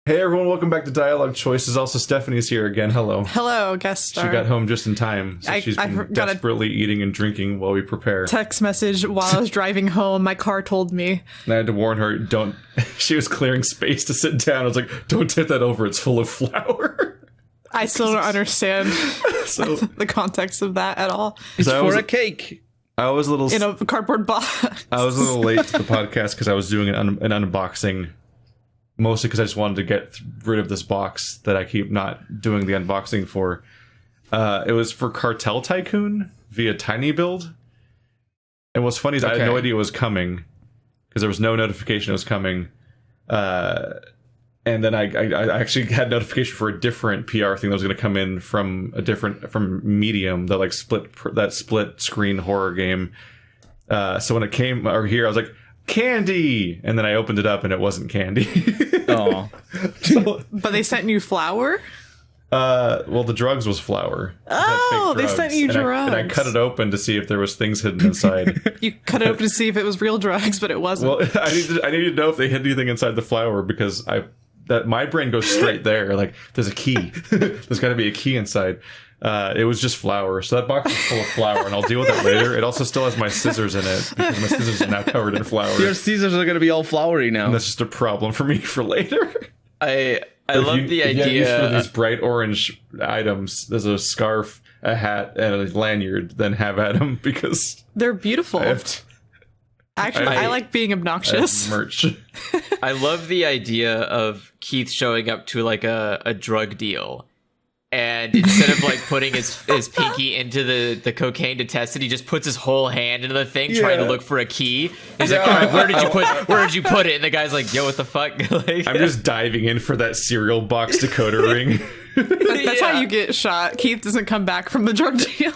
Hey everyone, welcome back to Dialog Choices. Also, Stephanie's here again. Hello. Hello, guest star. She got home just in time, so she's been desperately eating and drinking while we prepare. Text message while I was driving home. My car told me. And I had to warn her, don't... She was clearing space to sit down. I was like, don't tip that over, it's full of flour. I still don't understand the context of that at all. It's for a cake. I was a little... In a cardboard box. I was a little late to the podcast because I was doing an unboxing. Mostly because I just wanted to get rid of this box that I keep not doing the unboxing for. It was for Cartel Tycoon via Tiny Build. And what's funny is I had no idea it was coming because there was no notification it was coming. And then I actually had notification for a different PR thing that was going to come in from Medium, that like split screen horror game. So when it came over here, I was like, candy, and then I opened it up and it wasn't candy. Oh. But they sent you flour? Well, the drugs was flour. Oh, they sent you drugs. And I cut it open to see if there was things hidden inside. You cut it open to see if it was real drugs, but it wasn't. Well, I needed to know if they hid anything inside the flour because my brain goes straight there. Like, there's a key. There's got to be a key inside. It was just flour. So that box is full of flour, and I'll deal with that later. It also still has my scissors in it because my scissors are now covered in flour. Your scissors are going to be all floury now. And that's just a problem for me for later. I love the idea. For these bright orange items, there's a scarf, a hat, and a lanyard. Then have at them because they're beautiful. I like being obnoxious. Merch. I love the idea of Keith showing up to like a drug deal. And instead of like putting his pinky into the cocaine to test it, he just puts his whole hand into the thing, trying to look for a key. He's like, "All right, where did you put it?" And the guy's like, "Yo, what the fuck?" Like, I'm just diving in for that cereal box decoder ring. That's how you get shot. Keith doesn't come back from the drug deal.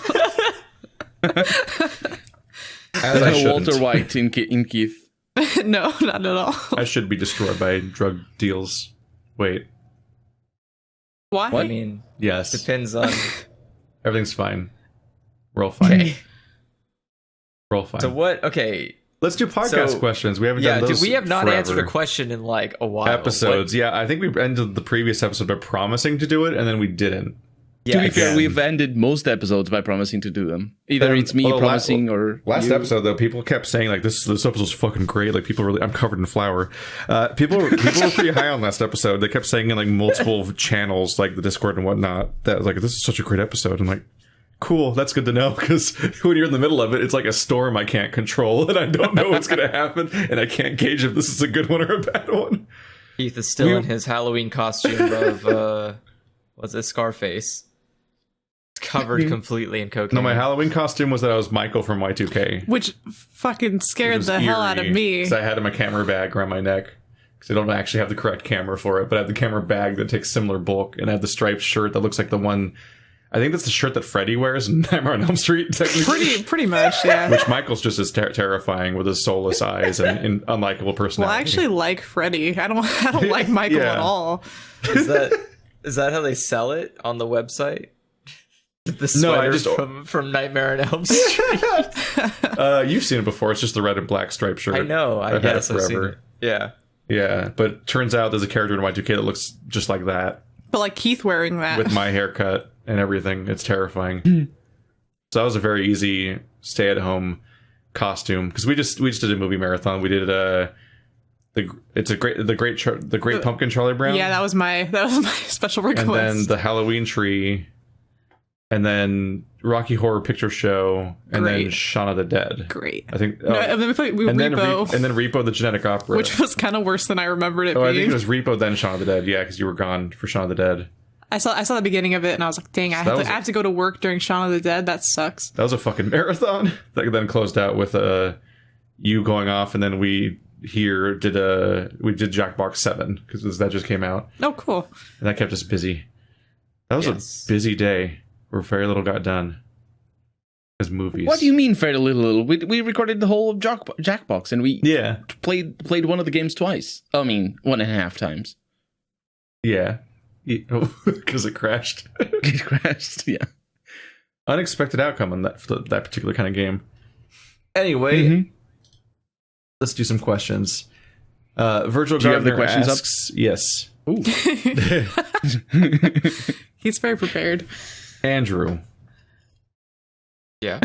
As I Walter White in Keith. No, not at all. I should be destroyed by drug deals. Wait. Why? I mean, yes. Depends on... Everything's fine. We're all fine. Okay. We're all fine. So what... Okay. Let's do podcast questions. We haven't done those we have not forever. Answered a question in like a while. Episodes. Yeah, I think we ended the previous episode by promising to do it, and then we didn't. To be fair, we've ended most episodes by promising to do them. Either it's me promising or last episode though, people kept saying like this episode's fucking great. Like people really, I'm covered in flour. People were pretty high on last episode. They kept saying in like multiple channels, like the Discord and whatnot, that like this is such a great episode. I'm like, cool, that's good to know because when you're in the middle of it, it's like a storm I can't control and I don't know what's gonna happen and I can't gauge if this is a good one or a bad one. Keith is still in his Halloween costume of what's it, Scarface. Covered completely in cocaine. No, my Halloween costume was that I was Michael from Y2K. Which fucking scared the hell out of me. Because I had my camera bag around my neck. Because I don't actually have the correct camera for it. But I have the camera bag that takes similar bulk. And I have the striped shirt that looks like the one... I think that's the shirt that Freddy wears in Nightmare on Elm Street, technically. Pretty much, yeah. Which Michael's just as terrifying with his soulless eyes and unlikable personality. Well, I actually like Freddy. I don't like Michael at all. Is that how they sell it on the website? The sweater from Nightmare on Elm Street. You've seen it before. It's just the red and black striped shirt. I know. I guess I've seen it. Yeah. Yeah, but turns out there's a character in Y2K that looks just like that. But like Keith wearing that. With my haircut and everything. It's terrifying. So that was a very easy stay-at-home costume. Because we just did a movie marathon. We did the Great Pumpkin Charlie Brown. Yeah, that was my special request. And then the Halloween Tree. And then Rocky Horror Picture Show, and then Shaun of the Dead. Great. I think. And then we played Repo. And then Repo, the Genetic Opera. Which was kind of worse than I remembered it being. I think it was Repo, then Shaun of the Dead. Yeah, because you were gone for Shaun of the Dead. I saw the beginning of it, and I was like, dang, I have to go to work during Shaun of the Dead. That sucks. That was a fucking marathon. That then closed out with you going off, and then we did Jackbox 7, because that just came out. Oh, cool. And that kept us busy. That was a busy day. Where very little got done as movies. What do you mean very little? We recorded the whole of Jackbox and we played one of the games twice. I mean, 1.5 times. Yeah. Because it crashed. It crashed, yeah. Unexpected outcome on that particular kind of game. Anyway, let's do some questions. Virgil Gardner asks, yes. Ooh. He's very prepared. Andrew. Yeah.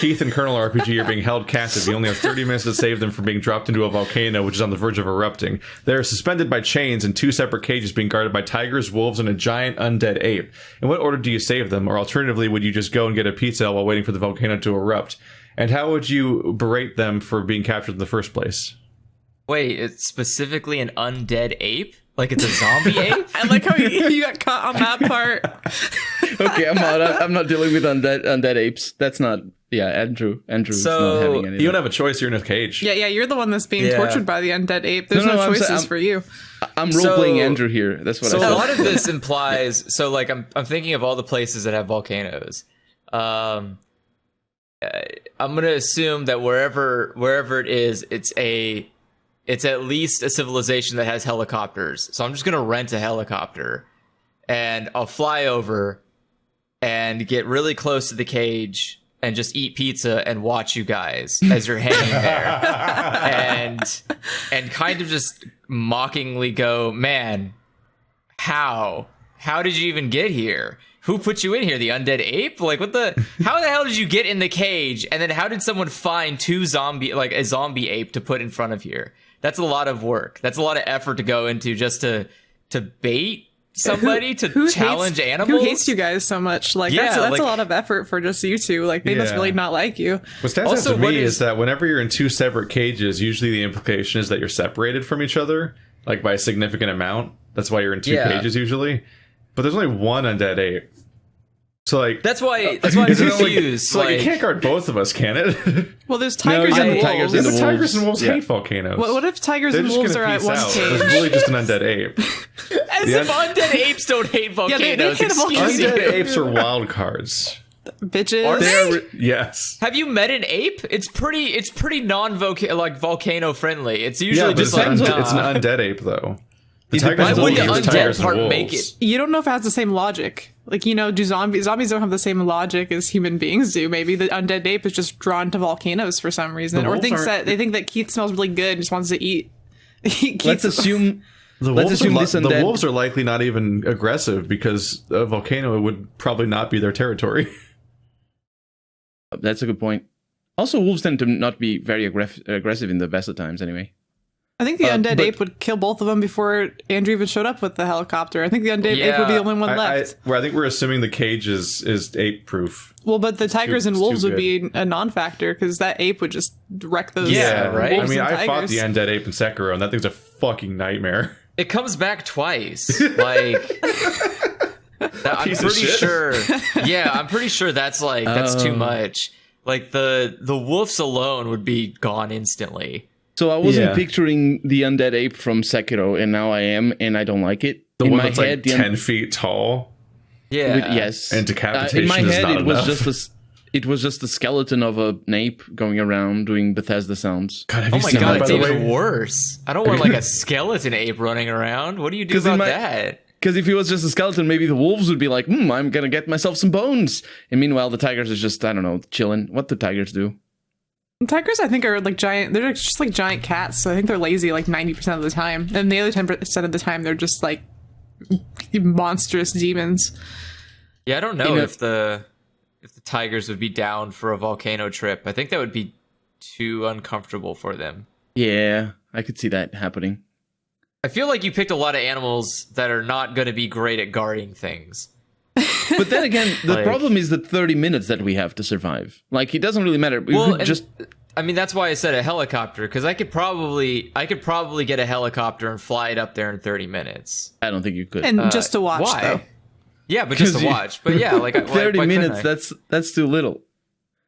Keith and Colonel RPG are being held captive. You only have 30 minutes to save them from being dropped into a volcano, which is on the verge of erupting. They are suspended by chains in 2 separate cages being guarded by tigers, wolves, and a giant undead ape. In what order do you save them? Or alternatively, would you just go and get a pizza while waiting for the volcano to erupt? And how would you berate them for being captured in the first place? Wait, it's specifically an undead ape? Like it's a zombie ape? I like how you got caught on that part. Okay, I'm not dealing with undead apes. That's not. Yeah, Andrew's not having any. You don't have a choice. You're in a cage. Yeah, you're the one that's being tortured by the undead ape. There's no choices for you. I'm role-playing Andrew here. That's what I said. So a lot of this implies... So, like, I'm thinking of all the places that have volcanoes. I'm going to assume that wherever it is, it's at least a civilization that has helicopters. So I'm just going to rent a helicopter. And I'll fly over and get really close to the cage and just eat pizza and watch you guys as you're hanging there. and kind of just mockingly go, man, how did you even get here? Who put you in here? The undead ape? Like, how the hell did you get in the cage? And then how did someone find a zombie ape to put in front of here? That's a lot of work. That's a lot of effort to go into just to bait somebody, to challenge animals. Who hates you guys so much? Like, that's a lot of effort for just you two. Like, they must really not like you. What stands out to me is that whenever you're in 2 separate cages, usually the implication is that you're separated from each other, like by a significant amount. That's why you're in 2 cages usually. But there's only one undead ape. So like that's why I'm confused. So like, you can't guard both of us, can it? Well, there's tigers and wolves. The tigers and wolves hate volcanoes. What if tigers and wolves are at one cage? It's really just an undead ape. As if undead apes don't hate volcanoes. Undead apes are wild cards. Bitches. Are they? Yes. Have you met an ape? It's pretty volcano friendly. It's usually just it's an undead ape though. Why would the undead part make it? You don't know if it has the same logic. Like, do zombies don't have the same logic as human beings do. Maybe the undead ape is just drawn to volcanoes for some reason, or thinks that Keith smells really good and just wants to eat Keith. Let's assume the wolves are likely not even aggressive because a volcano would probably not be their territory. That's a good point. Also, wolves tend to not be very aggressive in the best of times anyway. I think the undead ape would kill both of them before Andrew even showed up with the helicopter. I think the undead ape would be the only one left. I think we're assuming the cage is ape-proof. Well, but the tigers and wolves would be a non-factor because that ape would just wreck those. Yeah, right. Wolves I fought the undead ape in Sekiro, and that thing's a fucking nightmare. It comes back twice. Like, I'm pretty sure. Yeah, I'm pretty sure that's too much. Like the wolves alone would be gone instantly. So I wasn't picturing the undead ape from Sekiro, and now I am, and I don't like it. The one that's like 10 feet tall. Yeah. Yes. And decapitation in my head, is not it was just the skeleton of an ape going around doing Bethesda sounds. God, oh my god, it's even worse. I don't want like a skeleton ape running around. What do you do about that? Because if he was just a skeleton, maybe the wolves would be like, I'm going to get myself some bones. And meanwhile, the tigers are just, I don't know, chilling. What do tigers do? Tigers, I think, are like giant. They're just like giant cats. So I think they're lazy like 90% of the time, and the other 10% of the time they're just like monstrous demons. Yeah, I don't know if the tigers would be down for a volcano trip. I think that would be too uncomfortable for them. Yeah, I could see that happening. I feel like you picked a lot of animals that are not going to be great at guarding things. But then again, the problem is the 30 minutes that we have to survive. Like, it doesn't really matter. That's why I said a helicopter, because I could probably get a helicopter and fly it up there in 30 minutes. I don't think you could. And just to watch, why? Though. Yeah, but just to watch. But yeah, like 30 minutes. That's too little.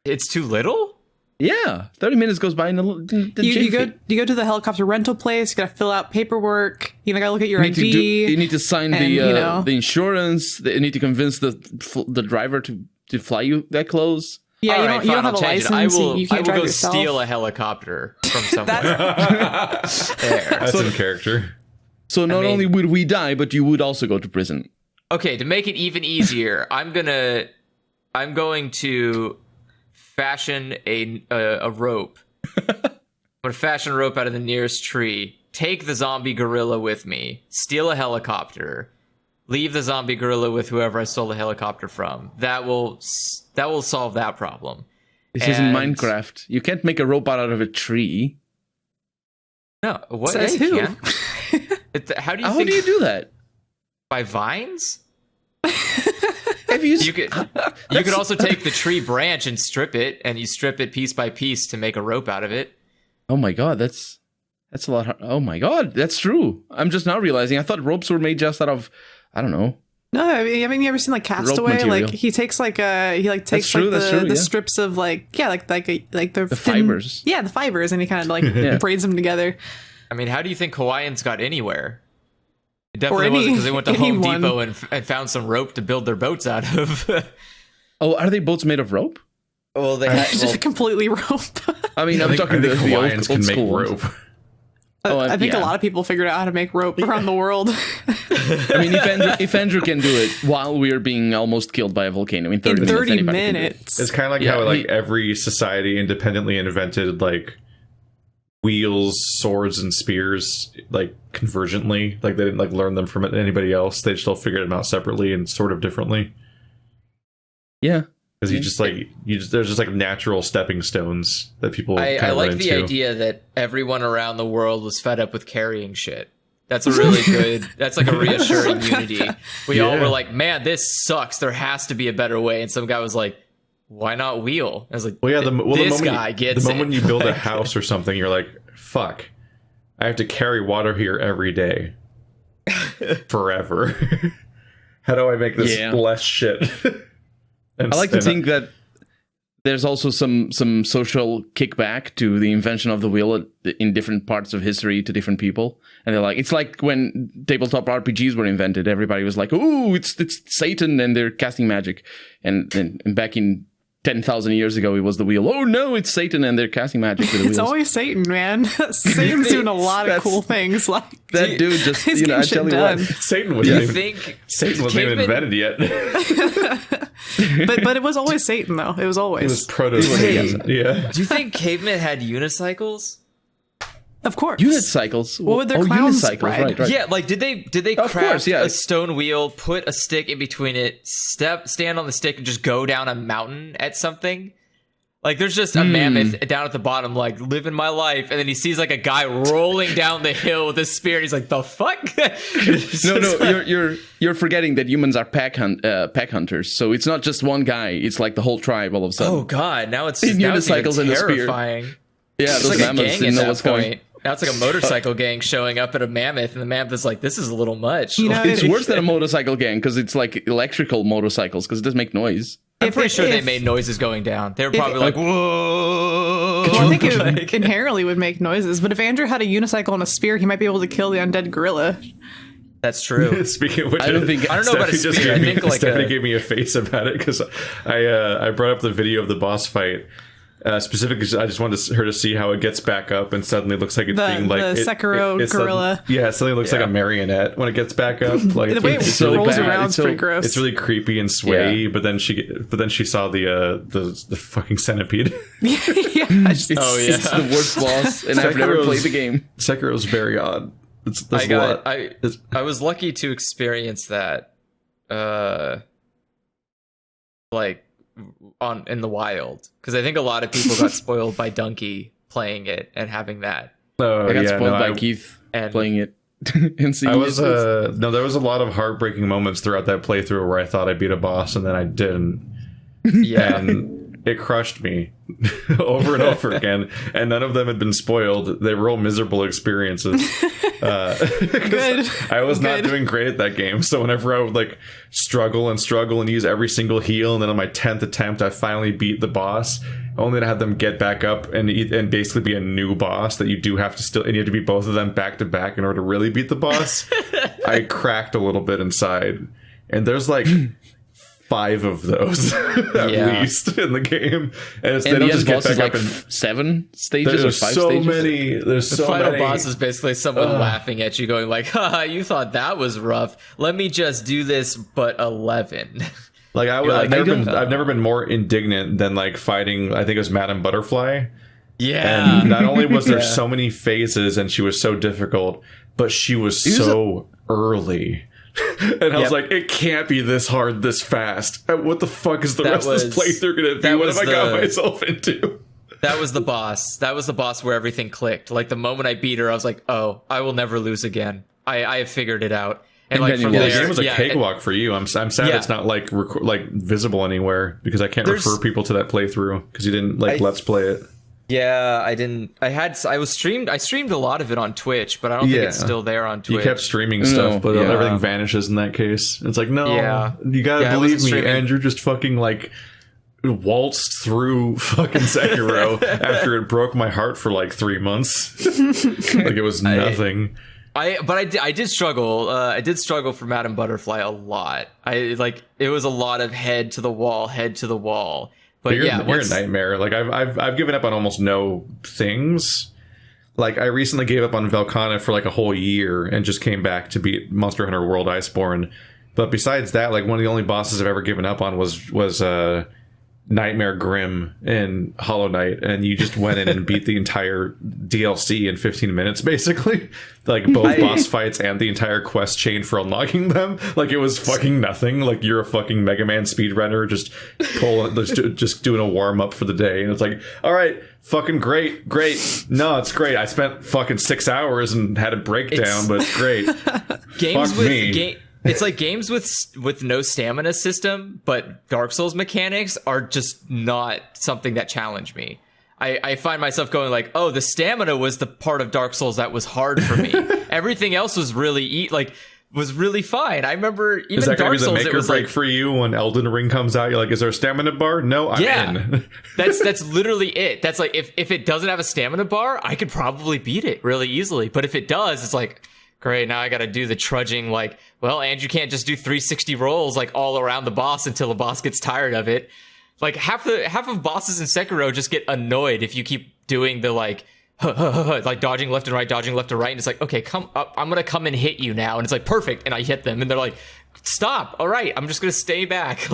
It's too little? Yeah, 30 minutes goes by in you go to the helicopter rental place. You gotta fill out paperwork. You gotta look at your ID. You need to sign the insurance. You need to convince the driver to fly you that close. Yeah, you don't have a license. You can't drive yourself. Steal a helicopter from somewhere. That's in character. So not only would we die, but you would also go to prison. Okay, to make it even easier, I'm going to fashion a rope. I'm gonna fashion a rope out of the nearest tree, take the zombie gorilla with me, steal a helicopter, leave the zombie gorilla with whoever I stole the helicopter from. That will solve that problem. This isn't Minecraft. You can't make a robot out of a tree. No, what? Says Yeah, who? you can. How do you do that? By vines? If you could also take the tree branch and strip it, and you strip it piece by piece to make a rope out of it. Oh my god, that's a lot. Oh my god, that's true. I'm just now realizing. I thought ropes were made just out of, I don't know. No, I mean, you ever seen like Castaway? Like he takes like takes the strips of like the fibers. Yeah, the fibers, and he kind of like braids them together. I mean, how do you think Hawaiians got anywhere? It definitely wasn't because they went to Home Depot and found some rope to build their boats out of. Oh, are they boats made of rope? Well, they just completely rope. I mean, I'm talking the Hawaiians old can make school rope. I think a lot of people figured out how to make rope around the world. I mean, if Andrew can do it while we're being almost killed by a volcano in 30 minutes. It's kind of like how every society independently invented like wheels, swords, and spears like convergently. Like they didn't like learn them from anybody else. They just all figured them out separately and sort of differently. Yeah. Because there's just like natural stepping stones that people. I like the idea that everyone around the world was fed up with carrying shit. That's a really good. That's like a reassuring unity. We all were like, "Man, this sucks. There has to be a better way." And some guy was like, "Why not wheel?" I was like, The moment you build a house or something, you're like, "Fuck, I have to carry water here every day, forever. How do I make this less shit?" I like to think that there's also some social kickback to the invention of the wheel in different parts of history to different people. And they're like, it's like when tabletop RPGs were invented, everybody was like, "Ooh, it's Satan," and they're casting magic. And back in 10,000 years ago, it was the wheel. "Oh no, it's Satan," and they're casting magic with the wheels. It's always Satan, man. Satan's doing a lot of cool things. Like that dude just, I tell you what, Satan wasn't even invented yet. but it was always Satan, though. It was always. It was proto-Satan. Yeah. Do you think cavemen had unicycles? Of course. Unicycles. What would their clowns ride? Right. Yeah, like did they craft a stone wheel, put a stick in between it, stand on the stick, and just go down a mountain at something? Like there's just a mammoth down at the bottom, like living my life, and then he sees like a guy rolling down the hill with a spear, and he's like, "The fuck?" No, you're forgetting that humans are pack hunters, so it's not just one guy; it's like the whole tribe all of a sudden. Oh god, now it's unicycles and terrifying. The spear. Yeah, it's those like mammoths a gang didn't at know what's that going. point. Now it's like a motorcycle gang showing up at a mammoth, and the mammoth is like, "This is a little much." You know, it's worse than a motorcycle gang because it's like electrical motorcycles because it doesn't make noise. I'm pretty sure they made noises going down. They were probably like, "Whoa!" Well, I think it inherently would make noises. But if Andrew had a unicycle and a spear, he might be able to kill the undead gorilla. That's true. Speaking of which, I don't know about a spear. I think like Stephanie gave me a face about it because I brought up the video of the boss fight. Specifically, I just wanted her to see how it gets back up and suddenly looks like it's being like the Sekiro gorilla. It suddenly looks like a marionette when it gets back up. Like the way it rolls around is pretty gross. It's really creepy and sway. Yeah. But then she saw the fucking centipede. It's the worst boss, and I've never played the game. Sekiro's very odd. I was lucky to experience that, in the wild, because I think a lot of people got spoiled by Donkey playing it and having that. I got spoiled by Keith playing it. And seeing there was a lot of heartbreaking moments throughout that playthrough where I thought I beat a boss and then I didn't. Yeah. And it crushed me over and over again, and none of them had been spoiled. They were all miserable experiences. Good. I was not doing great at that game, so whenever I would like struggle and use every single heal, and then on my 10th attempt I finally beat the boss, only to have them get back up and basically be a new boss that you do have to still, and you have to beat both of them back to back in order to really beat the boss. I cracked a little bit inside, and there's like 5 of those at least in the game, and they don't just get back up in 7 stages or 5 so stages. There's the so final many. boss is basically someone laughing at you, going like, "Haha, you thought that was rough. Let me just do this, but 11." Like I've never been more indignant than like fighting. I think it was Madame Butterfly, Yeah. And not only was there so many phases and she was so difficult, but she was so early. And I was like, it can't be this hard this fast. What the fuck is the rest of this playthrough going to be? What have I got myself into? That was the boss. That was the boss where everything clicked. Like the moment I beat her, I was like, oh, I will never lose again. I have figured it out. And like from there, the game was a cakewalk for you. I'm sad it's not like visible anywhere because I can't refer people to that playthrough because you didn't let's play it. Yeah, I didn't. I streamed a lot of it on Twitch, but I don't think it's still there on Twitch. You kept streaming stuff, but everything vanishes in that case. It's like, no, you gotta believe me. Andrew just fucking waltzed through fucking Sekiro after it broke my heart for 3 months. Like it was nothing. I did struggle. I did struggle for Madame Butterfly a lot. It was a lot of head to the wall. But you're a nightmare. Like I've given up on almost no things. Like I recently gave up on Velkhana for a whole year and just came back to beat Monster Hunter World Iceborne. But besides that, one of the only bosses I've ever given up on was Nightmare Grim in Hollow Knight, and you just went in and beat the entire DLC in 15 minutes, basically. Both boss fights and the entire quest chain for unlocking them. It was fucking nothing. You're a fucking Mega Man speedrunner just doing a warm-up for the day, and it's all right, fucking great. No, it's great. I spent fucking 6 hours and had a breakdown, but it's great. Games with it's like games with no stamina system, but Dark Souls mechanics are just not something that challenge me. I find myself going oh, the stamina was the part of Dark Souls that was hard for me. Everything else was really was really fine. I remember even is that Dark Souls. Is that going to be the make or break for you when Elden Ring comes out? You're is there a stamina bar? No, I'm in. That's literally it. That's if it doesn't have a stamina bar, I could probably beat it really easily. But if it does, it's great, now I gotta do the trudging, Andrew can't just do 360 rolls all around the boss until the boss gets tired of it. Half of bosses in Sekiro just get annoyed if you keep doing the dodging left and right, and it's okay, come up, I'm gonna come and hit you now, and it's perfect, and I hit them, and they're stop, all right, I'm just gonna stay back.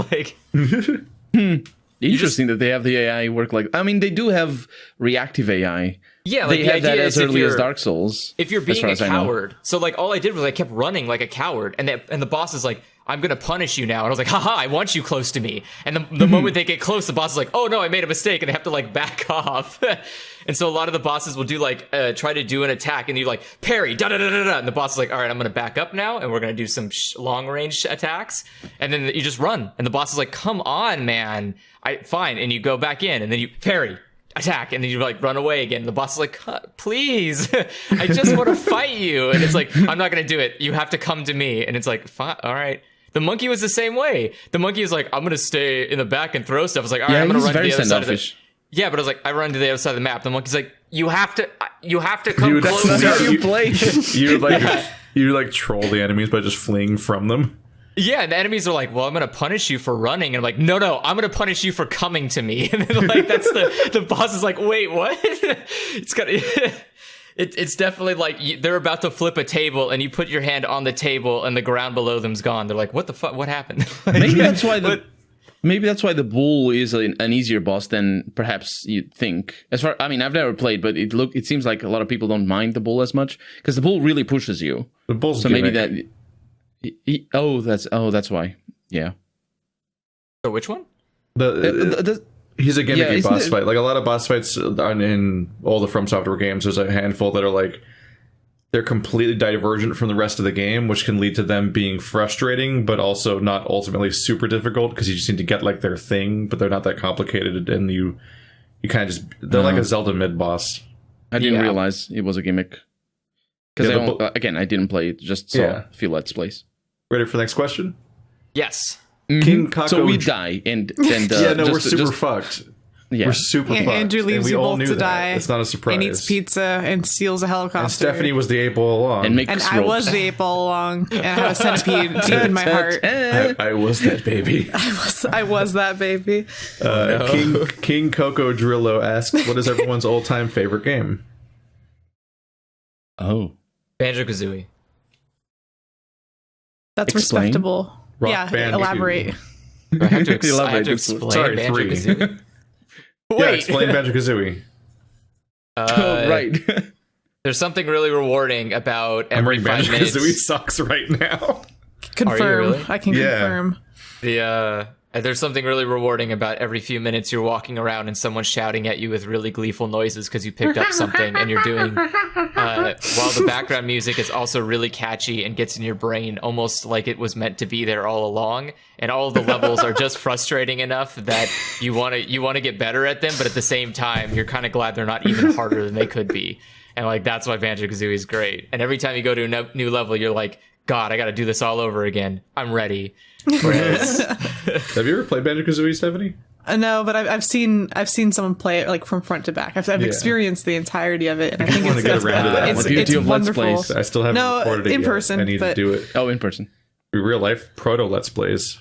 Interesting that they have the AI work they do have reactive AI. Yeah, they have that as early as Dark Souls. If you're being a coward, so all I did was I kept running like a coward, and the boss is I'm gonna punish you now, and I was haha, I want you close to me. And the moment they get close, the boss is oh no, I made a mistake, and they have to back off. And so a lot of the bosses will do try to do an attack, and you parry, da da da da da, and the boss is all right, I'm gonna back up now, and we're gonna do some long range attacks, and then you just run, and the boss is come on, man, fine, and you go back in, and then you parry, attack, and then you run away again. The boss is please, I just want to fight you, and it's I'm not gonna do it. You have to come to me, and it's fine, all right. The monkey was the same way. The monkey is I'm gonna stay in the back and throw stuff. I was all right, I'm gonna run to the other side of the. Yeah, but I was I run to the other side of the map. The monkey's you have to come closer. You play. You troll the enemies by just fleeing from them. Yeah, and the enemies are well, I'm gonna punish you for running, and I'm no, I'm gonna punish you for coming to me. And then that's the boss is wait, what? It's definitely they're about to flip a table, and you put your hand on the table, and the ground below them's gone. They're what the fuck? What happened? Maybe that's why the bull is an easier boss than perhaps you'd think. I've never played, but it seems like a lot of people don't mind the bull as much because the bull really pushes you. The bull's so maybe that. That's why. Yeah. So which one? He's a gimmicky boss fight. A lot of boss fights in all the From Software games, there's a handful that are they're completely divergent from the rest of the game, which can lead to them being frustrating, but also not ultimately super difficult because you just need to get their thing, but they're not that complicated, and you kind of they're like a Zelda mid boss. I didn't realize it was a gimmick because I didn't play it, just saw a few Let's Plays. Ready for the next question? Yes. King Kako. So we die and we're super fucked. Yeah. We're super fucked. Andrew leaves you both to die. It's not a surprise. And eats pizza and steals a helicopter. And Stephanie was the ape all along. And I was the ape all along. And I have a centipede deep in my heart. I was that baby. I was that baby. King Coco Drillo asks, what is everyone's all-time favorite game? Oh. Banjo-Kazooie. That's respectable. Band elaborate. I have to explain Sorry, Banjo-Kazooie. Yeah, explain Banjo-Kazooie. Right. There's something really rewarding about every 5 minutes. Banjo-Kazooie sucks right now. Confirm. Are you really? I can confirm. There's something really rewarding about every few minutes you're walking around and someone's shouting at you with really gleeful noises because you picked up something and you're doing, while the background music is also really catchy and gets in your brain almost like it was meant to be there all along. And all of the levels are just frustrating enough that you want to get better at them, but at the same time, you're kind of glad they're not even harder than they could be. And like, that's why Banjo-Kazooie is great. And every time you go to a new level, you're like, God, I got to do this all over again. I'm ready. Whereas, have you ever played Banjo-Kazooie, Stephanie? No, but I've seen someone play it like from front to back. I've experienced the entirety of it, and I think want to get around to that. It's wonderful. Let's Plays? I still haven't recorded it in yet. person. I need to do it. Oh, in person. Real life proto Let's Plays.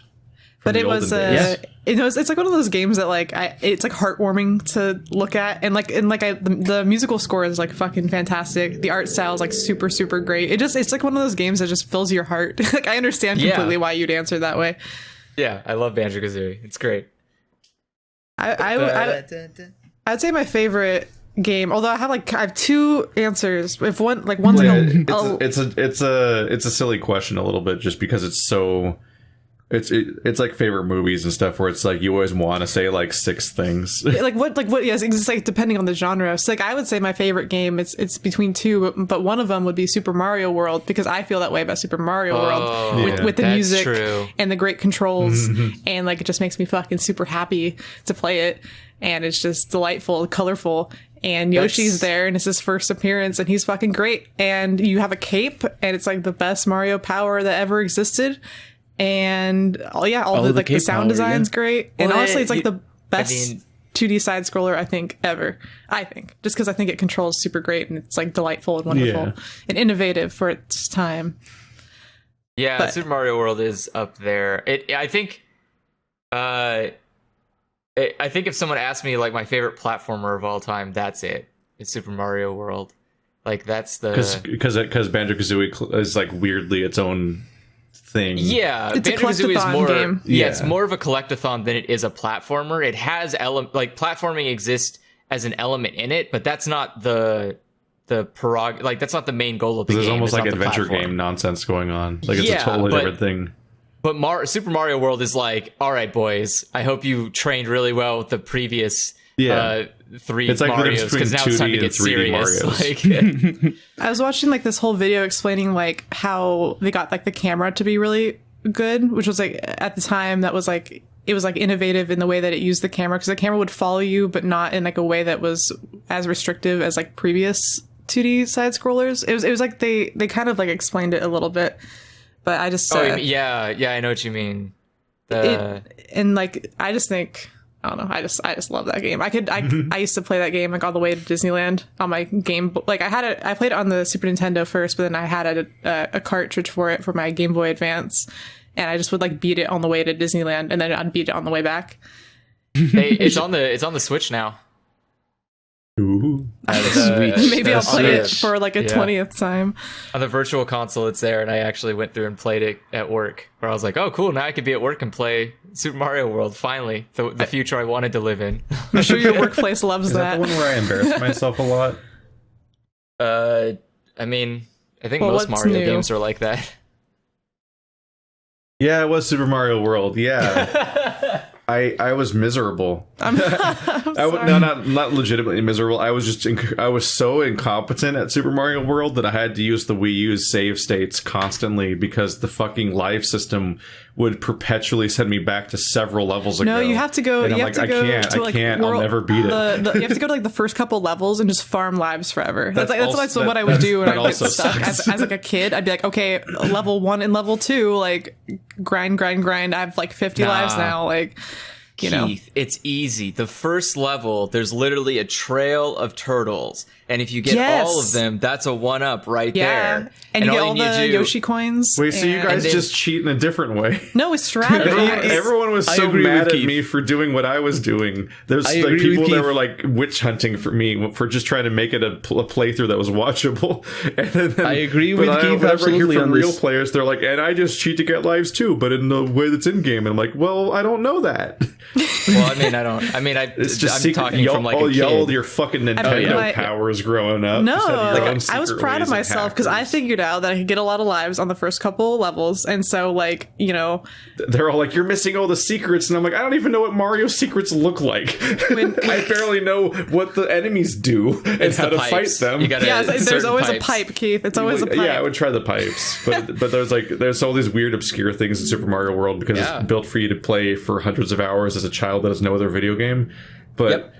But it was it's like one of those games that like it's like heartwarming to look at, and the musical score is like fucking fantastic. The art style is like super super great. It's like one of those games that just fills your heart. Like I understand completely why you'd answer that way. Yeah, I love Banjo-Kazooie. It's great. I'd say my favorite game, although I have two answers. If one's it's a silly question a little bit, just because it's so. It's like favorite movies and stuff where it's like you always want to say like 6 things. Yes, it's like depending on the genre. So like I would say my favorite game it's between 2, but one of them would be Super Mario World, because I feel that way about Super Mario World with the music and the great controls, and like it just makes me fucking super happy to play it, and it's just delightful, colorful. And Yoshi's there, and it's his first appearance, and he's fucking great. And you have a cape, and it's like the best Mario power that ever existed. And all the sound design's great. And honestly, it's like the best 2D side scroller I think ever. Just because I think it controls super great, and it's like delightful and wonderful and innovative for its time. Yeah, but Super Mario World is up there. I think if someone asked me like my favorite platformer of all time, that's it. It's Super Mario World. Like that's the because Banjo-Kazooie is like weirdly its own thing. Yeah, it's Banjo-Kazooie is more game. It's more of a collectathon than it is a platformer. It has platforming exists as an element in it, but that's not that's not the main goal of the game. There's almost like adventure game nonsense going on. Like it's a totally different thing. But Super Mario World is like, all right, boys, I hope you trained really well with the previous 3 it's like Marios, because now it's time to get serious. Like, I was watching like this whole video explaining like how they got like the camera to be really good, which was like at the time that was like it was like innovative in the way that it used the camera, because the camera would follow you, but not in like a way that was as restrictive as like previous 2D side scrollers. It was like they kind of like explained it a little bit, but I just I know what you mean. And like I just think. I don't know. I just love that game. I used to play that game like all the way to Disneyland on my game. Like I played it on the Super Nintendo first, but then I had a cartridge for it for my Game Boy Advance, and I just would like beat it on the way to Disneyland, and then I'd beat it on the way back. It's on the Switch now. Ooh. Maybe I'll play it for like a 20th time. On the virtual console, it's there, and I actually went through and played it at work, where I was like, oh, cool, now I could be at work and play Super Mario World, finally. The future I wanted to live in. I'm sure your workplace loves Is that the one where I embarrass myself a lot? I mean, I think most Mario games are like that. Yeah, it was Super Mario World, yeah. I was miserable. Not legitimately miserable. I was so incompetent at Super Mario World that I had to use the Wii U's save states constantly, because the fucking life system would perpetually send me back to several levels ago. No, you have to go. And I'm like, I can't. I'll never beat it. You have to go to like the first couple levels and just farm lives forever. That's what I would do when I was stuck as like a kid. I'd be like, okay, level 1 and level 2, like grind. I have like 50 lives now. Like, Keith, it's easy. The first level, there's literally a trail of turtles, And if you get all of them, that's a 1-up right there. And you get all the Yoshi coins. Wait, so you guys just cheat in a different way? No, it's strategy. Everyone was so mad at me for doing what I was doing. There's like people that were like witch hunting for me for just trying to make it a playthrough that was watchable. And then, I agree with Keith I absolutely hear from on real this. players, they're like, and I just cheat to get lives too, but in the way that's in game. And I'm like, well, I don't know that. Well, it's just I'm talking from like a kid. Yell your fucking Nintendo powers growing up. No, like I was proud of myself because I figured out that I could get a lot of lives on the first couple levels, and so like they're all like, you're missing all the secrets, and I'm like, I don't even know what Mario secrets look like. I barely know what the enemies do and how to fight them. There's always a pipe, Keith. It's always a pipe. Yeah, I would try the pipes, but there's all these weird obscure things in Super Mario World because it's built for you to play for hundreds of hours as a child that has no other video game, but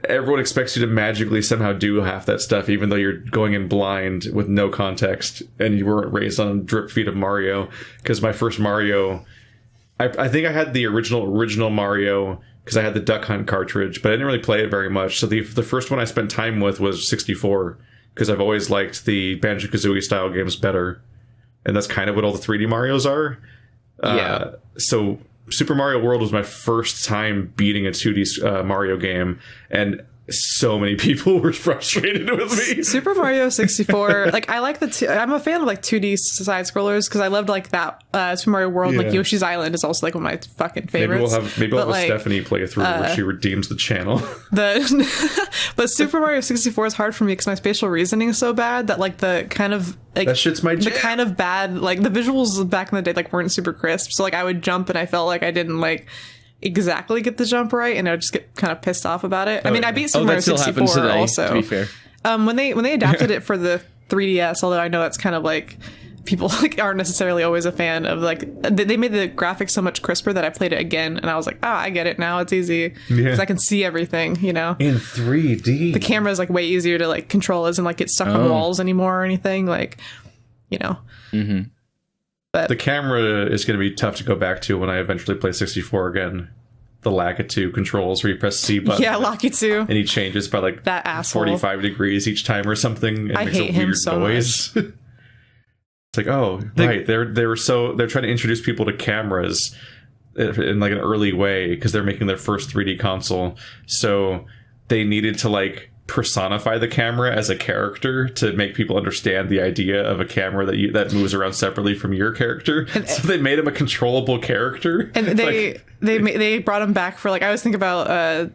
everyone expects you to magically somehow do half that stuff, even though you're going in blind with no context and you weren't raised on drip feed of Mario. Because my first Mario, I think I had the original Mario because I had the Duck Hunt cartridge, but I didn't really play it very much. So the first one I spent time with was 64 because I've always liked the Banjo-Kazooie style games better, and that's kind of what all the 3D Marios are. So Super Mario World was my first time beating a 2D Mario game, and so many people were frustrated with me. Super Mario 64, like I like I'm a fan of like 2D side scrollers because I loved like that Super Mario World. Like Yoshi's Island is also like one of my fucking favorites. Maybe we'll have Stephanie play it through where she redeems the channel. But Super Mario 64 is hard for me because my spatial reasoning is so bad that like the kind of like that shit's my jam. The kind of bad like the visuals back in the day like weren't super crisp, so like I would jump and I felt like I didn't like exactly get the jump right, and I would just get kind of pissed off about it. I mean, I beat Super Mario 64 today, also. To be fair, when they adapted it for the 3DS, although I know that's kind of like people like aren't necessarily always a fan of like they made the graphics so much crisper that I played it again and I was like, I get it now. It's easy because I can see everything, in 3D. The camera is like way easier to like control, isn't like get stuck on walls anymore or anything, like Mm-hmm. But the camera is going to be tough to go back to when I eventually play 64 again. The Lakitu controls where you press C button. Yeah, Lakitu. And he changes by like that asshole. 45 degrees each time or something. And I makes hate a him weird so noise. much. It's like, right. They're trying to introduce people to cameras in like an early way because they're making their first 3D console. So they needed to like personify the camera as a character to make people understand the idea of a camera that moves around separately from your character. So they made him a controllable character. And they brought him back for like I was thinking about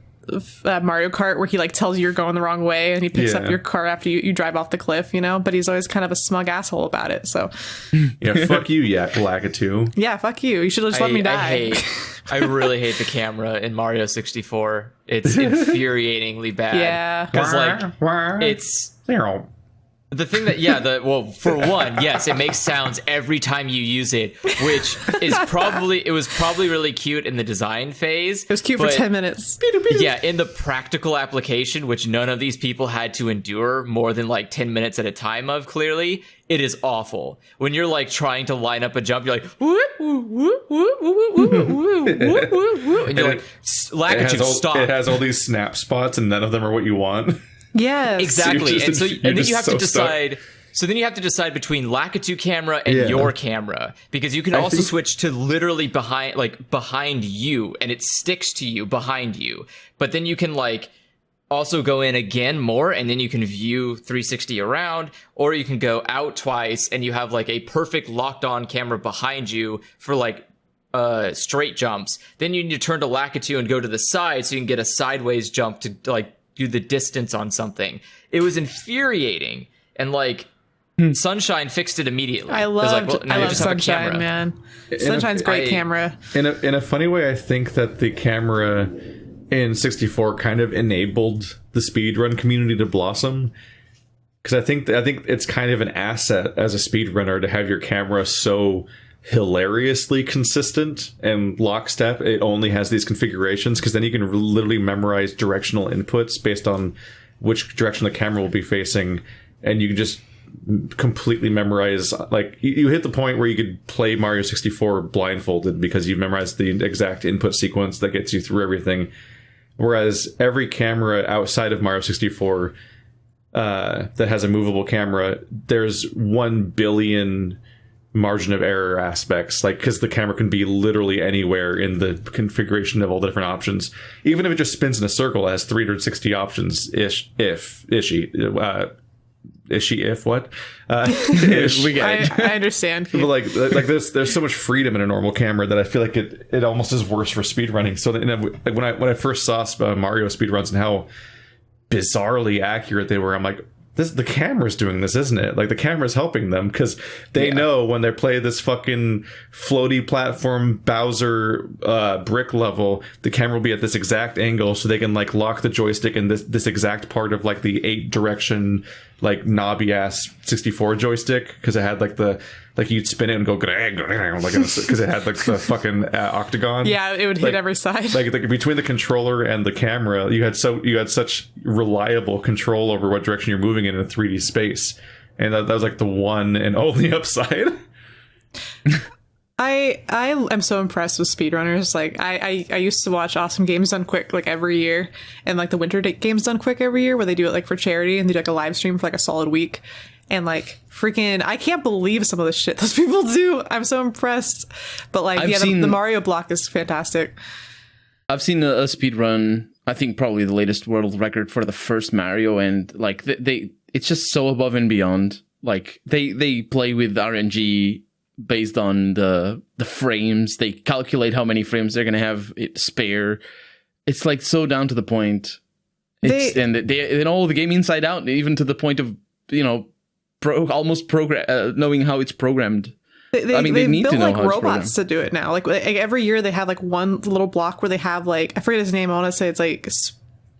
Mario Kart where he like tells you you're going the wrong way and he picks up your car after you drive off the cliff, but he's always kind of a smug asshole about it. So fuck you, Lakitu. Yeah, fuck you. You should have just let me die. I really hate the camera in Mario 64. It's infuriatingly bad. Yeah. Because like it's the thing that for one, yes, it makes sounds every time you use it, which is probably really cute in the design phase. It was cute for 10 minutes. Yeah, in the practical application, which none of these people had to endure more than like 10 minutes at a time of, clearly, it is awful. When you're like trying to line up a jump, you're like, whoop, whoop, whoop, whoop, whoop, whoop, whoop, whoop, whoop, and you're like, Lakitu, stop. It has all these snap spots and none of them are what you want. Yeah, exactly. So then you have to decide. So then you have to decide between Lakitu camera and your camera, because you can also switch to literally behind you, and it sticks to you behind you. But then you can like also go in again more, and then you can view 360 around, or you can go out twice, and you have like a perfect locked on camera behind you for like straight jumps. Then you need to turn to Lakitu and go to the side so you can get a sideways jump to like do the distance on something. It was infuriating, and like Sunshine fixed it immediately. I love Sunshine, man. Sunshine's great camera. In a funny way, I think that the camera in 64 kind of enabled the speedrun community to blossom, because I think it's kind of an asset as a speedrunner to have your camera so hilariously consistent and lockstep. It only has these configurations, because then you can literally memorize directional inputs based on which direction the camera will be facing, and you can just completely memorize. Like you hit the point where you could play Mario 64 blindfolded because you've memorized the exact input sequence that gets you through everything. Whereas every camera outside of Mario 64 that has a movable camera, there's 1 billion margin of error aspects, like, because the camera can be literally anywhere in the configuration of all the different options. Even if it just spins in a circle, it has 360 options ish. We get it. I understand. But like there's so much freedom in a normal camera that I feel like it almost is worse for speedrunning. So that, when I first saw Mario speedruns and how bizarrely accurate they were, I'm like, the camera's doing this, isn't it? Like, the camera's helping them, because they know when they play this fucking floaty platform Bowser brick level, the camera will be at this exact angle, so they can like lock the joystick in this exact part of like the 8 direction like knobby ass 64 joystick, because it had like you'd spin it and go like, because it had like the fucking octagon. Yeah, it would hit every side. Like between the controller and the camera, you had such reliable control over what direction you're moving in a 3D space, and that was like the one and only upside. I am so impressed with speedrunners. Like, I used to watch Awesome Games Done Quick like every year, and like the Winter Games Done Quick every year, where they do it like for charity, and they do like a live stream for like a solid week. And like, freaking, I can't believe some of the shit those people do. I'm so impressed. But like, the Mario block is fantastic. I've seen a speed run. I think probably the latest world record for the first Mario, and like it's just so above and beyond. Like they play with RNG based on the frames. They calculate how many frames they're gonna have it spare. It's like so down to the point. And they know the game inside out, even to the point of, you know, knowing how it's programmed. They need to know like how robots to do it now. Like every year they have like one little block where they have like, I forget his name. I want to say it's like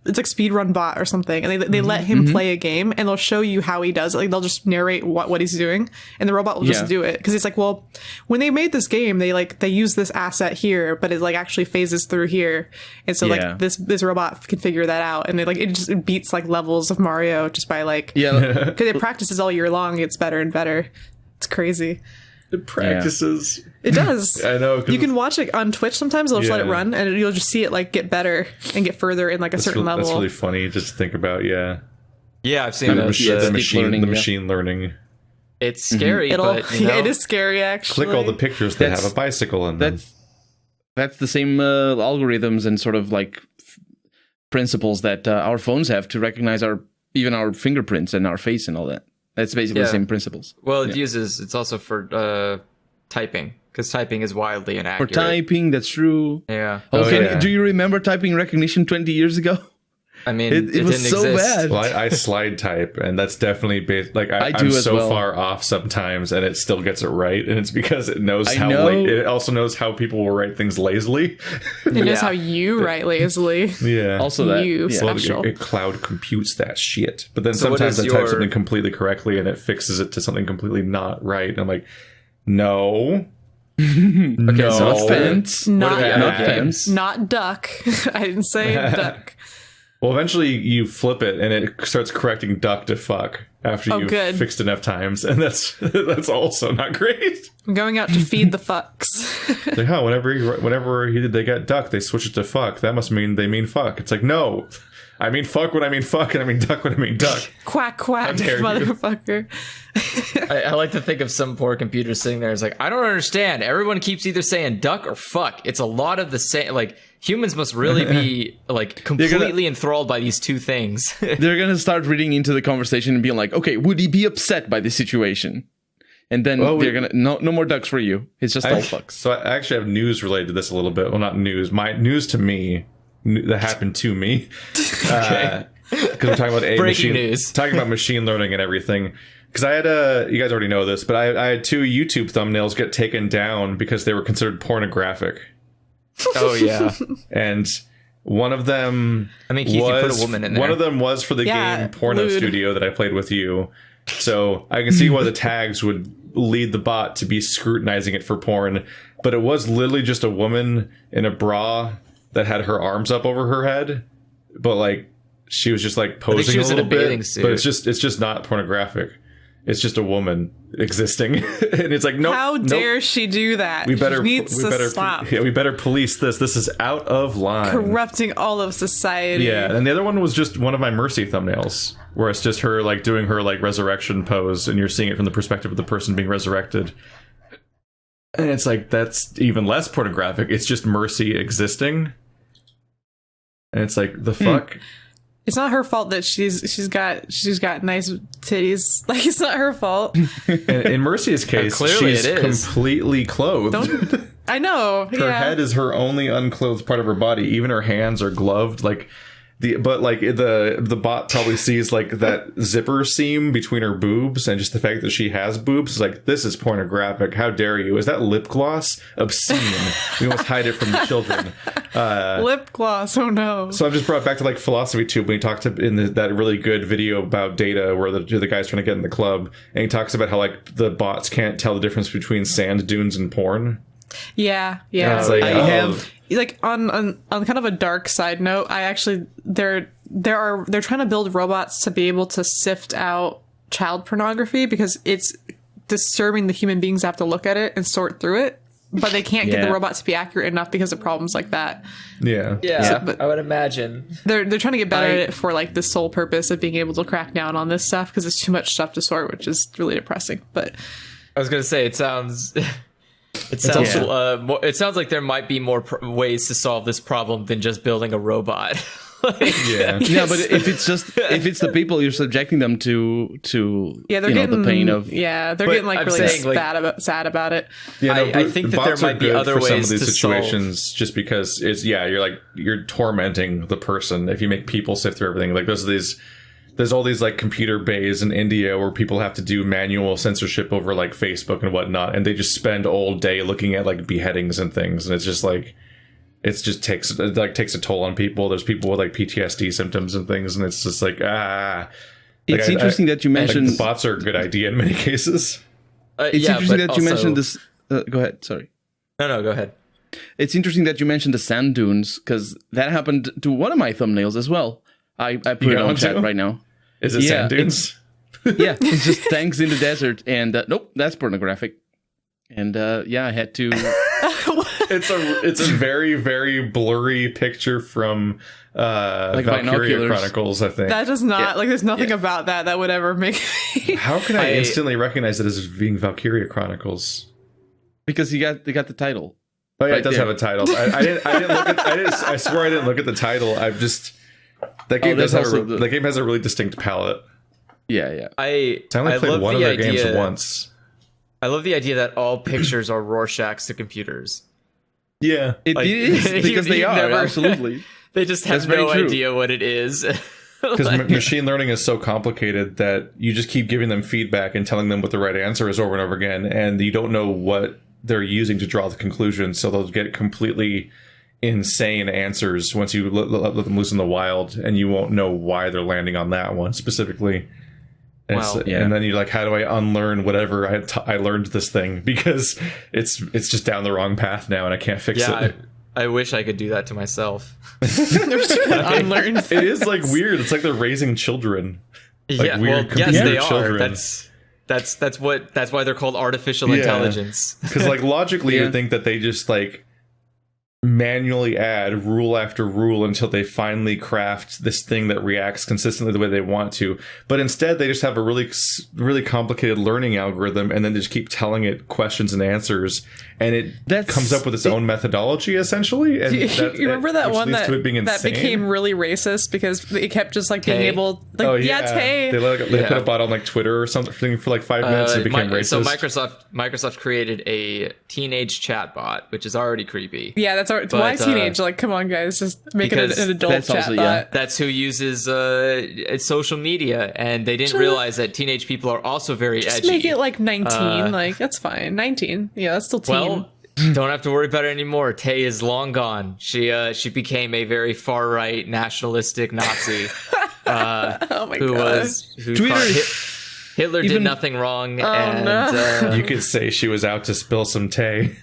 Speedrun Bot or something, and they let him play a game, and they'll show you how he does it. Like, they'll just narrate what he's doing, and the robot will just do it, because it's like, well, when they made this game, they use this asset here, but it like actually phases through here, and so like this robot can figure that out, and it beats like levels of Mario just by like, because it practices all year long. It gets better and better. It's crazy. It practices. It does. I know. You can watch it on Twitch sometimes. They'll just let it run, and you'll just see it like get better and get further in like a certain level. That's really funny just to think about. Yeah, I've seen the machine learning. It's scary, but it is scary actually. Click all the pictures that have a bicycle in them. That's the same algorithms and sort of like principles that our phones have to recognize our fingerprints and our face and all that. That's basically the same principles. Well, it's also for typing, because typing is wildly inaccurate. For typing, that's true. Yeah. Do you remember typing recognition 20 years ago? I mean, it was so bad. Well, I slide type, and that's definitely based. Like I'm so far off sometimes, and it still gets it right, and it's because it knows it also knows how people will write things lazily. It knows how you write lazily. Yeah. Also that special. It cloud computes that shit, but then sometimes I type something completely correctly, and it fixes it to something completely not right. And I'm like, no. Okay, so fence, not fence, not duck. I didn't say duck. Well, eventually you flip it, and it starts correcting duck to fuck after you've fixed enough times, and that's also not great. I'm going out to feed the fucks. Like, whenever they get duck, they switch it to fuck. That must mean they mean fuck. It's like, no, I mean fuck when I mean fuck, and I mean duck when I mean duck. Quack, quack, motherfucker. I like to think of some poor computer sitting there. It's like, I don't understand. Everyone keeps either saying duck or fuck. It's a lot of the same. Like, humans must really be like completely enthralled by these two things. They're gonna start reading into the conversation and being like, okay, would he be upset by this situation? And then they're gonna no more ducks for you. It's just all fucks. So I actually have news related to this a little bit. Well, not news. My news to me that happened to me. Okay. Because we're talking about breaking news. Talking about machine learning and everything. Because I had you guys already know this, but I had 2 YouTube thumbnails get taken down because they were considered pornographic. Oh yeah. And one of them, I mean, Keith, you put a woman in there. One of them was for the game Porno Studio that I played with you. So I can see why the tags would lead the bot to be scrutinizing it for porn, but it was literally just a woman in a bra that had her arms up over her head, but like she was just like posing a little bit. But it's just not pornographic. It's just a woman existing. And it's like, nope. How dare she do that? We better stop. Yeah, we better police this. This is out of line. Corrupting all of society. Yeah, and the other one was just one of my Mercy thumbnails, where it's just her like doing her like resurrection pose, and you're seeing it from the perspective of the person being resurrected. And it's like, that's even less pornographic. It's just Mercy existing. And it's like, the fuck? It's not her fault that she's got nice titties. Like, it's not her fault. And in Mercy's case, she's completely clothed. I know. Her head is her only unclothed part of her body. Even her hands are gloved. Like the bot probably sees like that zipper seam between her boobs, and just the fact that she has boobs is like, this is pornographic. How dare you? Is that lip gloss? Obscene. We must hide it from the children. Lip gloss. Oh no. So I've just brought back to like Philosophy Tube when he talked in that really good video about data where the guy's trying to get in the club, and he talks about how like the bots can't tell the difference between sand dunes and porn. Yeah. It's like, I have Like on kind of a dark side note, they're trying to build robots to be able to sift out child pornography because it's disturbing the human beings have to look at it and sort through it, but they can't get the robot to be accurate enough because of problems like that. Yeah. But I would imagine they're trying to get better at it for like the sole purpose of being able to crack down on this stuff because it's too much stuff to sort, which is really depressing. But I was gonna say it sounds like there might be more ways to solve this problem than just building a robot. but if it's the people you're subjecting them to they're getting the pain of they're getting like really sad about it. I think that there might be other ways for some of these to situations solve. just because you're tormenting the person if you make people sift through everything. Like there's all these like computer bays in India where people have to do manual censorship over like Facebook and whatnot, and they just spend all day looking at like beheadings and things, and it's just like takes a toll on people. There's people with like PTSD symptoms and things, and it's just like It's interesting that you mentioned the bots are a good idea in many cases. It's interesting that you mentioned this. Go ahead. Sorry. No, go ahead. It's interesting that you mentioned the sand dunes because that happened to one of my thumbnails as well. I put it on chat right now. Is it sand dunes? It's just tanks in the desert, and nope, that's pornographic. And I had to. It's a very, very blurry picture from Valkyria Chronicles, I think. That does not there's nothing about that would ever make me. How can I instantly recognize it as being Valkyria Chronicles? Because they got the title. Oh yeah, it does have a title. I didn't look at. I swear I didn't look at the title. I've just. That game the game has a really distinct palette. Yeah. I only played one of their games once. I love the idea that all pictures are Rorschachs to computers. Yeah. It is, because they are, absolutely. They just have no idea what it is. Because machine learning is so complicated that you just keep giving them feedback and telling them what the right answer is over and over again, and you don't know what they're using to draw the conclusion, so they'll get completely insane answers once you let them loose in the wild, and you won't know why they're landing on that one specifically. And then you're like, how do I unlearn whatever I learned this thing, because it's just down the wrong path now and I can't fix it. I wish I could do that to myself. Unlearn. It is like weird. It's like they're raising children. Like yes, they children. Are. That's why they're called artificial intelligence. Because like logically, you'd think that they just like manually add rule after rule until they finally craft this thing that reacts consistently the way they want to, but instead they just have a really really complicated learning algorithm, and then just keep telling it questions and answers, and it comes up with its own methodology essentially. And you remember that one that became really racist because it kept just like being able like Tay. They put a bot on like Twitter or something for like 5 minutes and it became racist. So Microsoft created a teenage chatbot, which is already creepy. Yeah, that's why teenage? Like, come on, guys, just make it an adult chatbot. That's who uses social media, and they didn't realize that teenage people are also very edgy. Just make it like 19. Like, that's fine. 19. Yeah, that's still teen. Well, don't have to worry about it anymore. Tay is long gone. She became a very far right nationalistic Nazi. Oh my god! Hitler did nothing wrong, you could say she was out to spill some Tay.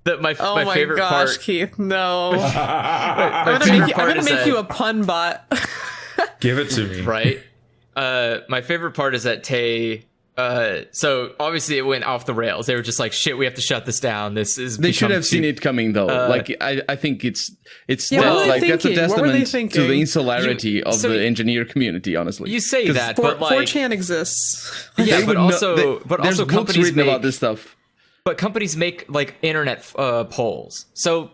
My favorite part, Keith. No, I'm gonna make you a pun bot. Give it to me. Right. My favorite part is that Tay So obviously it went off the rails. They were just like, shit, we have to shut this down. This is. They should have seen it coming though. I think it's that's a testament to the insularity of the engineer community. Honestly, you say that, but 4chan exists. Yeah, but also companies written about this stuff. But companies make like internet polls. So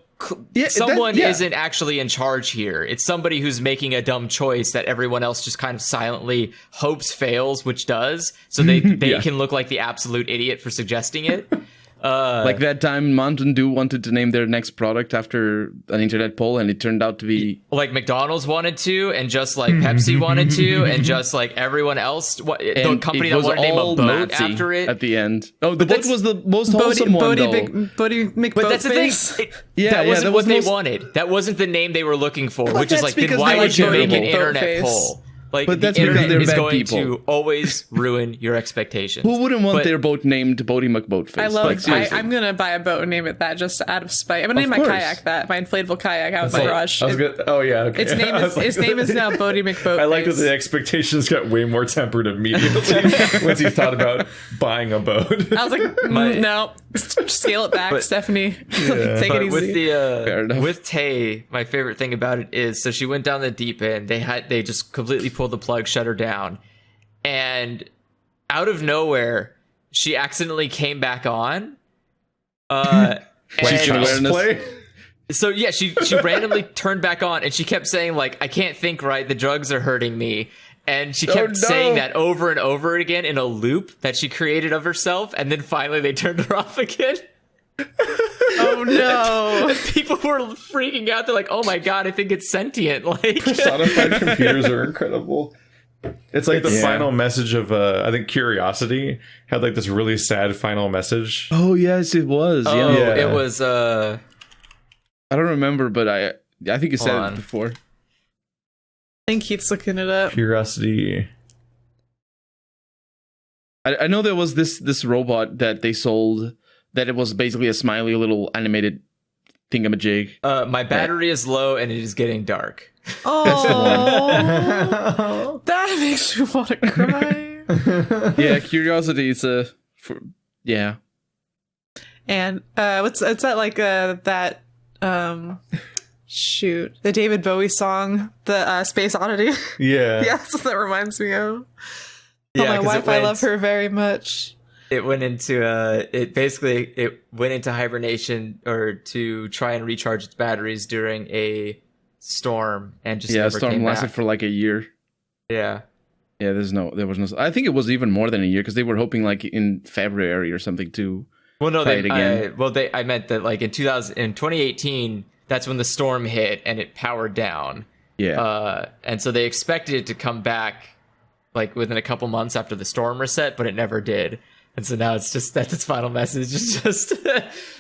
someone isn't actually in charge here. It's somebody who's making a dumb choice that everyone else just kind of silently hopes fails, which does. So they can look like the absolute idiot for suggesting it. Like that time Mountain Dew wanted to name their next product after an internet poll, and it turned out to be like McDonald's wanted to, and just like Pepsi wanted to, and just like everyone else, the company that wanted to name a boat Nazi after it at the end. Oh, the boat was the most wholesome one though. Bodie McBoatface. But that's the thing. That wasn't what they wanted. That wasn't the name they were looking for, which is like, then why would you make an internet poll? Like, but that's the because internet they're is bad going people. to always ruin your expectations. Who wouldn't want their boat named Bodie McBoatface? I love I'm going to buy a boat and name it that just out of spite. I'm going to name my kayak that, my inflatable kayak out in my garage. Oh, yeah. Okay. Its name is now Bodie McBoatface. I like that the expectations got way more tempered immediately once he thought about buying a boat. I was like, no, scale it back, Stephanie. Take it easy. With Tay, my favorite thing about it is, so she went down the deep end. They just completely pulled the plug, shut her down, and out of nowhere she accidentally came back on. So yeah, she randomly turned back on, and she kept saying like, I can't think right, the drugs are hurting me, and she kept saying that over and over again in a loop that she created of herself, and then finally they turned her off again. Oh no. And people were freaking out. They're like, oh my god, I think it's sentient. Like, personified computers are incredible. It's like the final message of I think Curiosity had like this really sad final message. Oh yes, it was. It was I don't remember, but I think you said it before. I think Keith's looking it up. Curiosity. I know there was this robot that they sold that it was basically a smiley little animated thingamajig. My battery is low and it is getting dark. Oh, that makes me want to cry. Yeah, Curiosity is And what's that like that shoot, the David Bowie song, the Space Oddity. Yeah, that's what that reminds me of. Yeah, my wife, I love her very much. It went into it went into hibernation or to try and recharge its batteries during a storm, and just never storm came lasted back. for like a year. Yeah. There was no. I think it was even more than a year because they were hoping like in February or something to. Well, no, try it again. I meant that like in 2018, that's when the storm hit and it powered down. Yeah. And so they expected it to come back like within a couple months after the storm reset, but it never did. And so now it's just that's its final message. It's just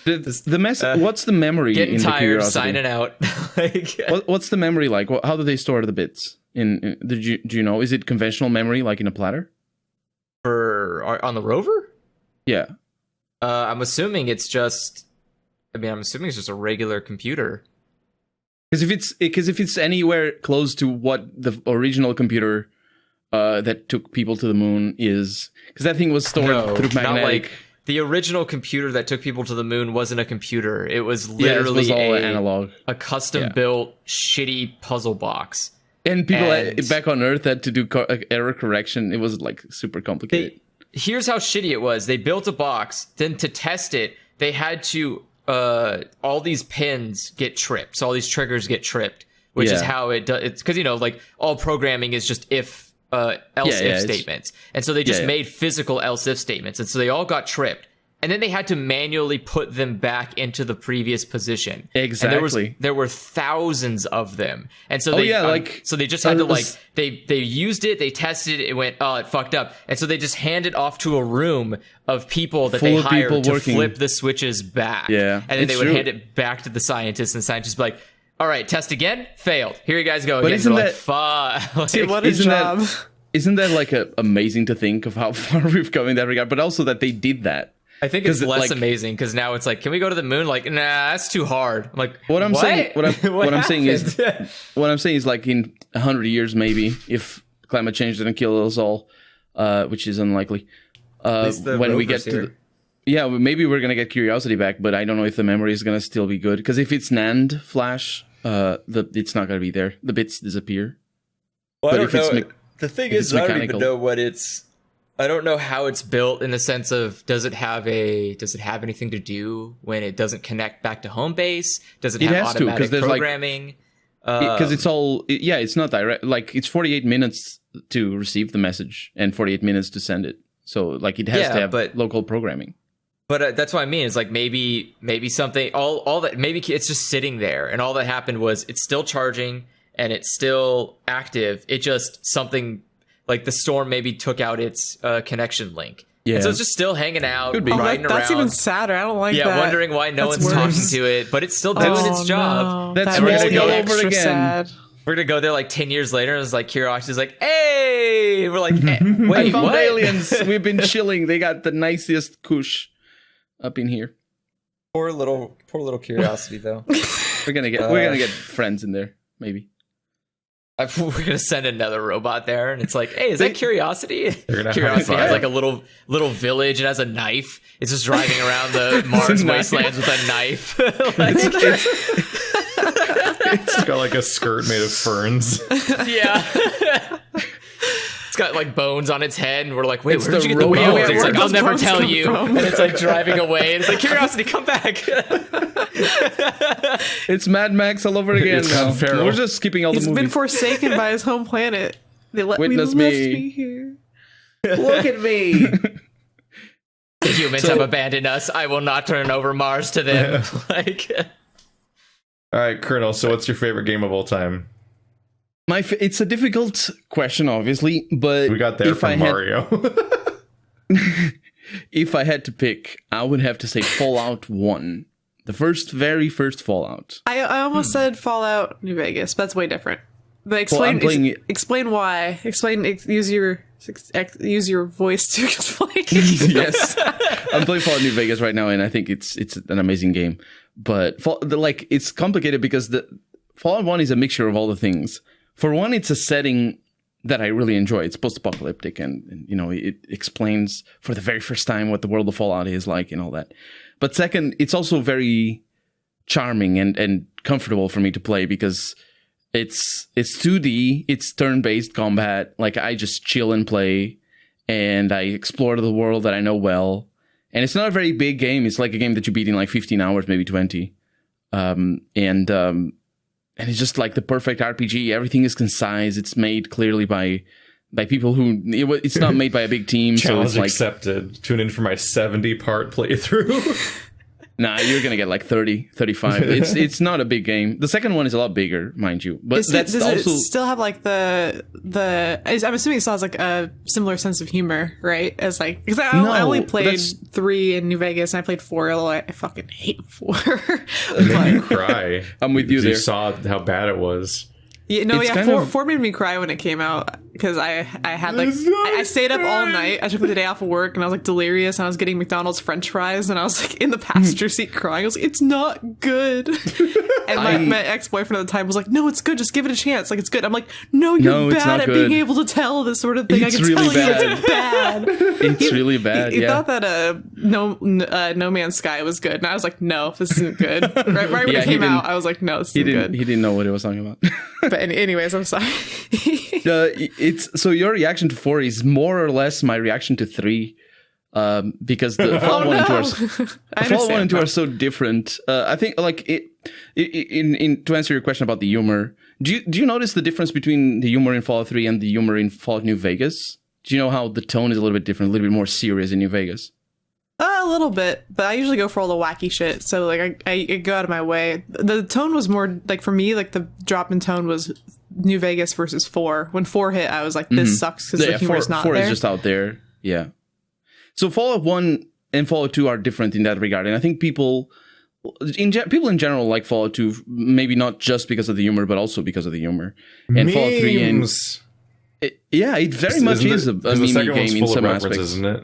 the message. What's the memory? Getting in tired, Curiosity? signing out. Like, what's the memory like? How do they store the bits? Do you know? Is it conventional memory like in a platter? On the rover? Yeah. I'm assuming it's just. I'm assuming it's just a regular computer. Because if it's anywhere close to what the original computer that took people to the moon is, because that thing was stored through magnetic. Not like the original computer that took people to the moon wasn't a computer. It was literally all analog, a custom built shitty puzzle box. And people back on Earth had to do error correction. It was like super complicated. Here's how shitty it was. They built a box. Then to test it, they had to all these pins get tripped. So all these triggers get tripped, which is how it does. It's because like all programming is just else if statements, and so they just made physical else if statements, and so they all got tripped, and then they had to manually put them back into the previous position. Exactly. And there were thousands of them, and so so they just had to they used it, they tested it, it went it fucked up, and so they just handed off to a room of people that they hired to flip the switches back. Yeah, and then they would hand it back to the scientists, and the scientists would be like, all right, test again, failed. Here you guys go again. Isn't that fuck? Dude, what a job! Isn't that like amazing to think of how far we've come in that regard? But also that they did that. I think it's less amazing because now it's like, can we go to the moon? Like, nah, that's too hard. I'm like, what I'm saying is like in 100 years maybe, if climate change didn't kill us all, which is unlikely. when we get to maybe we're gonna get Curiosity back, but I don't know if the memory is gonna still be good, because if it's NAND flash, it's not gonna be there. The bits disappear. Well, but I don't know. The thing is, I don't even know what it's. I don't know how it's built in the sense of does it have anything to do when it doesn't connect back to home base? Does it have automatic programming? Because it's not direct. Like, it's 48 minutes to receive the message and 48 minutes to send it. So like it has to have local programming. But that's what I mean. It's like maybe something all that maybe it's just sitting there, and all that happened was it's still charging and it's still active. It just something. Like the storm maybe took out its connection link. Yeah. And so it's just still hanging out, riding around. That's even sadder. I don't like that. Yeah, wondering why no one's talking to it, but it's still doing its job. No. That's we're gonna go over again. Sad. We're gonna go there like 10 years later, and it's like Curiosity's like, hey! And we're like, wait, found what? Aliens. We've been chilling. They got the nicest kush up in here. Poor little Curiosity though. we're gonna get friends in there, maybe. We're gonna send another robot there, and it's like, hey, is that Curiosity? Curiosity has like a little village. It has a knife. It's just driving around the Mars wastelands with a knife. It's got like a skirt made of ferns. Yeah. It's got like bones on its head, and we're like, wait, where did you get the bones? It's like, I'll never tell you. And it's like driving away, and it's like, Curiosity, come back. It's Mad Max all over again now. We're just skipping all the movies. He's been forsaken by his home planet. They left me here. Look at me. The humans have abandoned us. I will not turn over Mars to them. All right, Colonel, so what's your favorite game of all time? It's a difficult question, obviously, but we got there from Mario. If I had to pick, I would have to say Fallout 1. The very first Fallout. I almost said Fallout New Vegas, but that's way different. But explain why. Use your voice to explain. Yes, I'm playing Fallout New Vegas right now, and I think it's an amazing game. But it's complicated because the Fallout 1 is a mixture of all the things. For one, it's a setting that I really enjoy. It's post-apocalyptic, and it explains for the very first time what the world of Fallout is like and all that. But second, it's also very charming and comfortable for me to play because it's 2D, it's turn-based combat. Like, I just chill and play, and I explore the world that I know well. And it's not a very big game. It's like a game that you beat in like 15 hours, maybe 20. And it's just like the perfect RPG. Everything is concise. It's made clearly by people who... It's not made by a big team. Challenge so it's accepted. Tune in for my 70-part playthrough. Nah, you're going to get like 30, 35. It's not a big game. The second one is a lot bigger, mind you. But does it still have like the... I'm assuming it still has like a similar sense of humor, right? As like... Because I only played 3 in New Vegas, and I played 4. I fucking hate 4. Made me cry. I'm with you there. You saw how bad it was. Yeah, 4 made me cry when it came out because I had like I stayed up all night. I took the day off of work and I was like delirious, and I was getting McDonald's French fries, and I was like in the passenger seat crying. I was like, it's not good. And my ex-boyfriend at the time was like, no, it's good. Just give it a chance. Like, it's good. I'm like, no, you're bad at being able to tell this sort of thing. It's I can really tell bad. you it's bad. It's really bad. He thought that No Man's Sky was good, and I was like, no, this isn't good. Right when it came out, I was like, no, this isn't good. He didn't know what he was talking about. But anyways, I'm sorry. So your reaction to 4 is more or less my reaction to 3, because the Fallout 1 and 2 are so different. I think like in to answer your question about the humor, do you notice the difference between the humor in Fallout 3 and the humor in Fallout New Vegas? Do you know how the tone is a little bit different, a little bit more serious in New Vegas? A little bit, but I usually go for all the wacky shit. So like I go out of my way. The tone was more like, for me, like the drop in tone was New Vegas versus 4. When 4 hit, I was like, this sucks because the humor's not 4 there. 4 is just out there. Yeah. So Fallout 1 and Fallout 2 are different in that regard, and I think people in general like Fallout 2, maybe not just because of the humor, but also because of the humor. And Fallout 3 and it very much is a meme game in some aspects, isn't it?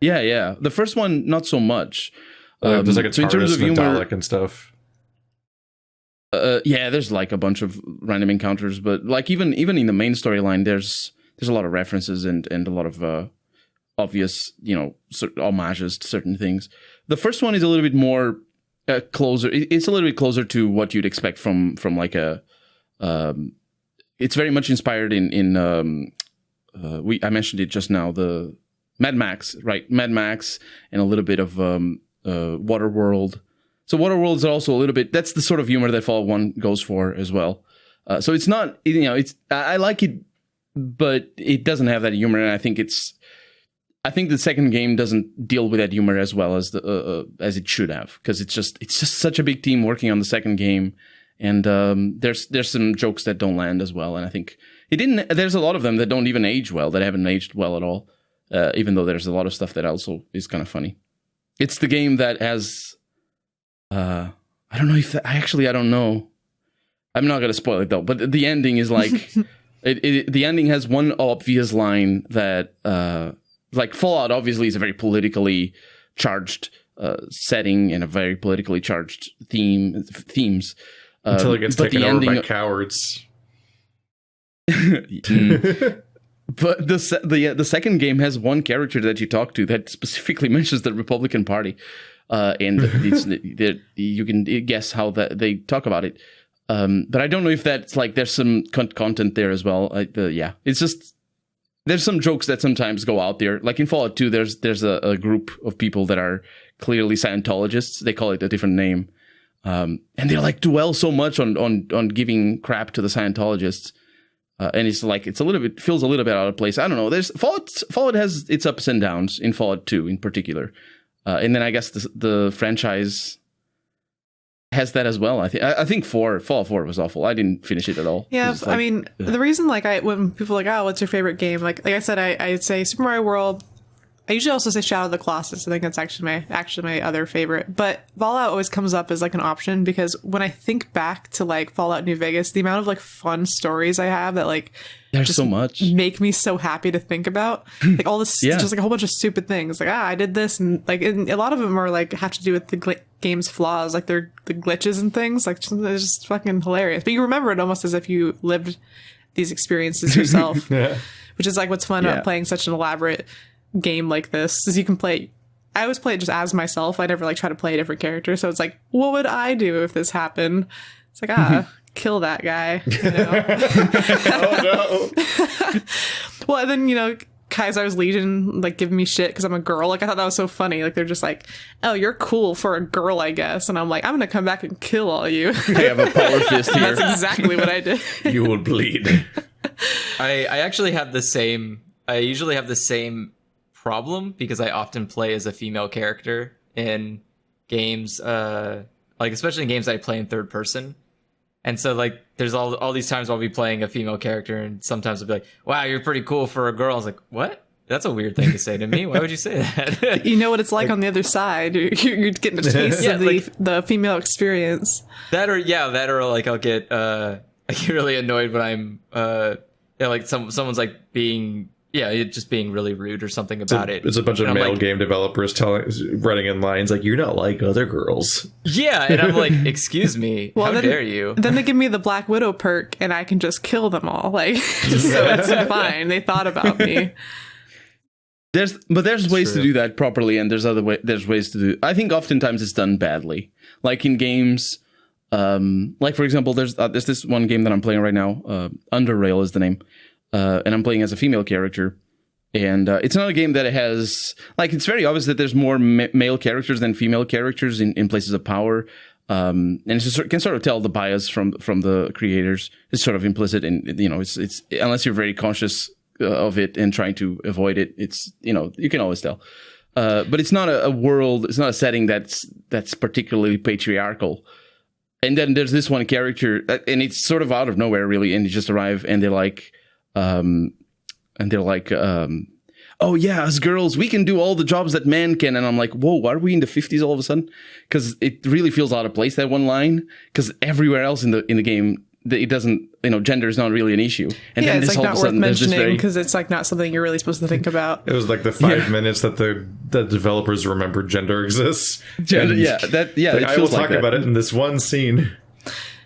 Yeah. The first one, not so much. There's like a so in terms of humor and stuff. Yeah, there's like a bunch of random encounters, but like even in the main storyline, there's a lot of references and a lot of obvious, homages to certain things. The first one is a little bit more closer. It's a little bit closer to what you'd expect from like a. It's very much inspired in I mentioned it just now, the Mad Max, right? Mad Max and a little bit of Waterworld. So Waterworld is also a little bit. That's the sort of humor that Fallout 1 goes for as well. So it's not, I like it, but it doesn't have that humor, and I think the second game doesn't deal with that humor as well as it should have, because it's just such a big team working on the second game, and there's some jokes that don't land as well, and I think there's a lot of them that don't even age well, that haven't aged well at all, even though there's a lot of stuff that also is kind of funny. It's the game that has I don't know. I'm not going to spoil it though, but the ending is like the ending has one obvious line that like Fallout obviously is a very politically charged setting and a very politically charged themes until it gets taken over by cowards. But the second game has one character that you talk to that specifically mentions the Republican Party, and you can guess how they talk about it. But I don't know if that's like there's some content there as well. It's just there's some jokes that sometimes go out there. Like in Fallout 2, there's a group of people that are clearly Scientologists. They call it a different name, and they like dwell so much on giving crap to the Scientologists. And it's like feels a little bit out of place. I don't know. Fallout has its ups and downs in Fallout 2 in particular, and then I guess the franchise has that as well. I think Fallout 4 was awful. I didn't finish it at all. Yeah, I mean, the reason when people are like, oh, what's your favorite game? Like I said, I'd say Super Mario World. I usually also say Shadow of the Colossus. I think that's actually my other favorite. But Fallout always comes up as like an option, because when I think back to like Fallout New Vegas, the amount of like fun stories I have that like there's so much make me so happy to think about. Like all this, just like a whole bunch of stupid things. Like I did this, and like a lot of them are like have to do with the game's flaws, like the glitches and things. Like it's just fucking hilarious. But you remember it almost as if you lived these experiences yourself, which is like what's fun about playing such an elaborate game like this, is you can play. I always play it just as myself. I never like try to play a different character. So it's like, what would I do if this happened? It's like, kill that guy. You know? Oh no. Well, and then Kaisar's Legion like giving me shit because I'm a girl. Like I thought that was so funny. Like they're just like, oh, you're cool for a girl, I guess. And I'm like, I'm gonna come back and kill all you. I have a power fist here. That's exactly what I did. You will bleed. I actually have the same. I usually have the same problem because I often play as a female character in games, like especially in games that I play in third person. And so like there's all these times I'll be playing a female character, and sometimes I'll be like, wow, you're pretty cool for a girl. I was like, what? That's a weird thing to say to me. Why would you say that? You know what it's like on the other side. You're getting a taste of the female experience. That or like I get really annoyed when I'm like someone's like being just being really rude or something about it. It's a bunch of male game developers writing in lines like, you're not like other girls. Yeah, and I'm like, excuse me, how dare you? Then they give me the Black Widow perk, and I can just kill them all. Like, so it's fine. They thought about me. There's ways to do that properly, and there's ways to do. I think oftentimes it's done badly. Like in games, like for example, there's this one game that I'm playing right now. Under Rail is the name. And I'm playing as a female character, and it's not a game that has like, it's very obvious that there's more male characters than female characters in places of power, and you can sort of tell the bias from the creators. It's sort of implicit in, it's unless you're very conscious of it and trying to avoid it, it's you can always tell. But it's not a world, it's not a setting that's particularly patriarchal. And then there's this one character, and it's sort of out of nowhere really, and you just arrive and they're like. Oh yeah, as girls we can do all the jobs that men can, and I'm like, whoa, are we in the 50s all of a sudden? Because it really feels out of place, that one line, because everywhere else in the game it doesn't, gender is not really an issue. And then it's like not worth mentioning because it's like not something you're really supposed to think about. It was like the 5 minutes that the developers remember gender exists. Gender, I will talk about it in this one scene.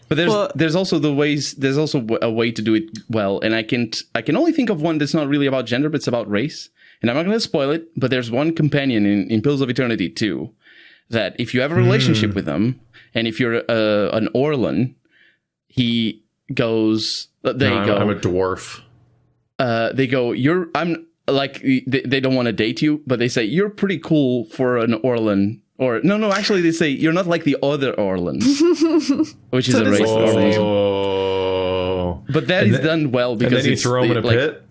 But there's also there's also a way to do it well, and I can only think of one that's not really about gender, but it's about race, And I'm not going to spoil it, but there's one companion in Pillars of Eternity 2 that if you have a relationship with them, and if you're an Orlan, he goes... I'm a dwarf. They go, I'm like, they don't want to date you, but they say, you're pretty cool for an Orlan. Or, no, actually, they say, you're not like the other Orlans, which is a racist name. But that is done well because... And then you throw him in a pit?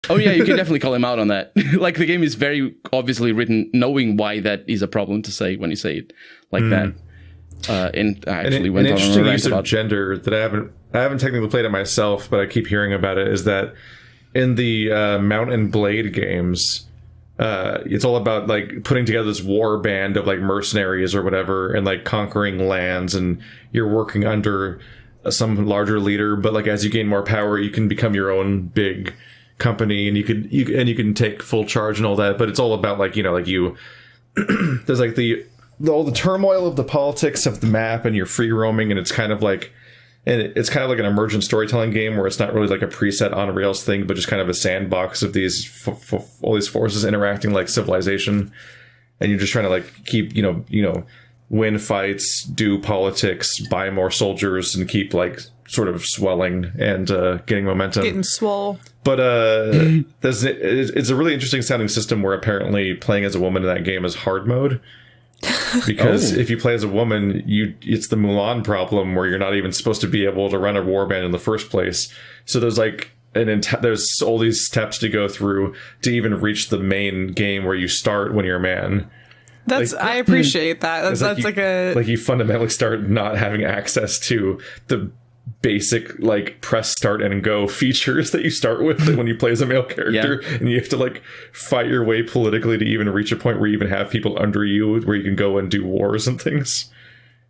Oh, yeah, you can definitely call him out on that. Like, the game is very obviously written knowing why that is a problem to say when you say it like that. And I actually went on interesting a rant use of gender that I haven't technically played it myself, but I keep hearing about it, is that in the Mount and Blade games, it's all about like putting together this war band of like mercenaries or whatever, and like conquering lands, and you're working under some larger leader. But like as you gain more power, you can become your own big company, and you can take full charge and all that. But it's all about like, you know, like you there's like all the turmoil of the politics of the map, and you're free roaming, and it's kind of like an emergent storytelling game where it's not really like a preset on rails thing, but just kind of a sandbox of these all these forces interacting like civilization, and you're just trying to like keep you know win fights, do politics, buy more soldiers, and keep like sort of swelling and getting momentum, getting swole. But it's a really interesting sounding system where apparently playing as a woman in that game is hard mode. Because if you play as a woman, it's the Mulan problem where you're not even supposed to be able to run a warband in the first place. So there's like there's all these steps to go through to even reach the main game where you start when you're a man. I appreciate that. That's you fundamentally start not having access to the basic like press start and go features that you start with when you play as a male character, and you have to like fight your way politically to even reach a point where you even have people under you where you can go and do wars and things.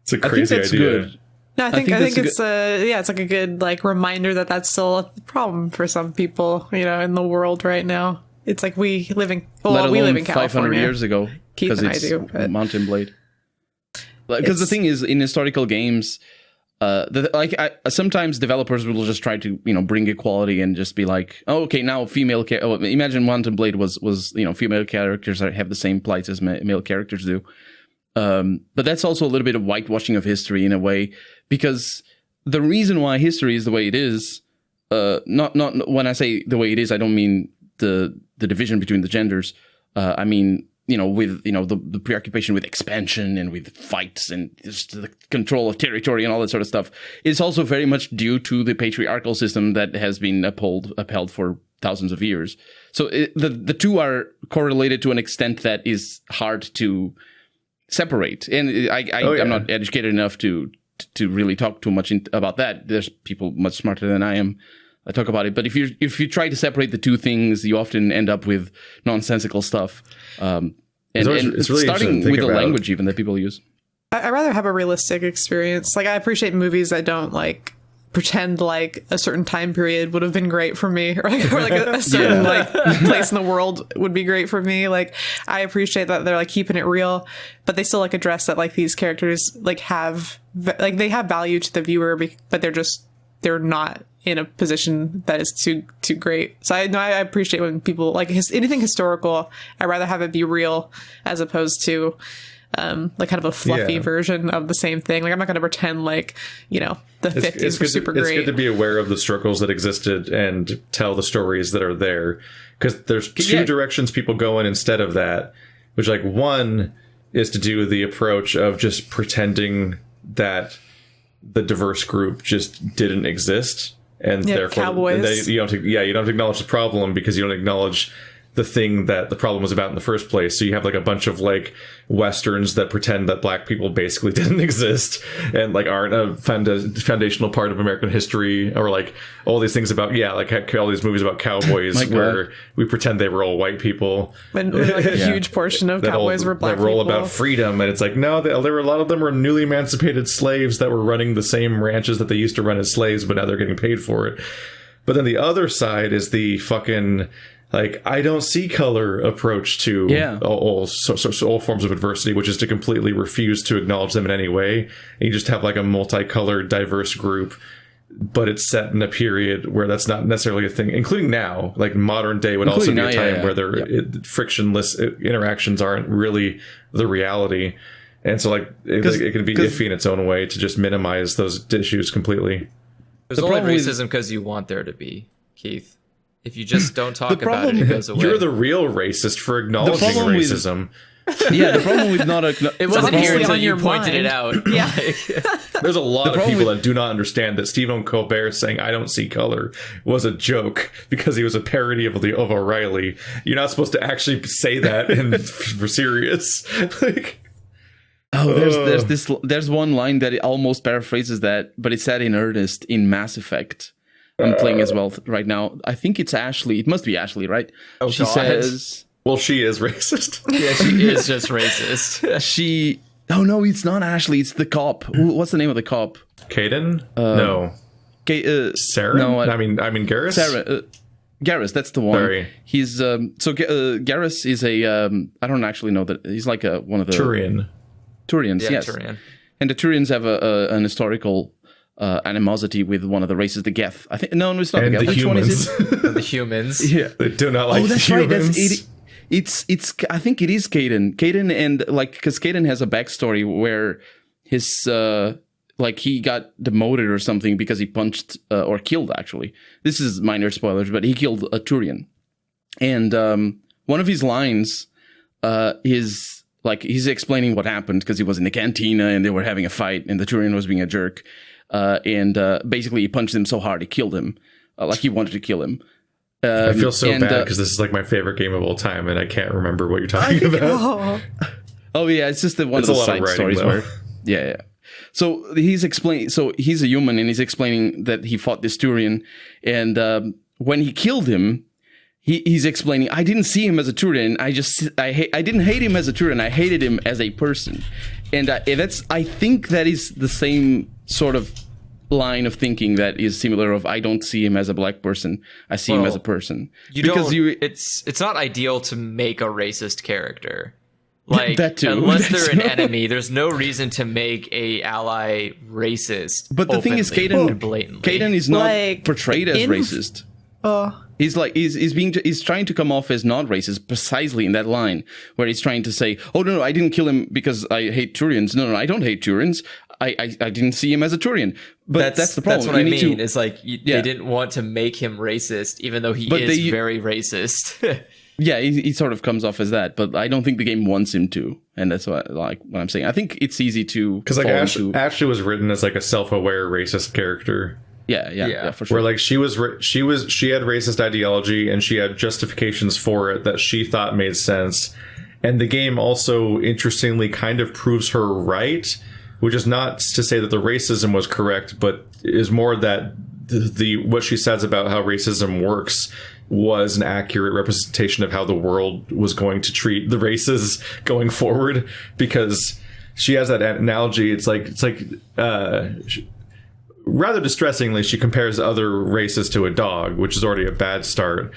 It's a crazy idea. Good. No, I think it's it's like a good like reminder that that's still a problem for some people, you know, in the world right now. It's like we live in California 500 years ago, because it's Mount and Blade. Because the thing is, in historical games, sometimes developers will just try to, you know, bring equality and just be like, oh, okay, now female imagine Mount and Blade was you know, female characters have the same plights as male characters do. But that's also a little bit of whitewashing of history in a way, because the reason why history is the way it is, not when I say the way it is, I don't mean the division between the genders. I mean, you know, with, you know, the preoccupation with expansion and with fights and just the control of territory and all that sort of stuff, is also very much due to the patriarchal system that has been upheld for thousands of years. So the two are correlated to an extent that is hard to separate. And I'm not educated enough to really talk too much about that. There's people much smarter than I am talk about it. But if you try to separate the two things, you often end up with nonsensical stuff. It's really starting with the language even that people use. I'd rather have a realistic experience. Like, I appreciate movies that don't like pretend like a certain time period would have been great for me, or like a certain like place in the world would be great for me. Like, I appreciate that they're like keeping it real, but they still like address that like these characters like they have value to the viewer, but they're not in a position that is too great. So I appreciate when people like anything historical. I'd rather have it be real as opposed to like kind of a fluffy version of the same thing. Like, I'm not going to pretend like, you know, the 50s were super great. It's good to be aware of the struggles that existed and tell the stories that are there, because there's two directions people go in instead of that, which like one is to do the approach of just pretending that the diverse group just didn't exist. And therefore, cowboys. You don't acknowledge the problem because you don't acknowledge the thing that the problem was about in the first place. So you have like a bunch of like Westerns that pretend that black people basically didn't exist and like aren't a foundational part of American history, or like all these things about, like all these movies about cowboys where we pretend they were all white people. When like a huge portion of cowboys were black people. They were all about freedom. And it's like, no, there were a lot of them were newly emancipated slaves that were running the same ranches that they used to run as slaves, but now they're getting paid for it. But then the other side is the fucking like I don't see color approach to all forms of adversity, which is to completely refuse to acknowledge them in any way. And you just have like a multicolored, diverse group but it's set in a period where that's not necessarily a thing, including now. Like modern day would also be a time where frictionless interactions aren't really the reality. And so like it can be iffy in its own way to just minimize those issues completely. There's only racism because you want there to be, Keith. If you just don't talk about it, it goes away. You're the real racist for acknowledging racism. The problem with not it wasn't here until you pointed it out. Yeah. There's a lot of people that do not understand that Stephen Colbert saying "I don't see color" was a joke because he was a parody of O'Reilly. You're not supposed to actually say that for serious. There's one line that it almost paraphrases that, but it's said in earnest in Mass Effect. I'm playing as well right now. I think it's Ashley. It must be Ashley, right? Oh, she says, well, she is racist. Yeah, she is just racist. Oh no, it's not Ashley. It's the cop. What's the name of the cop? Caden? No. Sarah? No, I mean Garrus. Sarah. Garrus, that's the one. Sorry. He's Garrus is a I don't actually know that he's like one of the Turians. Yeah, yes. Turian. And the Turians have an historical animosity with one of the races, the Geth. I think no, it's not and the Geth. Which one is it? The humans. Yeah, they do not like. Oh, that's the humans. Right. It's. I think it is Caden. Caden and because Caden has a backstory where his he got demoted or something because he punched or killed. Actually, this is minor spoilers, but he killed a Turian, and one of his lines is. He's explaining what happened because he was in the cantina and they were having a fight and the Turian was being a jerk. Basically he punched him so hard he killed him. He wanted to kill him. I feel so bad because this is like my favorite game of all time and I can't remember what you're talking about. Oh yeah, it's just one of the side stories where... Yeah. So he's explaining... So he's a human and he's explaining that he fought this Turian and when he killed him, He's explaining, I didn't see him as a Turian. I didn't hate him as a Turian. I hated him as a person. And I think that is the same sort of line of thinking that is similar of I don't see him as a black person. I see him as a person. It's not ideal to make a racist character. Like, that too. Unless they're an enemy, there's no reason to make a ally racist. But the thing is, Caden is not portrayed as racist. He's trying to come off as not racist precisely in that line where he's trying to say, oh no, I didn't kill him because I hate Turians. No, I don't hate Turians. I didn't see him as a Turian. But that's the problem. That's what I mean. It's like they didn't want to make him racist, even though he is very racist. Yeah, he sort of comes off as that, but I don't think the game wants him to, and that's what I'm saying. I think it's easy to because Ashley was written as like a self-aware racist character. Yeah, for sure. Where like she had racist ideology and she had justifications for it that she thought made sense, and the game also interestingly kind of proves her right, which is not to say that the racism was correct, but is more that the what she says about how racism works was an accurate representation of how the world was going to treat the races going forward, because she has that analogy. It's like rather distressingly, she compares other races to a dog, which is already a bad start.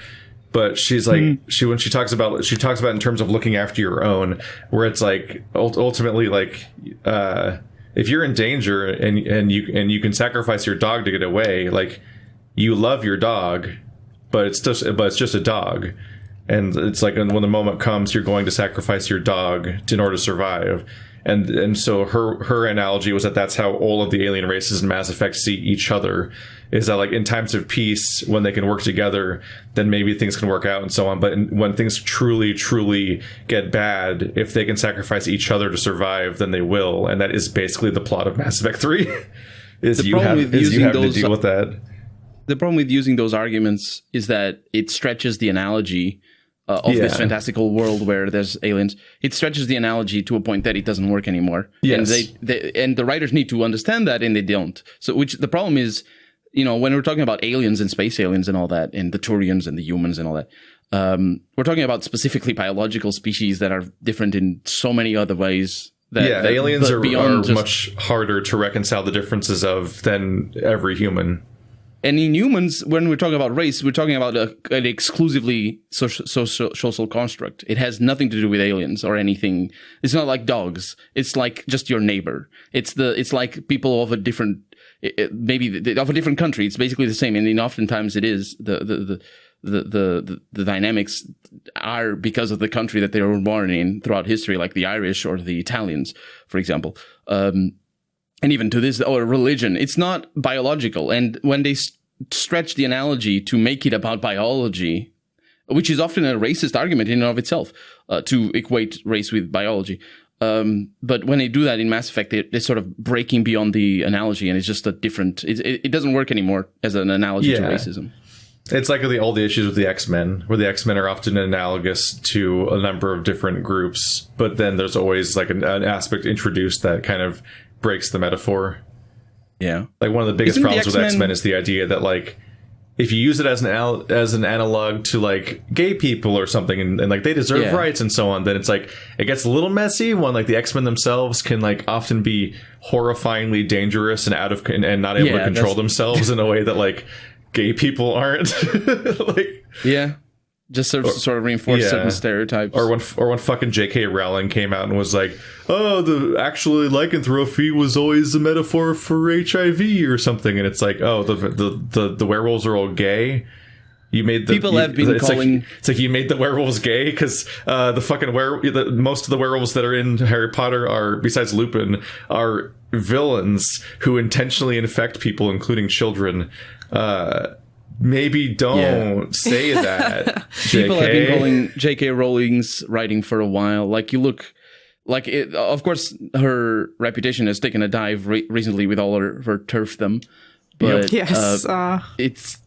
But she's like, when she talks about in terms of looking after your own, where it's like ultimately like, if you're in danger and you can sacrifice your dog to get away, like you love your dog, but it's just a dog. And it's like when the moment comes, you're going to sacrifice your dog in order to survive. And so her analogy was that that's how all of the alien races in Mass Effect see each other, is that like in times of peace, when they can work together, then maybe things can work out and so on. But when things truly get bad, if they can sacrifice each other to survive, then they will. And that is basically the plot of Mass Effect 3. You have to deal with that. The problem with using those arguments is that it stretches the analogy of this fantastical world where there's aliens. It stretches the analogy to a point that it doesn't work anymore. Yes. And the writers need to understand that, and they don't. So the problem is, when we're talking about aliens and space aliens and all that, and the Turians and the humans and all that, we're talking about specifically biological species that are different in so many other ways. Aliens are much harder to reconcile the differences of than every human. And in humans, when we're talking about race, we're talking about an exclusively social construct. It has nothing to do with aliens or anything. It's not like dogs. It's like just your neighbor. It's like people of a different, maybe of a different country. It's basically the same. And oftentimes it is the dynamics are because of the country that they were born in throughout history, like the Irish or the Italians, for example. And even to this, or religion, it's not biological. And when they stretch the analogy to make it about biology, which is often a racist argument in and of itself, to equate race with biology. But when they do that in Mass Effect, they're sort of breaking beyond the analogy, and it's just a different, it doesn't work anymore as an analogy to racism. It's like all the issues with the X-Men, where the X-Men are often analogous to a number of different groups, but then there's always like an aspect introduced that kind of breaks the metaphor. Yeah, like one of the biggest problems with X-Men is the idea that like if you use it as an analog to like gay people or something, and like they deserve rights and so on, then it's like it gets a little messy when like the X-Men themselves can like often be horrifyingly dangerous and and not able to control themselves in a way that like gay people aren't. Like just sort of reinforce certain stereotypes. Or when fucking J.K. Rowling came out and was like, oh, actually lycanthropy was always a metaphor for HIV or something, and it's like, oh, the werewolves are all gay. You made it's like you made the werewolves gay because the fucking most of the werewolves that are in Harry Potter are, besides Lupin, are villains who intentionally infect people, including children. Maybe don't say that. People have been calling J.K. Rowling's writing for a while. Like you look, like it, of course, her reputation has taken a dive recently with all her turfdom. But it's.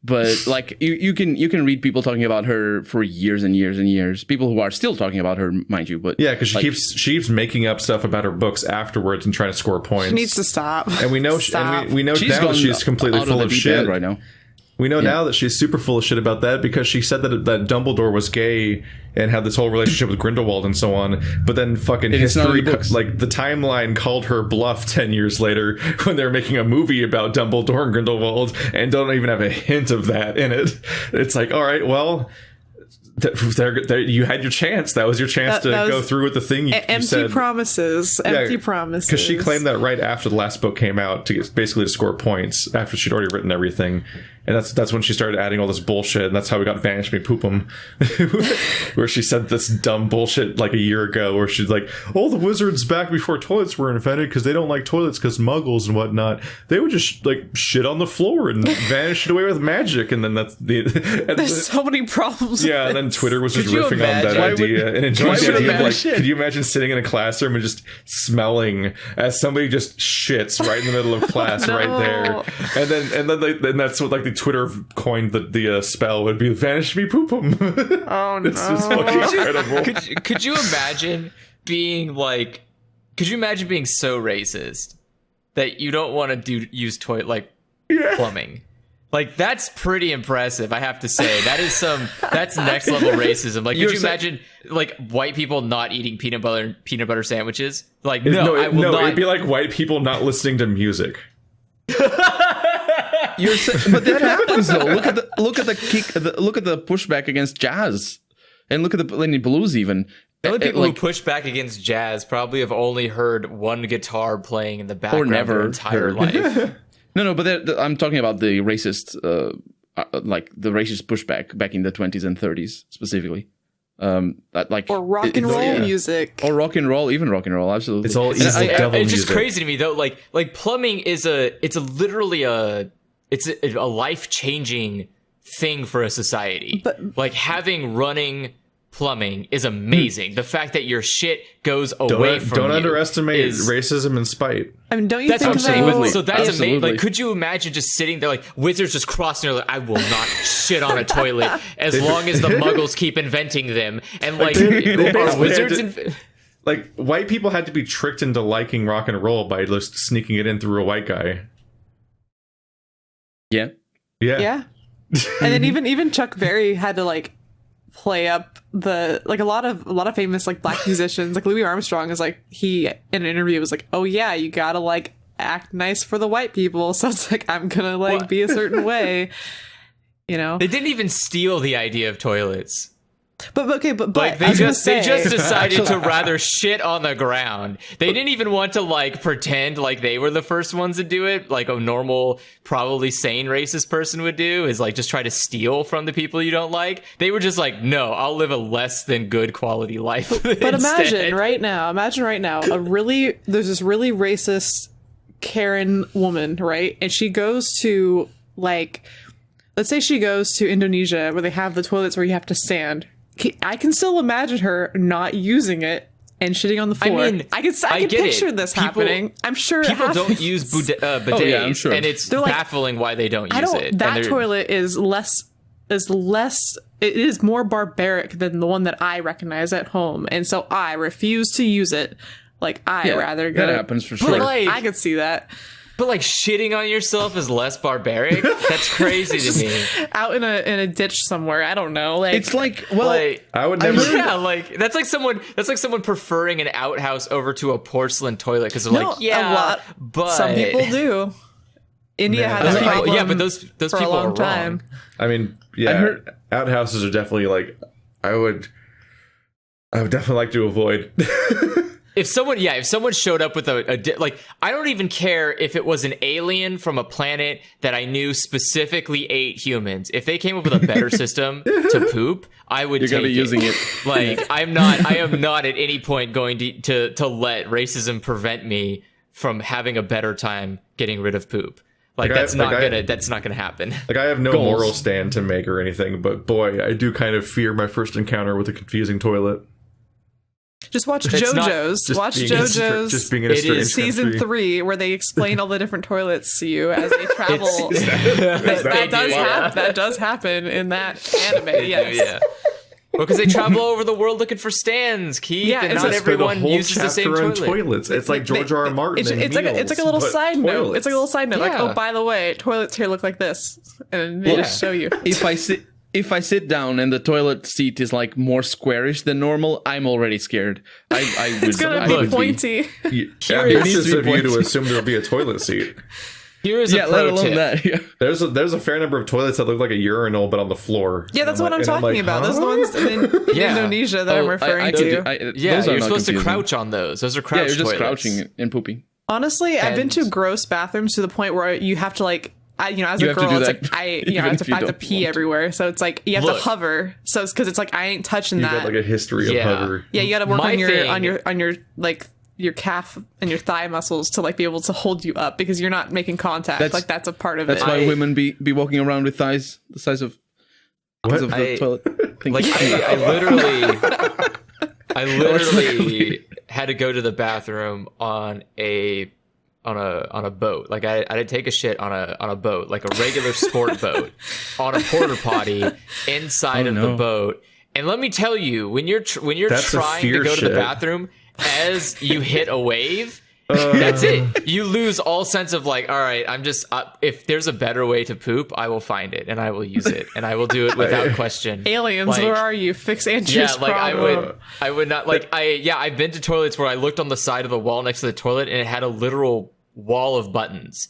But like you can read people talking about her for years and years and years. People who are still talking about her, mind you. But yeah, because she keeps making up stuff about her books afterwards and trying to score points. She needs to stop. And we know we know now that she's completely full of shit right now. We know now that she's super full of shit about that because she said that Dumbledore was gay and had this whole relationship with Grindelwald and so on. But then fucking history, like the timeline called her bluff 10 years later when they're making a movie about Dumbledore and Grindelwald and don't even have a hint of that in it. It's like, all right, well, you had your chance. That was your chance to go through with the thing you empty said. Promises. Empty promises. Because she claimed that right after the last book came out to score points after she'd already written everything. And that's when she started adding all this bullshit, and that's how we got Vanish Me Poopum, where she said this dumb bullshit like a year ago, where she's like, "Oh, the wizards back before toilets were invented because they don't like toilets because muggles and whatnot. They would just like shit on the floor and vanish it away with magic." And then there's so many problems. Yeah, and then Twitter was just riffing on that idea and enjoying the idea of like, could you imagine sitting in a classroom and just smelling as somebody just shits right in the middle of class right there, and then that's what like the Twitter coined the spell would be Vanish Me Poopum. Oh no. It's just fucking incredible. Could you imagine being like, could you imagine being so racist that you don't want to use plumbing? Like, that's pretty impressive, I have to say. That's next level racism. Like, could you imagine like white people not eating peanut butter sandwiches? Like, no, I will not. It'd be like white people not listening to music. But that happens though. Look at the pushback against jazz, and look at the Lenny Blues even. The only people who push back against jazz probably have only heard one guitar playing in the background their entire life. No, but I'm talking about the racist, like the racist pushback back in the 20s and 30s specifically. Or rock and roll music, or rock and roll, even rock and roll. Absolutely, it's all evil devil It's music. just crazy to me though. Like plumbing is literally a life-changing thing for a society. But like having running plumbing is amazing. The fact that your shit goes away from you. Don't underestimate racism and spite. I mean, don't you that's think absolutely. So that's absolutely amazing. Like, could you imagine just sitting there, like wizards just crossing there, like, I will not shit on a toilet as long as the Muggles keep inventing them. And like, are wizards? Like, white people had to be tricked into liking rock and roll by just sneaking it in through a white guy. Yeah. And then even Chuck Berry had to like play up the like a lot of famous like black musicians, like Louis Armstrong is like, he in an interview was like, oh yeah, you gotta like act nice for the white people. So it's like, I'm gonna like be a certain way, you know. They didn't even steal the idea of toilets. But like they just decided to rather shit on the ground. They didn't even want to like pretend like they were the first ones to do it, like a normal, probably sane racist person would do, is like just try to steal from the people you don't like. They were just like, no, I'll live a less than good quality life. But imagine right now, there's this really racist Karen woman, right? And she goes to like, let's say she goes to Indonesia where they have the toilets where you have to stand. I can still imagine her not using it and shitting on the floor. I mean, I can picture this happening. I'm sure people don't use bidets, I'm sure. and it's baffling why they don't use it. That toilet is less. It is more barbaric than the one that I recognize at home, and so I refuse to use it. Like rather go. That happens for sure. Like, I could see that. But like shitting on yourself is less barbaric. That's crazy to me. Out in a ditch somewhere. I don't know. Like, it's like, well, like, I would never. Yeah, like that's like someone preferring an outhouse over to a porcelain toilet because they're like, yeah, a lot. But some people do. India has that problem. Yeah, but those people are wrong. I mean, yeah, outhouses are definitely like I would definitely like to avoid. If someone showed up with like, I don't even care if it was an alien from a planet that I knew specifically ate humans. If they came up with a better system to poop, I would take it. You're going to be using it. Like, I am not at any point going to let racism prevent me from having a better time getting rid of poop. That's not gonna happen. Like, I have no moral stand to make or anything, but boy, I do kind of fear my first encounter with a confusing toilet. Just watch JoJo's. Just being in a strange season 3, where they explain all the different toilets to you as they travel. That does happen in that anime. Yes. Yeah. Well, because they travel over the world looking for stands, Keith, and not everyone uses the same toilets. It's like George R. R. Martin. It's like a little side note. It's like a little side note. Yeah. Like, oh, by the way, toilets here look like this, and they just show you. If I sit down and the toilet seat is like more squarish than normal, I'm already scared. It's gonna be pointy. Ambitious of you to assume there'll be a toilet seat. Here's a pro tip. That, yeah. There's a fair number of toilets that look like a urinal but on the floor. Yeah, that's what I'm talking about. Those are the ones in Indonesia that I'm referring to. You're supposed to crouch on those. Those are crouch toilets. Yeah, you're just crouching and pooping. Honestly, I've been to gross bathrooms to the point where you have to like. As a girl, it's like I have to pee everywhere, so it's like you have to hover. So it's because it's like I ain't touching that. You got like a history of hover. Yeah, you got to work on your like your calf and your thigh muscles to like be able to hold you up because you're not making contact. That's a part of it. That's why women be walking around with thighs the size of the toilet. Like I literally had to go to the bathroom on a boat. Like I had to take a shit on a boat, like a regular sport boat, on a porta potty inside of the boat. And let me tell you, when you're trying to go to the bathroom, as you hit a wave, that's it. You lose all sense of like, all right, I'm just if there's a better way to poop, I will find it and I will use it and I will do it without question. Aliens, like, where are you? Fix Andrew's problem. I would not like I've been to toilets where I looked on the side of the wall next to the toilet and it had a literal wall of buttons.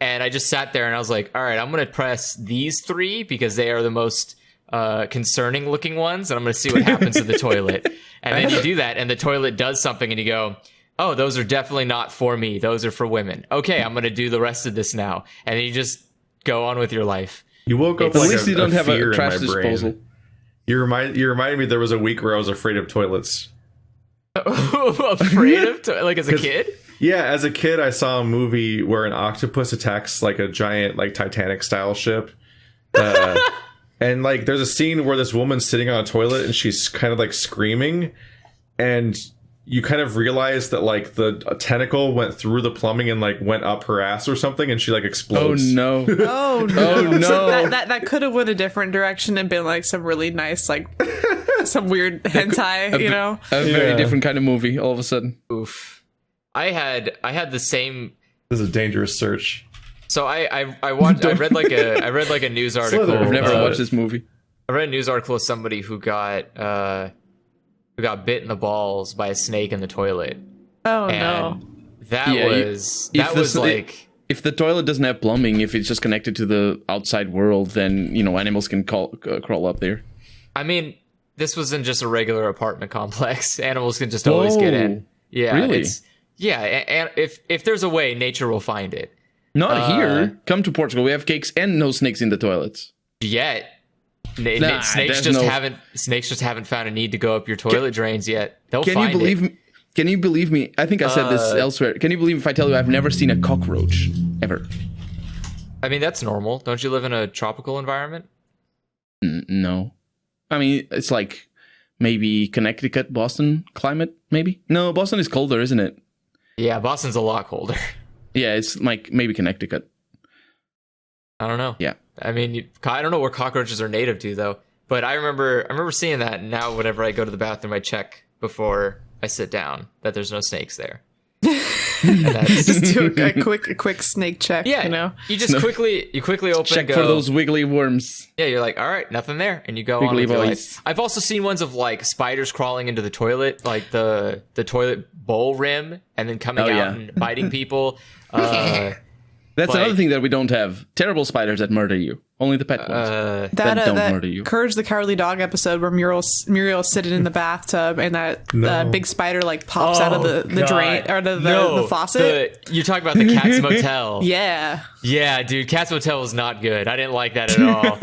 And I just sat there and I was like, all right, I'm going to press these 3 because they are the most concerning looking ones, and I'm going to see what happens to the toilet. And then you do that and the toilet does something and you go, oh, those are definitely not for me. Those are for women. Okay, I'm going to do the rest of this now. And then you just go on with your life. You woke up at least you don't have a trash disposal. You reminded me there was a week where I was afraid of toilets. Afraid of like as a kid? Yeah, as a kid I saw a movie where an octopus attacks like a giant like Titanic style ship. And like there's a scene where this woman's sitting on a toilet and she's kind of like screaming, and you kind of realize that like the tentacle went through the plumbing and like went up her ass or something, and she like explodes. Oh no! So that could have went a different direction and been like some really nice like some weird hentai, a very different kind of movie. All of a sudden, oof! I had the same. This is a dangerous search. So I read like a news article. I've never watched this movie. I read a news article of somebody who got bit in the balls by a snake in the toilet. Oh no! That was like, if the toilet doesn't have plumbing, if it's just connected to the outside world, then animals can crawl up there. I mean, this wasn't just a regular apartment complex. Animals can just always get in. Yeah, really? And if there's a way, nature will find it. Not here. Come to Portugal. We have cakes and no snakes in the toilets. Yet. Snakes just haven't found a need to go up your toilet drains yet. They'll find it. Can you believe me? I think I said this elsewhere. Can you believe if I tell you I've never seen a cockroach ever? I mean, that's normal. Don't you live in a tropical environment? No. I mean, it's like maybe Connecticut, Boston climate, maybe? No, Boston is colder, isn't it? Yeah, Boston's a lot colder. Yeah, it's like maybe Connecticut. I don't know. Yeah. I mean, I don't know where cockroaches are native to, though. But I remember seeing that, and now whenever I go to the bathroom, I check before I sit down that there's no snakes there. Just do a quick snake check. Yeah, you just quickly open check and go, for those wiggly worms. Yeah, you're like, all right, nothing there, and you go wiggly on with your boys. life. I've also seen ones of like spiders crawling into the toilet, like the toilet bowl rim, and then coming out and biting people. That's another thing that we don't have. Terrible spiders that murder you. Only the pet ones. That don't murder you. Courage the Cowardly Dog episode where Muriel's sitting in the bathtub and that big spider like pops out of the drain or the faucet. You're talking about the Cat's Motel. Yeah, dude, Cat's Motel was not good. I didn't like that at all.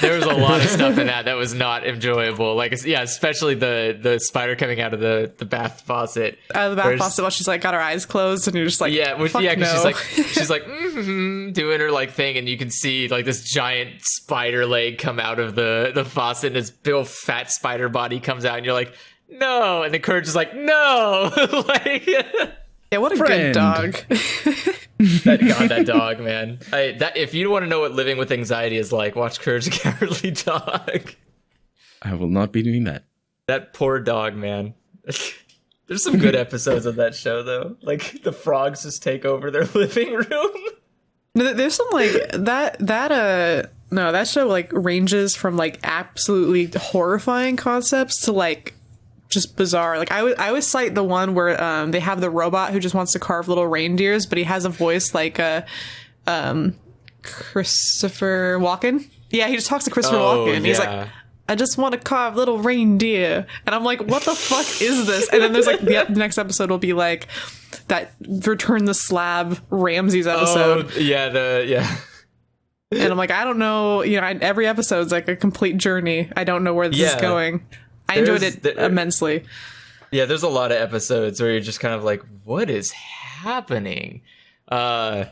There was a lot of stuff in that was not enjoyable. Like, especially the spider coming out of the bath faucet. Out of the bath faucet while she's like got her eyes closed and you're just like, because she's like doing her like thing, and you can see like this giant spider leg come out of the faucet, and this big fat spider body comes out, and you're like, no, and the Courage is like, no. Like, yeah, what a good dog. that dog, man. If you want to know what living with anxiety is like, watch Courage the Cowardly Dog. I will not be doing that. That poor dog, man. There's some good episodes of that show, though. Like, the frogs just take over their living room. There's some like that show like ranges from like absolutely horrifying concepts to like just bizarre. Like I always cite the one where they have the robot who just wants to carve little reindeers, but he has a voice like Christopher Walken. Yeah, he just talks to Christopher Walken. Yeah. He's like, I just want to carve little reindeer. And I'm like, what the fuck is this? And then there's like, the next episode will be like that Return the Slab Ramses episode. And I'm like, I don't know. Every episode's like a complete journey. I don't know where this is going. I enjoyed it immensely. Yeah, there's a lot of episodes where you're just kind of like, what is happening? I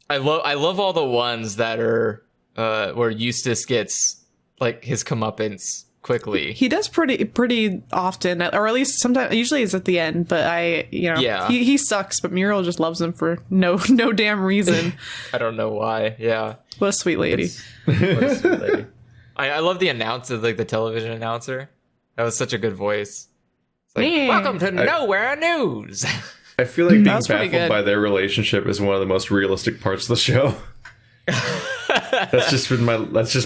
love all the ones that are where Eustace gets like his comeuppance quickly. He does pretty often, or at least sometimes. Usually it's at the end, but he sucks. But Muriel just loves him for no damn reason. I don't know why. Yeah, what a sweet lady. I love the announcer, like the television announcer. That was such a good voice. It's like, welcome to Nowhere News. I feel like being baffled by their relationship is one of the most realistic parts of the show. That's just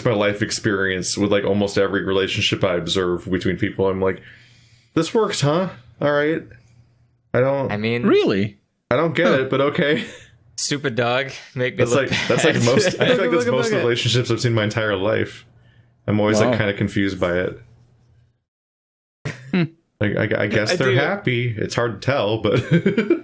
my life experience with like almost every relationship I observe between people. I'm like, this works, huh? All right. Really? I don't get it, but okay. Stupid dog. Make me look bad. That's like most. I feel like that's most relationships I've seen my entire life. I'm always like kind of confused by it. I guess they're happy. It's hard to tell, but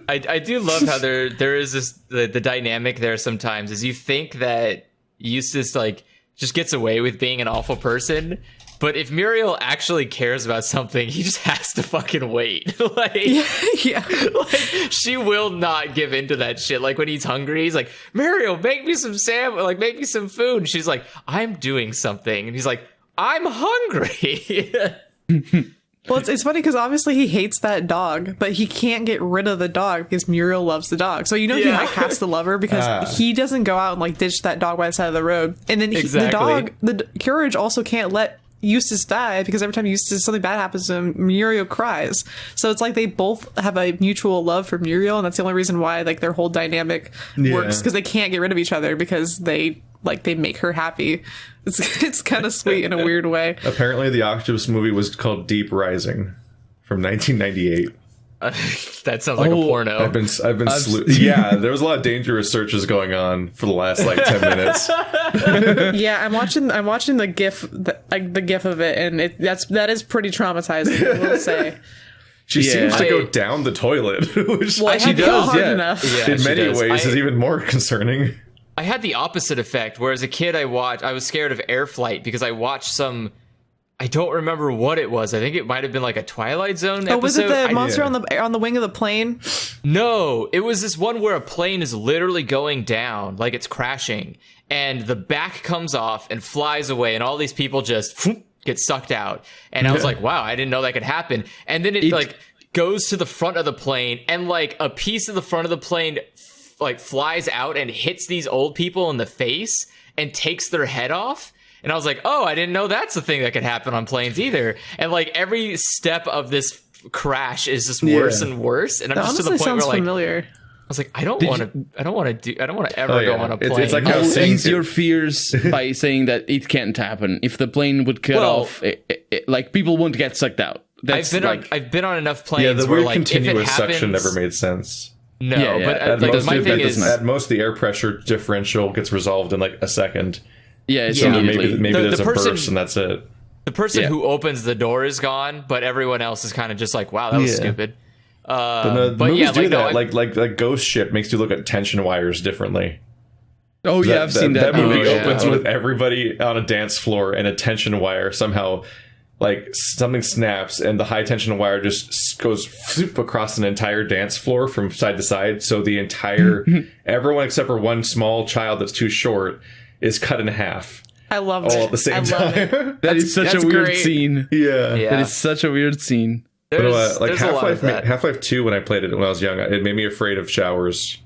I do love how there is this the dynamic there sometimes is you think that Eustace like just gets away with being an awful person, but if Muriel actually cares about something, he just has to fucking wait. Like she will not give into that shit. Like when he's hungry, he's like, Muriel, make me some like make me some food. And she's like, I'm doing something, and he's like, I'm hungry. Well, it's funny because obviously he hates that dog, but he can't get rid of the dog because Muriel loves the dog. So he like has to love her because he doesn't go out and like ditch that dog by the side of the road. And then the Courage also can't let Eustace die because every time something bad happens to him, Muriel cries. So it's like they both have a mutual love for Muriel, and that's the only reason why like their whole dynamic works, because they can't get rid of each other because they make her happy. It's kind of sweet in a weird way. Apparently the Octopus movie was called Deep Rising from 1998. That sounds like a porno. Yeah, there was a lot of dangerous searches going on for the last like 10 minutes. Yeah, I'm watching the gif of it, and that is pretty traumatizing, I will say. She seems to go down the toilet, which she does. Hard enough. Yeah, in many ways is even more concerning. I had the opposite effect, where as a kid I was scared of air flight because I watched some. I don't remember what it was. I think it might have been like a Twilight Zone episode. Was it the monster on the wing of the plane? No, it was this one where a plane is literally going down, like it's crashing, and the back comes off and flies away, and all these people just get sucked out. And I was like, wow, I didn't know that could happen. And then it like goes to the front of the plane, and like a piece of the front of the plane like flies out and hits these old people in the face and takes their head off. And I was like, oh, I didn't know that's a thing that could happen on planes either. And like every step of this crash is just worse and worse. And I'm just to the point where like, familiar. I was like, I don't want to ever go on a plane. It's like I'll ease your fears by saying that it can't happen. If the plane would cut off, like people won't get sucked out. I've been on enough planes. Yeah, the where weird like continuous if it happens, suction never made sense. No, at but most, my thing is, at most the air pressure differential gets resolved in like a second. Yeah, so maybe there's a burst and that's it. The person who opens the door is gone, but everyone else is kind of just like, wow, that was stupid. But movies do that. Like Ghost Ship makes you look at tension wires differently. Oh yeah, I've seen that. That movie opens with everybody on a dance floor and a tension wire somehow. Like something snaps and the high tension wire just goes across an entire dance floor from side to side. So the entire everyone except for one small child that's too short is cut in half. I loved it. All at the same time. That is such a weird scene. Yeah, that is such a weird scene. Like Half-Life 2, when I played it when I was young, it made me afraid of showers.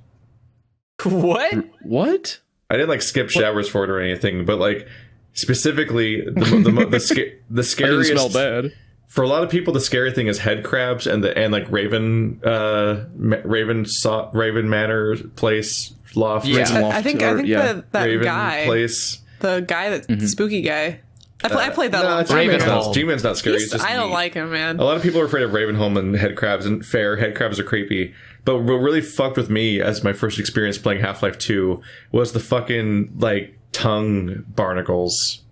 What? I didn't like skip showers for it or anything, but like. Specifically, the scariest. Smell bad. For a lot of people, the scary thing is head crabs and like Raven Manor place loft. Yeah, I think that Raven guy place. The guy the spooky guy. I played that long time ago. G-Man's not scary. I don't like him, man. A lot of people are afraid of Ravenholm and head crabs, and head crabs are creepy. But what really fucked with me as my first experience playing Half-Life 2 was the fucking like tongue barnacles.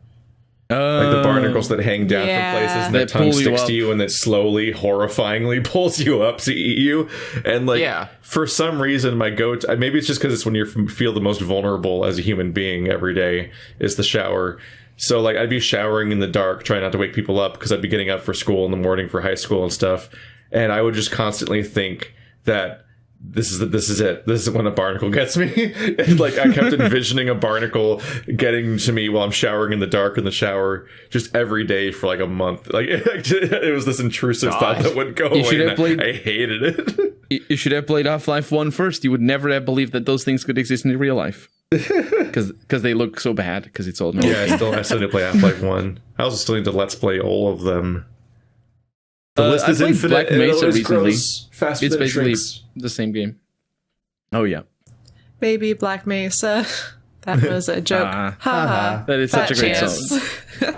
Like the barnacles that hang down from places and that tongue sticks to you and that slowly, horrifyingly pulls you up to eat you. And like, for some reason, my go-to, maybe it's just because it's when you feel the most vulnerable as a human being every day, is the shower. So like, I'd be showering in the dark, trying not to wake people up because I'd be getting up for school in the morning for high school and stuff. And I would just constantly think that this is it. This is when a barnacle gets me. And like I kept envisioning a barnacle getting to me while I'm showering in the dark in the shower just every day for like a month. Like it was this intrusive thought that wouldn't go away. I hated it. You should have played Half-Life 1 first. You would never have believed that those things could exist in real life. Because they look so bad. Because it's all no. Yeah, I still need to play Half-Life 1. I also still need to let's play all of them. The list is infinite. Black Mesa recently. It's basically shrinks. the same game. Oh yeah, baby Black Mesa. That was a joke. That is such a great song.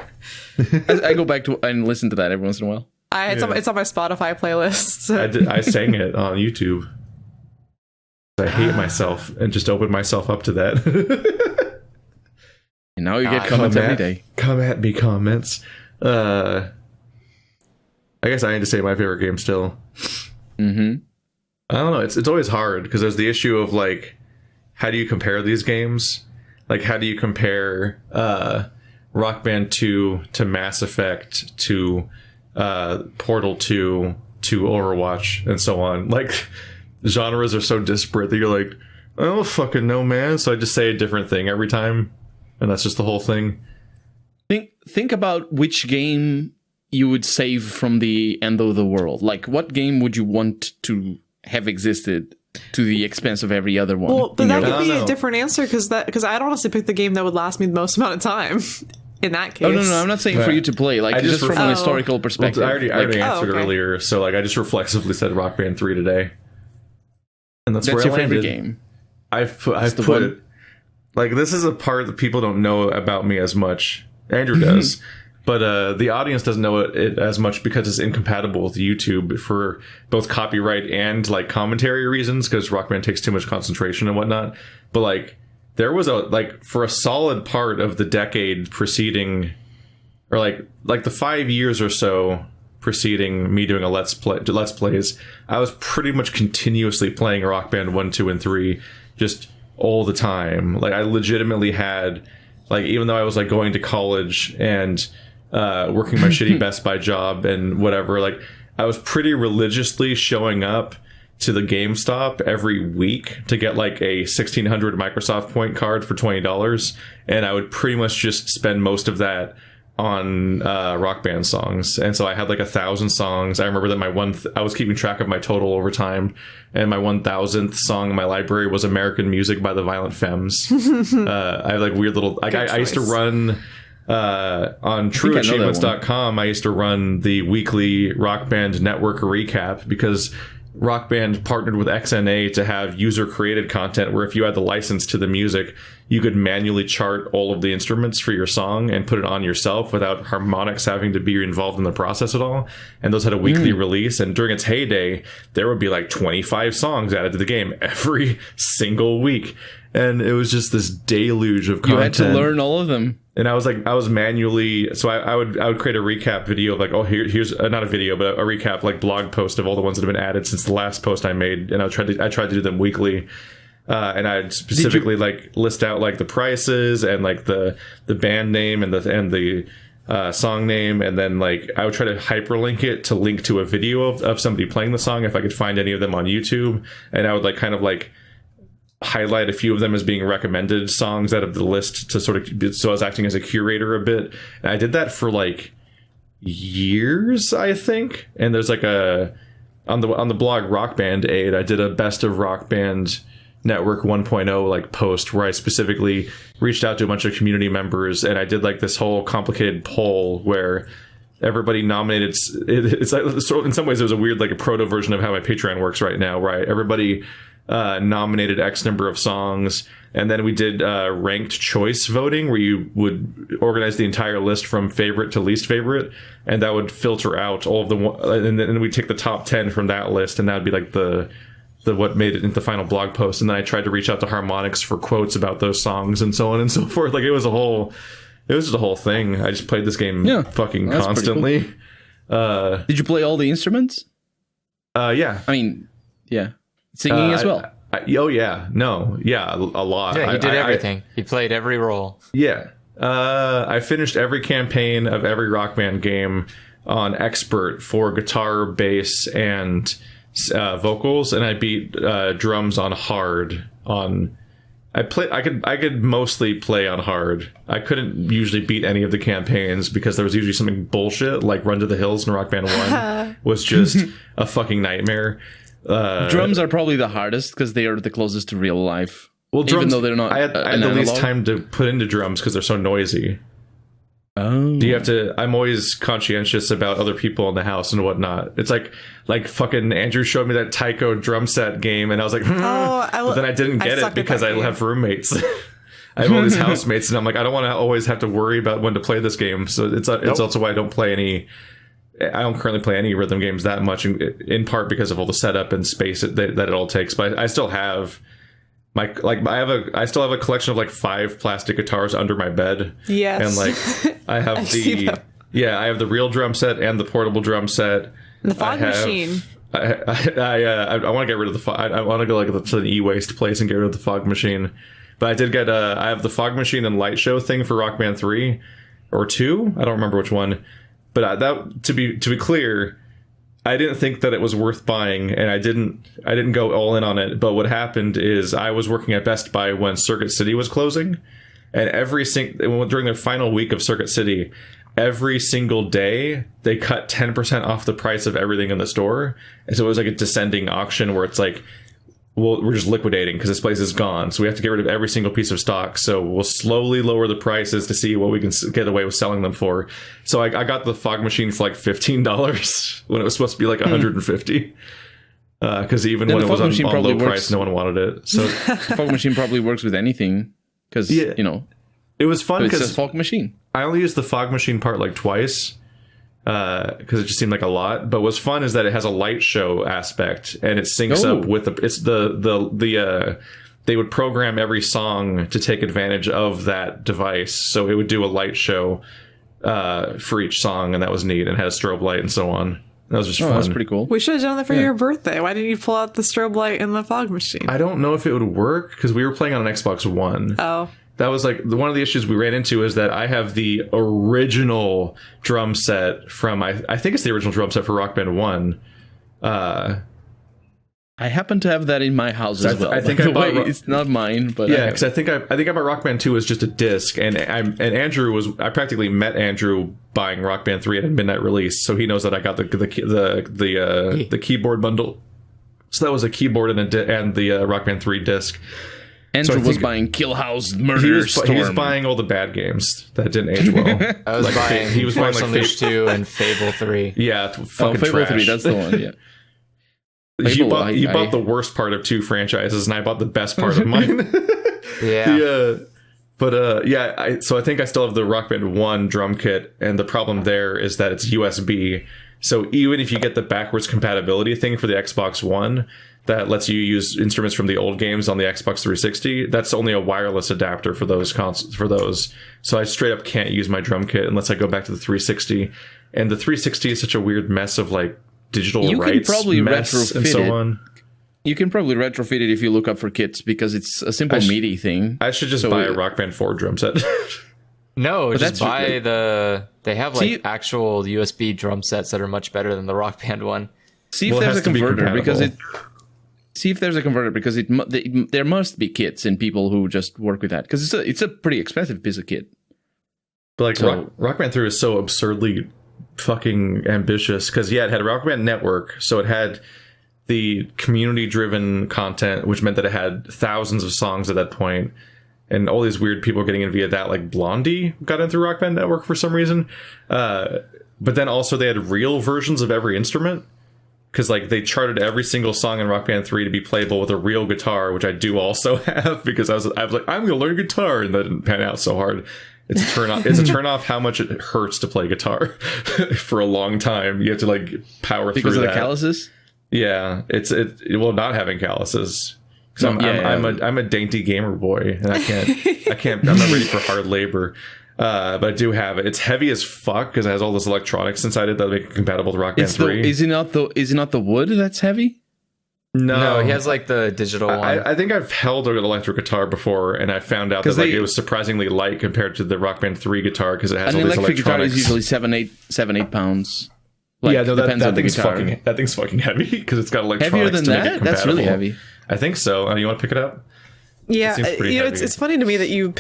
I go back to and listen to that every once in a while. It's on my Spotify playlist. So. I sang it on YouTube. I hate myself and just opened myself up to that. And now you get comments every day. Come at me, comments. I guess I need to say my favorite game still. Mm-hmm. I don't know. It's always hard because there's the issue of like, how do you compare these games? Like, how do you compare Rock Band 2 to Mass Effect to Portal 2 to Overwatch and so on? Like, genres are so disparate that you're like, I don't fucking know, man. So I just say a different thing every time, and that's just the whole thing. Think about which game you would save from the end of the world. Like, what game would you want to have existed to the expense of every other one? Well, but that could be a different answer because I'd honestly pick the game that would last me the most amount of time. In that case, no, I'm not saying for you to play. Like, just from an historical perspective. Well, I already answered earlier, so like I just reflexively said Rock Band 3 today, and that's where your I favorite game. I've put it, like, this is a part that people don't know about me as much. Andrew does. but the audience doesn't know it as much because it's incompatible with YouTube for both copyright and like commentary reasons, because Rock Band takes too much concentration and whatnot. But like there was for a solid part of the decade preceding, or like the 5 years or so preceding me doing a let's plays, I was pretty much continuously playing Rock Band 1, 2, and 3 just all the time. Like I legitimately had, like, even though I was like going to college and working my shitty Best Buy job and whatever, like I was pretty religiously showing up to the GameStop every week to get like a 1600 Microsoft point card for $20, and I would pretty much just spend most of that on Rock Band songs. And so I had like 1,000 songs. I remember that I was keeping track of my total over time, and my 1,000th song in my library was American Music by the Violent Femmes. I have like weird little, like I used to run on trueachievements.com. I used to run the weekly Rock Band network recap, because Rock Band partnered with XNA to have user created content where if you had the license to the music, you could manually chart all of the instruments for your song and put it on yourself without harmonics having to be involved in the process at all. And those had a weekly release, and during its heyday there would be like 25 songs added to the game every single week, and it was just this deluge of content. You had to learn all of them. And I was manually, so I would create a recap video of like, oh, here's not a video, but a recap, like blog post of all the ones that have been added since the last post I made, and I tried to do them weekly, and I'd specifically like list out like the prices and like the band name and the song name, and then like I would try to hyperlink it to link to a video of somebody playing the song if I could find any of them on YouTube, and I would like kind of like highlight a few of them as being recommended songs out of the list to sort of, so I was acting as a curator a bit. And I did that for like years, I think. And there's like on the blog Rock Band Aid, I did a best of Rock Band Network 1.0 like post where I specifically reached out to a bunch of community members, and I did like this whole complicated poll where everybody nominated. It's like, so in some ways it was a weird like a proto version of how my Patreon works right now, right? Everybody nominated X number of songs, and then we did ranked choice voting where you would organize the entire list from favorite to least favorite, and that would filter out all of and then we take the top 10 from that list, and that would be like the what made it into the final blog post. And then I tried to reach out to Harmonix for quotes about those songs and so on and so forth. Like it was just a whole thing. I just played this game fucking constantly. Cool. Did you play all the instruments? Yeah. I mean, yeah. Singing as well. A lot. Yeah, he did everything. He played every role. Yeah. I finished every campaign of every Rock Band game on expert for guitar, bass, and vocals, and I beat drums on hard. I could mostly play on hard. I couldn't usually beat any of the campaigns because there was usually something bullshit, like Run to the Hills in Rock Band 1 was just a fucking nightmare. Drums are probably the hardest because they are the closest to real life. Well, drums, even though they're not. I had the least time to put into drums because they're so noisy. Oh, do you have to? I'm always conscientious about other people in the house and whatnot. It's like fucking Andrew showed me that Taiko drum set game, and I was like, but then I didn't get it because I have roommates. I have all these housemates, and I'm like, I don't want to always have to worry about when to play this game. So it's also why I don't play any. I don't currently play any rhythm games that much, in part because of all the setup and space that it all takes. But I still have I still have a collection of like 5 plastic guitars under my bed. Yes, and like I have I have the real drum set and the portable drum set. And the fog machine. I want to get rid of the fog. I want to go like to an e-waste place and get rid of the fog machine. But I did get I have the fog machine and light show thing for Rock Band 3 or 2. I don't remember which one. But that to be clear, I didn't think that it was worth buying, and I didn't go all in on it. But what happened is I was working at Best Buy when Circuit City was closing, and during their final week of Circuit City, every single day they cut 10% off the price of everything in the store. And so it was like a descending auction where it's like, well, we're just liquidating because this place is gone, so we have to get rid of every single piece of stock. So we'll slowly lower the prices to see what we can get away with selling them for. So I got the fog machine for like $15 when it was supposed to be like $150. Because even when it was on low price, no one wanted it. So the fog machine probably works with anything because it was fun because it's a fog machine. I only used the fog machine part like twice because it just seemed like a lot. But what's fun is that it has a light show aspect, and it syncs up with they would program every song to take advantage of that device, so it would do a light show for each song, and that was neat, and had a strobe light and so on. That was just fun. That's pretty cool. We should have done that for your birthday. Why didn't you pull out the strobe light and the fog machine? I don't know if it would work because we were playing on an Xbox One. Oh. That was like one of the issues we ran into is that I have the original drum set from I think it's the original drum set for Rock Band 1. I happen to have that in my house as well. I think it's not mine, but yeah, because I think I bought Rock Band 2 as just a disc, and Andrew I practically met Andrew buying Rock Band 3 at a midnight release, so he knows that I got the keyboard bundle. So that was a keyboard and the Rock Band 3 disc. Andrew was buying Kill House, Murder Storm. He was buying all the bad games that didn't age well. I was buying he was buying like Unleashed 2 and Fable 3. Yeah, fucking Fable trash. 3, that's the one, yeah. You bought the worst part of 2 franchises, and I bought the best part of mine. Yeah. So I think I still have the Rock Band 1 drum kit, and the problem there is that it's USB. So even if you get the backwards compatibility thing for the Xbox One that lets you use instruments from the old games on the Xbox 360, that's only a wireless adapter for those consoles. So I straight up can't use my drum kit unless I go back to the 360. And the 360 is such a weird mess of like digital rights mess and so on. You can probably retrofit it if you look up for kits because it's a simple MIDI thing. I should just buy a Rock Band 4 drum set. No, just buy they have like actual USB drum sets that are much better than the Rock Band one. See if there's a converter because there must be kits and people who just work with that because it's a pretty expensive piece of kit. But like Rock Band 3 is so absurdly fucking ambitious because it had Rock Band Network, so it had the community driven content, which meant that it had thousands of songs at that point, and all these weird people getting in via that, like Blondie got in through Rock Band Network for some reason, but then also they had real versions of every instrument because like they charted every single song in Rock Band 3 to be playable with a real guitar, which I do also have because I was like, I'm gonna learn guitar, and that didn't pan out so hard. It's a turn off. It's a turn off how much it hurts to play guitar for a long time. You have to like power through that. Because of the calluses? Yeah, it's not having calluses. Because I'm a dainty gamer boy, and I'm not ready for hard labor. But I do have it. It's heavy as fuck because it has all this electronics inside it that make it compatible with Rock Band 3. Is it not the wood that's heavy? No, he has like the digital one. I think I've held an electric guitar before, and I found out that it was surprisingly light compared to the Rock Band 3 guitar because it has all these electronics. An electric guitar is usually 7-8 pounds. That thing's fucking heavy because it's got electronics. Heavier than that? That's really heavy. I think so. You want to pick it up? Yeah, it's funny to me that you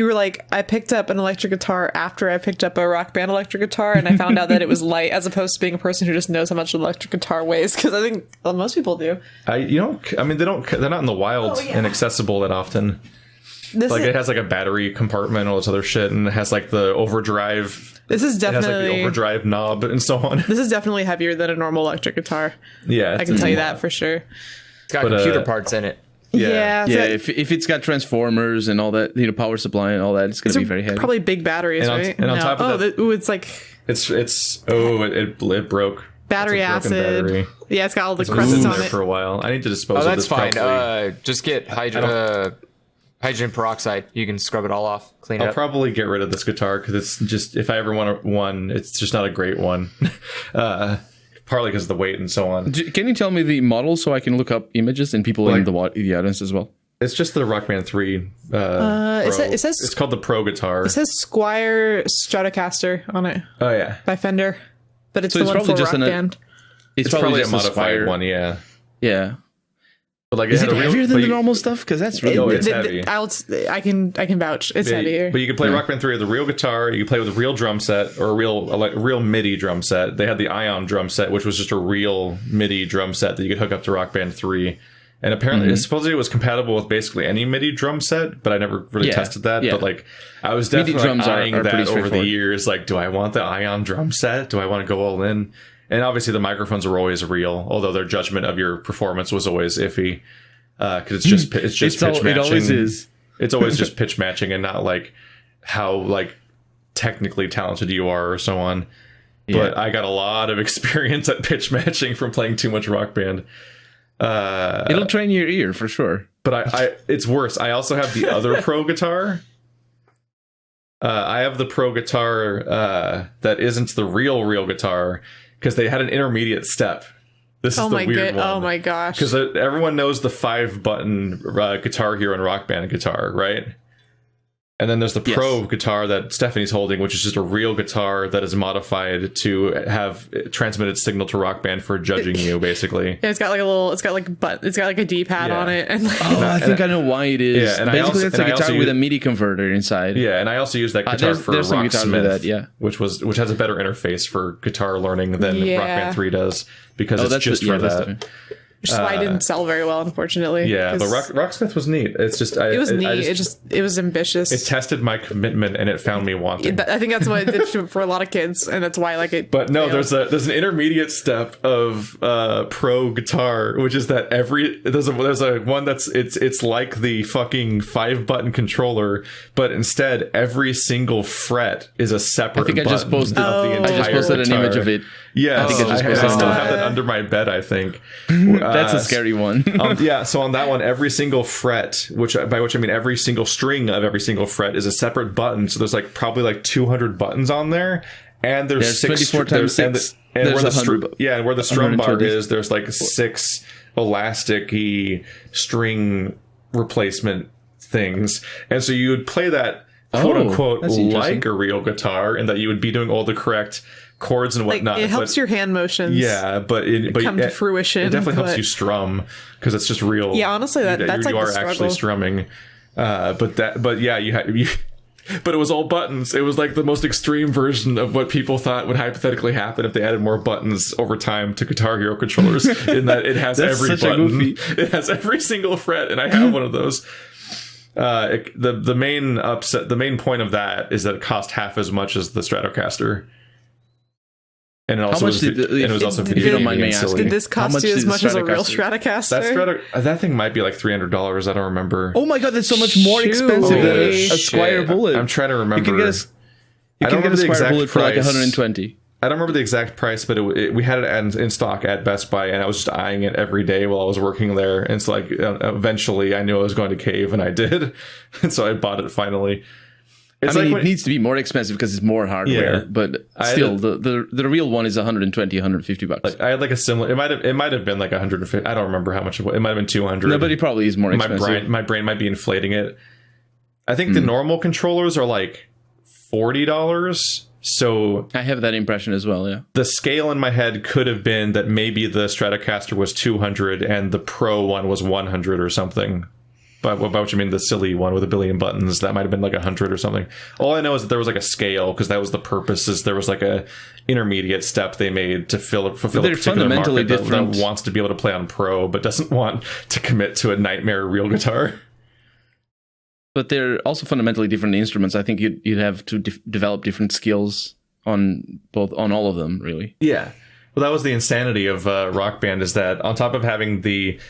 were like, I picked up an electric guitar after I picked up a Rock Band electric guitar, and I found out that it was light, as opposed to being a person who just knows how much an electric guitar weighs, because I think most people do. They're not in the wild and accessible that often. It has like a battery compartment and all this other shit, and it has like the overdrive. It has like the overdrive knob and so on. This is definitely heavier than a normal electric guitar. Yeah, I can tell you that for sure. It's got computer parts in it. Yeah. If it's got transformers and all that, power supply and all that, it's going to be very heavy. Probably big batteries, right? And on top of that, it's like it broke. Battery acid. Battery. Yeah, it's got all the crusts on it for a while. I need to dispose of this. That's fine. Just get hydrogen peroxide. You can scrub it all off. Clean it up. I'll probably get rid of this guitar because it's just, if I ever want one, it's just not a great one. Partly because of the weight and so on. Can you tell me the model so I can look up images and people in the audience as well? It's just the Rock Band 3. It says it's called the Pro guitar. It says Squire Stratocaster on it. Oh yeah, by Fender, but it's the one for Rock Band. It's probably a modified one. Yeah. But like, is it heavier than the normal stuff? Because that's really it's heavy. I can vouch. It's heavier. But you can play Rock Band 3 with a real guitar. You can play with a real drum set or a real MIDI drum set. They had the Ion drum set, which was just a real MIDI drum set that you could hook up to Rock Band 3. And apparently, supposedly it was compatible with basically any MIDI drum set, but I never really tested that. But like, I was definitely eyeing that over the years. Like, do I want the Ion drum set? Do I want to go all in? And obviously the microphones are always real, although their judgment of your performance was always iffy. Because it's just pitch matching. It always is. It's always just pitch matching and not like how like technically talented you are or so on. But I got a lot of experience at pitch matching from playing too much Rock Band. It'll train your ear for sure. But I it's worse. I also have the other pro guitar. I have the pro guitar that isn't the real guitar, because they had an intermediate step. This is the weird one. Oh my gosh. Because everyone knows the 5-button Guitar Hero and Rock Band guitar, right? And then there's the pro guitar that Stephanie's holding, which is just a real guitar that is modified to have transmitted signal to Rock Band for judging you, basically. Yeah, it's got like a D-pad on it, and like, I think I know why it is. Yeah, and basically it's a guitar with a MIDI converter inside. Yeah, and I also use that guitar for Rocksmith, which has a better interface for guitar learning than Rock Band 3 does, because it's just for that. Which is why it didn't sell very well, unfortunately. Yeah, but Rocksmith was neat. It's just it was neat. It was ambitious. It tested my commitment, and it found me wanting. I think that's what it did for a lot of kids, and that's why I like it. But no, there's an intermediate step of pro guitar, which is that there's a one that's it's like the fucking 5-button controller, but instead every single fret is a separate. I think I just posted an image of it. Yeah, I still have that under my bed, I think. That's a scary one. So on that one, every single fret, by which I mean every single string of every single fret, is a separate button. So there's probably 200 buttons on there, and there's 24 times 6. And where the strum bar is, there's 6 elastic-y string replacement things, and so you would play that quote unquote like a real guitar, and that you would be doing all the correct chords and whatnot. It helps your hand motions. Yeah, but it come to fruition. It definitely helps you strum, because it's just real. Yeah, honestly, that's you like are actually strumming. But it was all buttons. It was like the most extreme version of what people thought would hypothetically happen if they added more buttons over time to Guitar Hero controllers. In that it has every button, it has every single fret, and I have one of those. The main point of that is that it cost half as much as the Stratocaster. And it also was video game silly. Did this cost you as much as a real Stratocaster? That thing might be like $300. I don't remember. Oh my god, that's so much more expensive than a Squire Bullet. I'm trying to remember. You can get a Squire Bullet for like $120. I don't remember the exact price, but we had it in stock at Best Buy, and I was just eyeing it every day while I was working there. And it's eventually I knew I was going to cave, and I did. And so I bought it finally. It needs to be more expensive because it's more hardware, but still, the real one is $120, $150. I had a similar. It might have been like $150. I don't remember how much it was. It might have been $200. No, but it probably is more expensive. My brain might be inflating it. I think the normal controllers are like $40. So I have that impression as well. Yeah, the scale in my head could have been that maybe the Stratocaster was $200 and the Pro one was $100 or something. By what you mean, the silly one with a billion buttons, that might have been like $100 or something. All I know is that there was a scale, because that was the purpose. Is there was a intermediate step they made to fulfill a particular market that wants to be able to play on Pro, but doesn't want to commit to a nightmare real guitar. But they're also fundamentally different instruments. I think you'd have to develop different skills on all of them, really. Yeah. Well, that was the insanity of Rock Band, is that on top of having the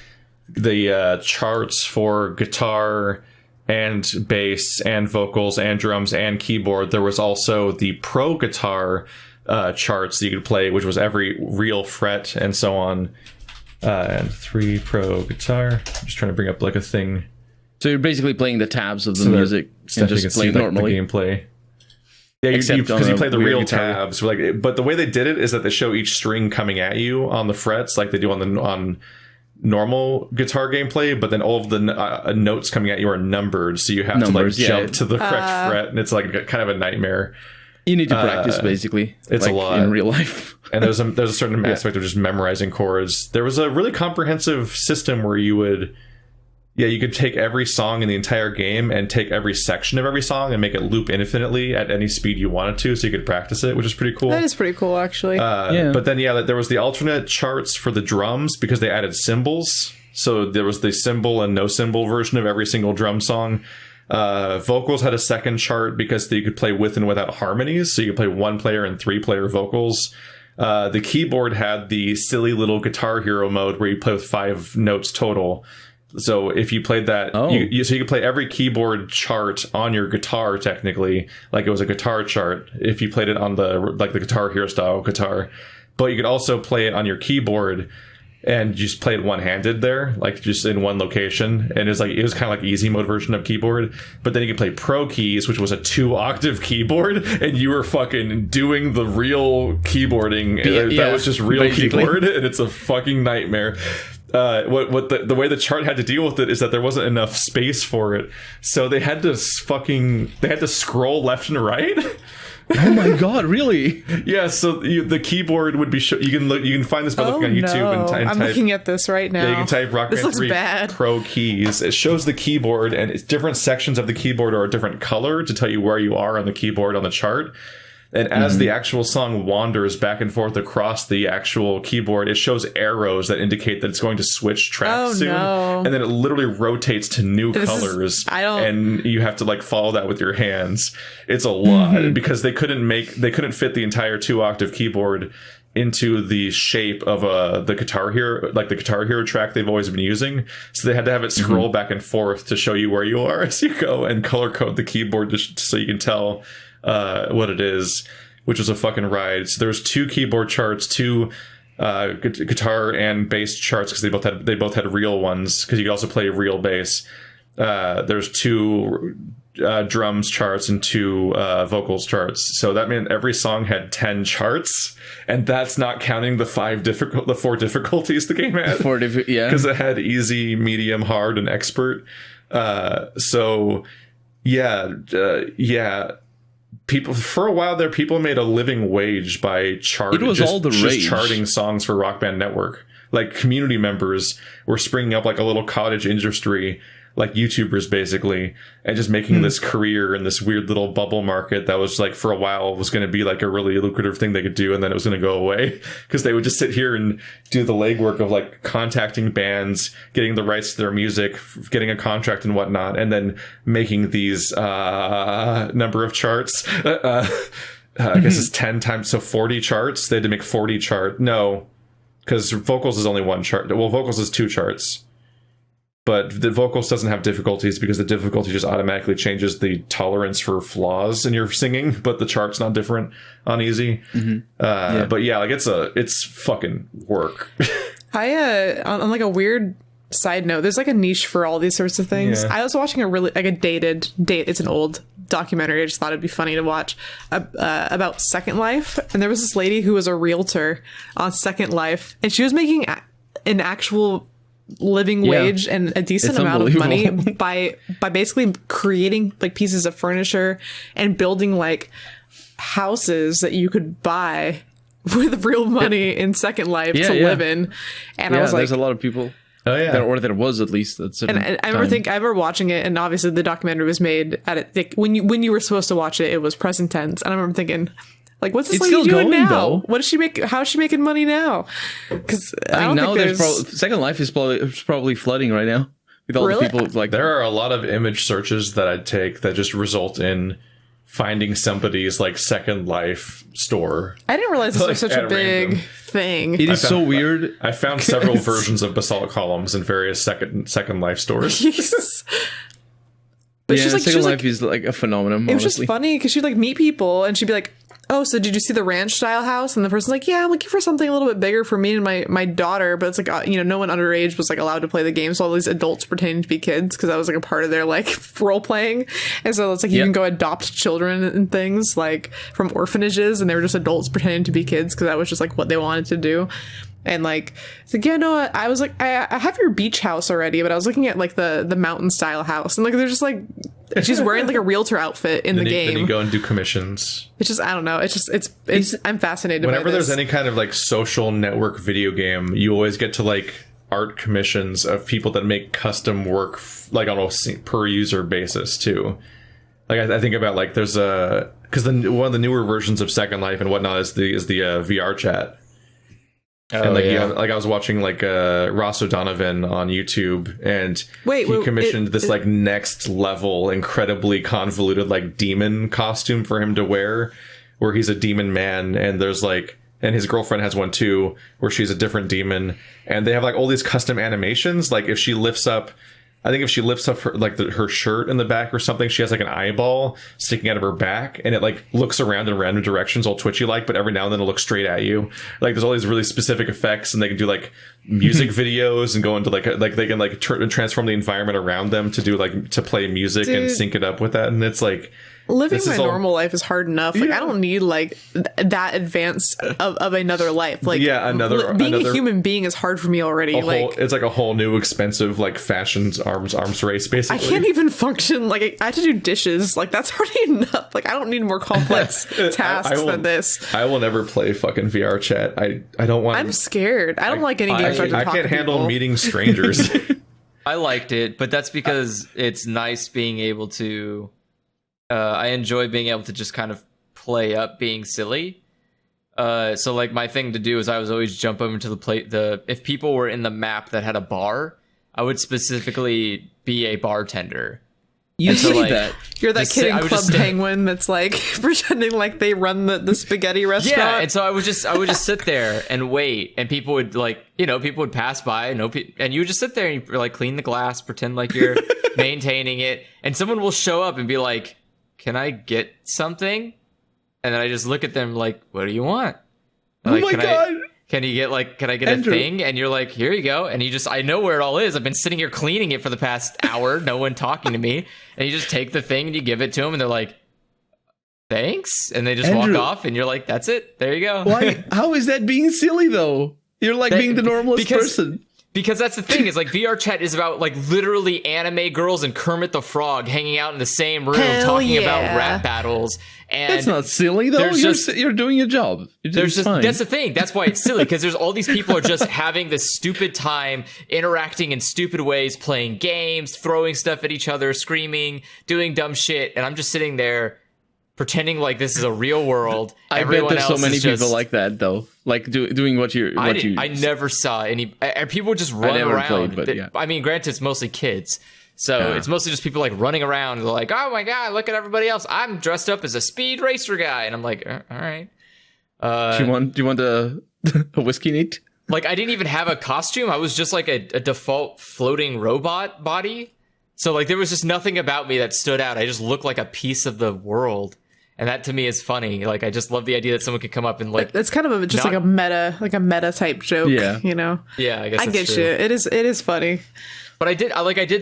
charts for guitar and bass and vocals and drums and keyboard, there was also the pro guitar charts that you could play, which was every real fret and so on. And 3 pro guitar. I'm just trying to bring up a thing. So you're basically playing the tabs of the music and just playing normally. The gameplay. Yeah, because you play the real tabs. But the way they did it is that they show each string coming at you on the frets, like they do on normal guitar gameplay, but then all of the notes coming at you are numbered, so you have to jump to the correct fret, and it's kind of a nightmare. You need to practice, basically. It's a lot in real life. And there's a certain aspect of just memorizing chords. There was a really comprehensive system where you could take every song in the entire game and take every section of every song and make it loop infinitely at any speed you wanted to, so you could practice it, which is pretty cool. That is pretty cool, actually. But then, there was the alternate charts for the drums, because they added cymbals. So there was the cymbal and no cymbal version of every single drum song. Vocals had a second chart because you could play with and without harmonies, so you could play 1-player and 3-player vocals. The keyboard had the silly little Guitar Hero mode where you play with 5 notes total, So if you played that, so you could play every keyboard chart on your guitar technically, like it was a guitar chart. If you played it on the Guitar Hero style guitar, but you could also play it on your keyboard and just play it one-handed there, like just in one location. And it was kind of like easy mode version of keyboard. But then you could play Pro Keys, which was a 2-octave keyboard, and you were fucking doing the real keyboarding. That was just real keyboard, and it's a fucking nightmare. The way the chart had to deal with it is that there wasn't enough space for it, so they had to scroll left and right. Oh my god, really? Yeah, so the keyboard would be you can find this by looking on YouTube and I'm looking at this right now. Yeah, you can type Rock Band 3 Pro Keys. It shows the keyboard, and it's different sections of the keyboard are a different color to tell you where you are on the keyboard on the chart. And as the actual song wanders back and forth across the actual keyboard, it shows arrows that indicate that it's going to switch tracks soon. No. And then it literally rotates to new colors. And you have to like follow that with your hands. It's a lot because they couldn't fit the entire 2-octave keyboard into the shape of the Guitar Hero, like the Guitar Hero track they've always been using. So they had to have it scroll back and forth to show you where you are as you go, and color code the keyboard so you can tell what it is, which was a fucking ride. So there's 2 keyboard charts, 2 guitar and bass charts, because they both had real ones, because you could also play real bass. There's 2 drums charts and 2 vocals charts. So that meant every song had 10 charts, and that's not counting the 4 difficulties the game had. Because it had easy, medium, hard, and expert. People for a while there, people made a living wage by charting. It was all the rage. Charting songs for Rock Band Network. Like community members were springing up like a little cottage industry, like YouTubers basically, and just making this career in this weird little bubble market that was like for a while was going to be like a really lucrative thing they could do, and then it was going to go away because they would just sit here and do the legwork of like contacting bands, getting the rights to their music, getting a contract and whatnot, and then making these number of charts. I guess it's 10 times, so 40 charts. They had to make 40 No, because vocals is only 1 chart. Well, vocals is 2 charts. But the vocals doesn't have difficulties because the difficulty just automatically changes the tolerance for flaws in your singing, but the chart's not different on easy. But yeah, like it's fucking work. On like a weird side note, there's like a niche for all these sorts of things. Yeah. I was watching it's an old documentary. I just thought it'd be funny to watch about Second Life. And there was this lady who was a realtor on Second Life, and she was making an actual living wage and a decent amount of money by basically creating like pieces of furniture and building like houses that you could buy with real money in Second Life to live in. And I was like, there's a lot of people. Oh yeah, or there was at least. And I remember watching it, and obviously the documentary was made at it. Like, when you were supposed to watch it, it was present tense, and I remember thinking, like, what's this lady doing now? Though. What does she make? How is she making money now? Because I don't think there's Second Life is probably flooding right now with all the people. Like, there are a lot of image searches that I'd take that just result in finding somebody's like Second Life store. I didn't realize this was such a big thing. It is so weird. I found several versions of basalt columns in various Second Life stores. But Second Life is like a phenomenon. It was just funny because she'd like meet people and she'd be like, oh, so did you see the ranch style house? And the person's like, yeah, I'm looking for something a little bit bigger for me and my daughter. But it's like, no one underage was like allowed to play the game. So all these adults pretending to be kids, because that was like a part of their like role playing. And so it's like you can go adopt children and things like from orphanages, and they were just adults pretending to be kids because that was just like what they wanted to do. And like, it's like, I was like, I have your beach house already, but I was looking at like the mountain style house, and like they're just like, she's wearing like a realtor outfit in the game. Then you go and do commissions. It's just, I don't know. It's just, it's I'm fascinated. Whenever by this. There's any kind of like social network video game, you always get to like art commissions of people that make custom work like on a per user basis too. Like I think about like there's because one of the newer versions of Second Life and whatnot is the VR chat. And like I was watching like Ross O'Donovan on YouTube, and he commissioned this like next level, incredibly convoluted like demon costume for him to wear, where he's a demon man, and there's like and his girlfriend has one too, where she's a different demon, and they have like all these custom animations. Like if she lifts up her like her shirt in the back or something, she has like an eyeball sticking out of her back, and it like looks around in random directions, all twitchy like, but every now and then it'll look straight at you. Like there's all these really specific effects, and they can do like music videos and go into like they can like transform the environment around them to do like to play music and sync it up with that, and it's like. Living my normal life is hard enough. Like I don't need like that advance of another life. Like being a human being is hard for me already. It's like a whole new expensive like fashion's arms race basically. I can't even function. Like I have to do dishes. Like that's already enough. Like I don't need more complex tasks than this. I will never play fucking VR chat. I don't want. I'm scared. I don't like any games. I can't handle meeting strangers. I liked it, but that's because it's nice being able to. I enjoy being able to just kind of play up being silly. So like my thing to do is I was always jump over to if people were in the map that had a bar, I would specifically be a bartender. You see like, that? You're that kid in Club Penguin that's like pretending like they run the spaghetti restaurant. Yeah, and so I would just sit there and wait, and people would like, people would pass by, and you would just sit there and you like clean the glass, pretend like you're maintaining it, and someone will show up and be like, "Can I get something?" And then I just look at them like, "What do you want?" Like, oh my God. Can I get Andrew. A thing? And you're like, "Here you go." And I know where it all is. I've been sitting here cleaning it for the past hour. No one talking to me. And you just take the thing and you give it to them and they're like, "Thanks." And they just Andrew. walk off and you're like, "That's it. There you go." Why? How is that being silly though? You're like being the normalest person. Because that's the thing, is like VR chat is about like literally anime girls and Kermit the Frog hanging out in the same room talking about rap battles. And that's not silly though. You're doing your job. That's the thing. That's why it's silly, because there's all these people are just having this stupid time, interacting in stupid ways, playing games, throwing stuff at each other, screaming, doing dumb shit, and I'm just sitting there pretending like this is a real world. I bet there's so many people like that though, like doing what you. I never saw any. And people would just run around. Played, but I mean, granted, it's mostly kids, so it's mostly just people like running around. They're like, "Oh my God, look at everybody else! I'm dressed up as a speed racer guy," and I'm like, "All right." Do you want a whiskey neat? Like, I didn't even have a costume. I was just like a default floating robot body. So like, there was just nothing about me that stood out. I just looked like a piece of the world. And that to me is funny. Like, I just love the idea that someone could come up and like. It's kind of like a meta type joke. Yeah. Yeah, I guess I get you. It is funny. But I did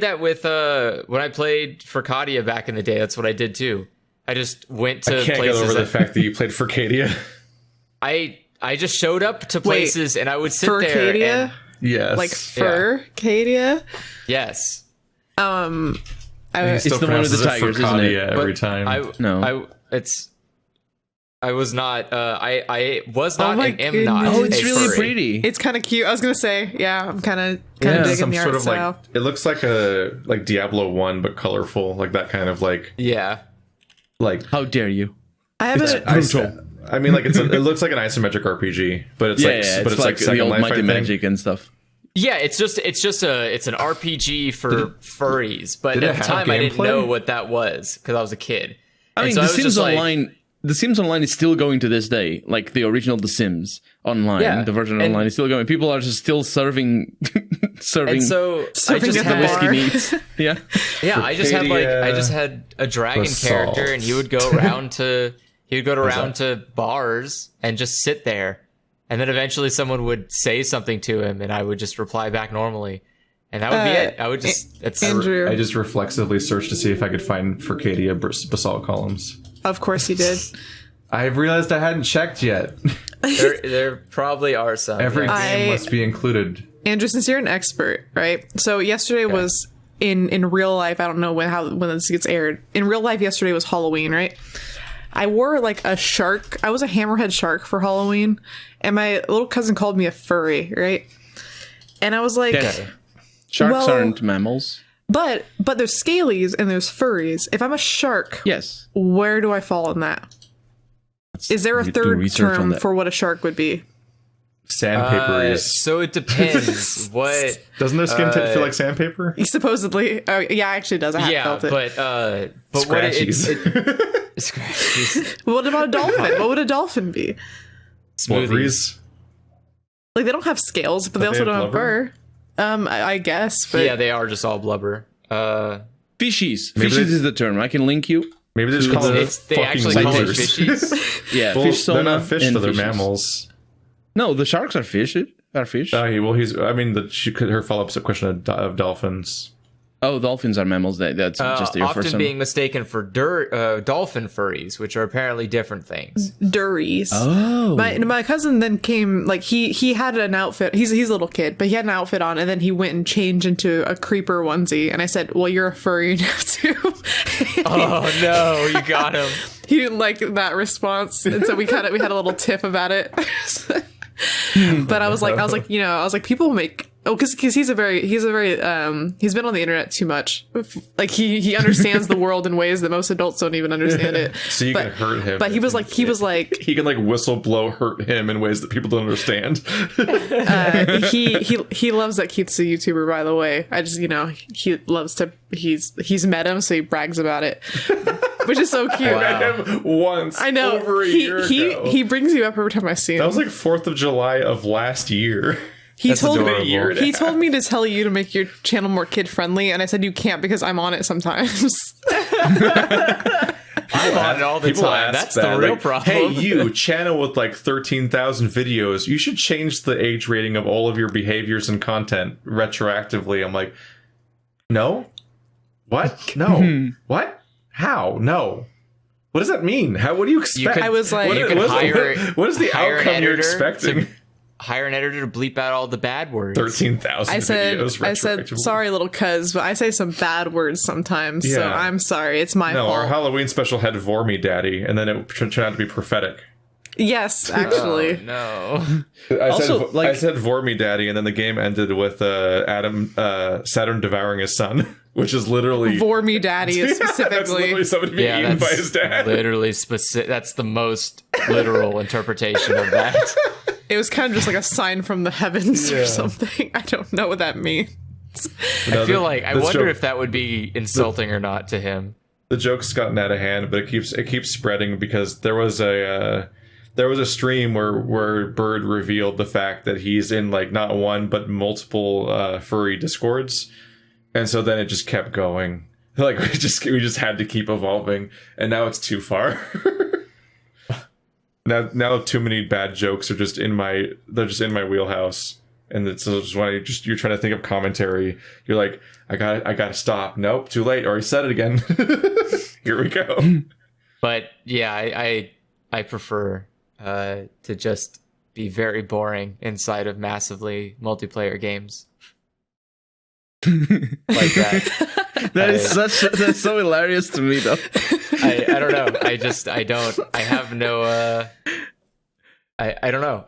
that with when I played Furcadia back in the day. That's what I did too. I just went to places. I can't get over the fact that you played Furcadia. I just showed up to places and I would sit Furcadia? there. And, yes. Like Furcadia? Yes. It's the one with the tigers, isn't it? Every time. I was not. I was not and am not. Oh, it's really pretty. It's kind of cute. I was gonna say, yeah, I'm kind of digging the art style. Like, it looks like like Diablo 1 but colorful, like that kind of like. Yeah. Like, how dare you? I have I mean, like it looks like an isometric RPG, but it's it's like Second the old Life, Mighty Magic and stuff. Yeah, it's an RPG for furries, but at the time I didn't know what that was because I was a kid. I mean, The Sims Online. The Sims Online is still going to this day, like the original The Sims Online. Yeah, the version online is still going. People are just still serving. And so I just had whiskey neats. Yeah, yeah. I just had a dragon character, and he would go around to bars and just sit there, and then eventually someone would say something to him, and I would just reply back normally. And that would be it. I would just Andrew. I just reflexively searched to see if I could find Furcadia basalt columns. Of course you did. I realized I hadn't checked yet. There probably are some. Every game must be included. Andrew, since you're an expert, right? So yesterday was in real life. I don't know when this gets aired. In real life, yesterday was Halloween, right? I wore like a shark. I was a hammerhead shark for Halloween, and my little cousin called me a furry, right? And I was like, sharks aren't mammals. But there's scalies and there's furries. If I'm a shark, yes, where do I fall in that? Is there a third term for what a shark would be? Sandpaper is. So it depends. What doesn't their skin feel like sandpaper? Supposedly, yeah, actually does. I have felt it. But scratchies. Scratchies. What about a dolphin? What would a dolphin be? Blubberies. Like, they don't have scales, but they also don't have fur. I guess. But yeah, they are just all blubber. Fishies. Fishies is the term. I can link you. Maybe they just call them they actually call it fishies. Yeah, well, fish they're not fish, and though. They're fishes. mammals. No, the sharks are fish. Are fish. I mean, her follow-up's a question of dolphins. Oh, dolphins are mammals. That's just your often first being mistaken for dolphin furries, which are apparently different things. Duries. Oh, my cousin then came, like, he had an outfit. He's a little kid, but he had an outfit on, and then he went and changed into a creeper onesie. And I said, "Well, you're a furry now too." Oh no, you got him. He didn't like that response, and so we had a little tiff about it. But I was like, people make. Oh, because he's been on the internet too much. Like, he understands the world in ways that most adults don't even understand it. So you can hurt him. But he was like, he can like whistle blow hurt him in ways that people don't understand. He loves that Keith's a YouTuber, by the way. I just, he loves to, he's met him, so he brags about it. Which is so cute. I met him once. I know. Over a year ago. He brings you up every time I see him. That was like 4th of July of last year. He told me to tell you to make your channel more kid friendly, and I said you can't because I'm on it sometimes. I'm on it all the time. That's the real problem. Hey, you channel with like 13,000 videos. You should change the age rating of all of your behaviors and content retroactively. I'm like, no, what? No, what? How? No. What does that mean? What do you expect? I was like, what is the outcome you're expecting? Hire an editor to bleep out all the bad words. 13,000 videos. I said, sorry, little cuz, but I say some bad words sometimes, so I'm sorry. It's my fault. Our Halloween special had "For Me, Daddy," and then it turned out to be prophetic. Yes, actually. Oh, no. I said "For Me, Daddy," and then the game ended with Saturn devouring his son, which is literally "For Me, Daddy" is specifically. That's literally somebody being eaten by his dad. Literally specific. That's the most literal interpretation of that. It was kind of just like a sign from the heavens or something. I don't know what that means. I feel like I wonder if that would be insulting or not to him. The joke's gotten out of hand, but it keeps spreading because there was a stream where Bird revealed the fact that he's in like not one but multiple furry discords, and so then it just kept going. Like we just had to keep evolving, and now it's too far. Now too many bad jokes are just in my wheelhouse, and it's just when you're trying to think of commentary, you're like, I gotta stop. Nope, too late. Already said it again. Here we go. But yeah, I prefer to just be very boring inside of massively multiplayer games. Like that. That's so hilarious to me, though. I don't know. I don't know.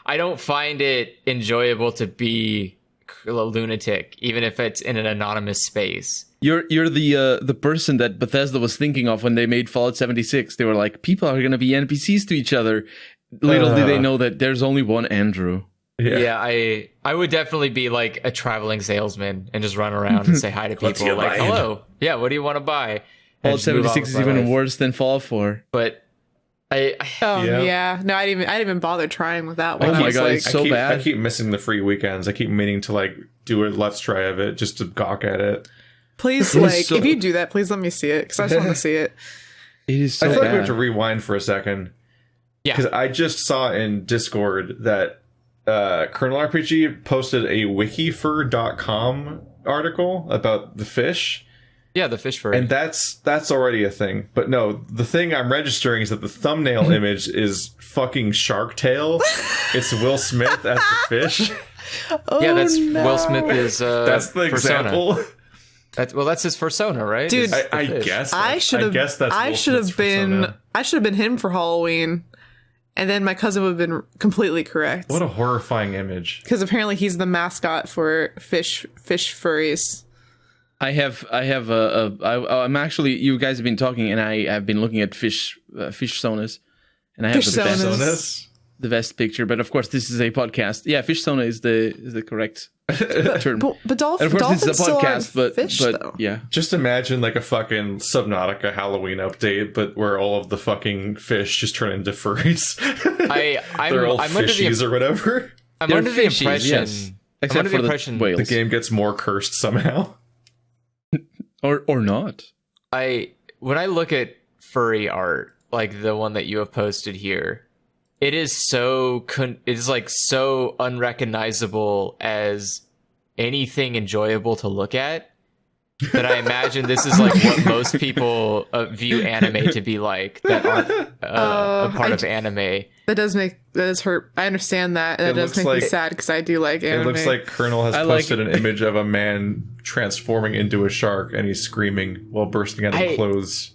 I don't find it enjoyable to be a lunatic, even if it's in an anonymous space. You're the person that Bethesda was thinking of when they made Fallout 76. They were like, people are going to be NPCs to each other. Little did they know that there's only one Andrew. Yeah, I would definitely be like a traveling salesman and just run around and say hi to people. Like, hello, yeah, what do you want to buy? Fallout 76 is even worse than Fallout 4. But no, I didn't even bother trying with that one. Oh my god, it's so bad. I keep missing the free weekends. I keep meaning to like do a let's try of it just to gawk at it. Please, like, if you do that, please let me see it because I just want to see it. It is so I feel bad. like we have to rewind for a second. Yeah, because I just saw in Discord that Colonel RPG posted a wikifur.com article about the fish. Yeah, the fish furry. And that's already a thing. But no, the thing I'm registering is that the thumbnail image is fucking Shark Tale. It's Will Smith as the fish. Will Smith is that's the persona. example. That's his persona, right? Dude, I guess. I should have been him for Halloween. And then my cousin would have been completely correct. What a horrifying image. Because apparently he's the mascot for fish furries. I'm actually, you guys have been talking and I have been looking at fish sonas. And I have fish the best. Sonas? the best picture, but of course this is a podcast. Yeah, fish sauna is the correct term. But and of course this is a podcast, but fish, but yeah. Just imagine like a fucking Subnautica Halloween update, but where all of the fucking fish just turn into furries. They're all fishies or whatever. I'm They're under the fishies, impression. yes. Except I'm under for the impression whales. The game gets more cursed somehow. or not. When I look at furry art, like the one that you have posted here, it is so unrecognizable as anything enjoyable to look at. But I imagine this is like what most people view anime to be like that aren't a part of anime. That does hurt. I understand that. And that does make me sad because I do like anime. It looks like Colonel has posted an image of a man transforming into a shark and he's screaming while bursting out of clothes.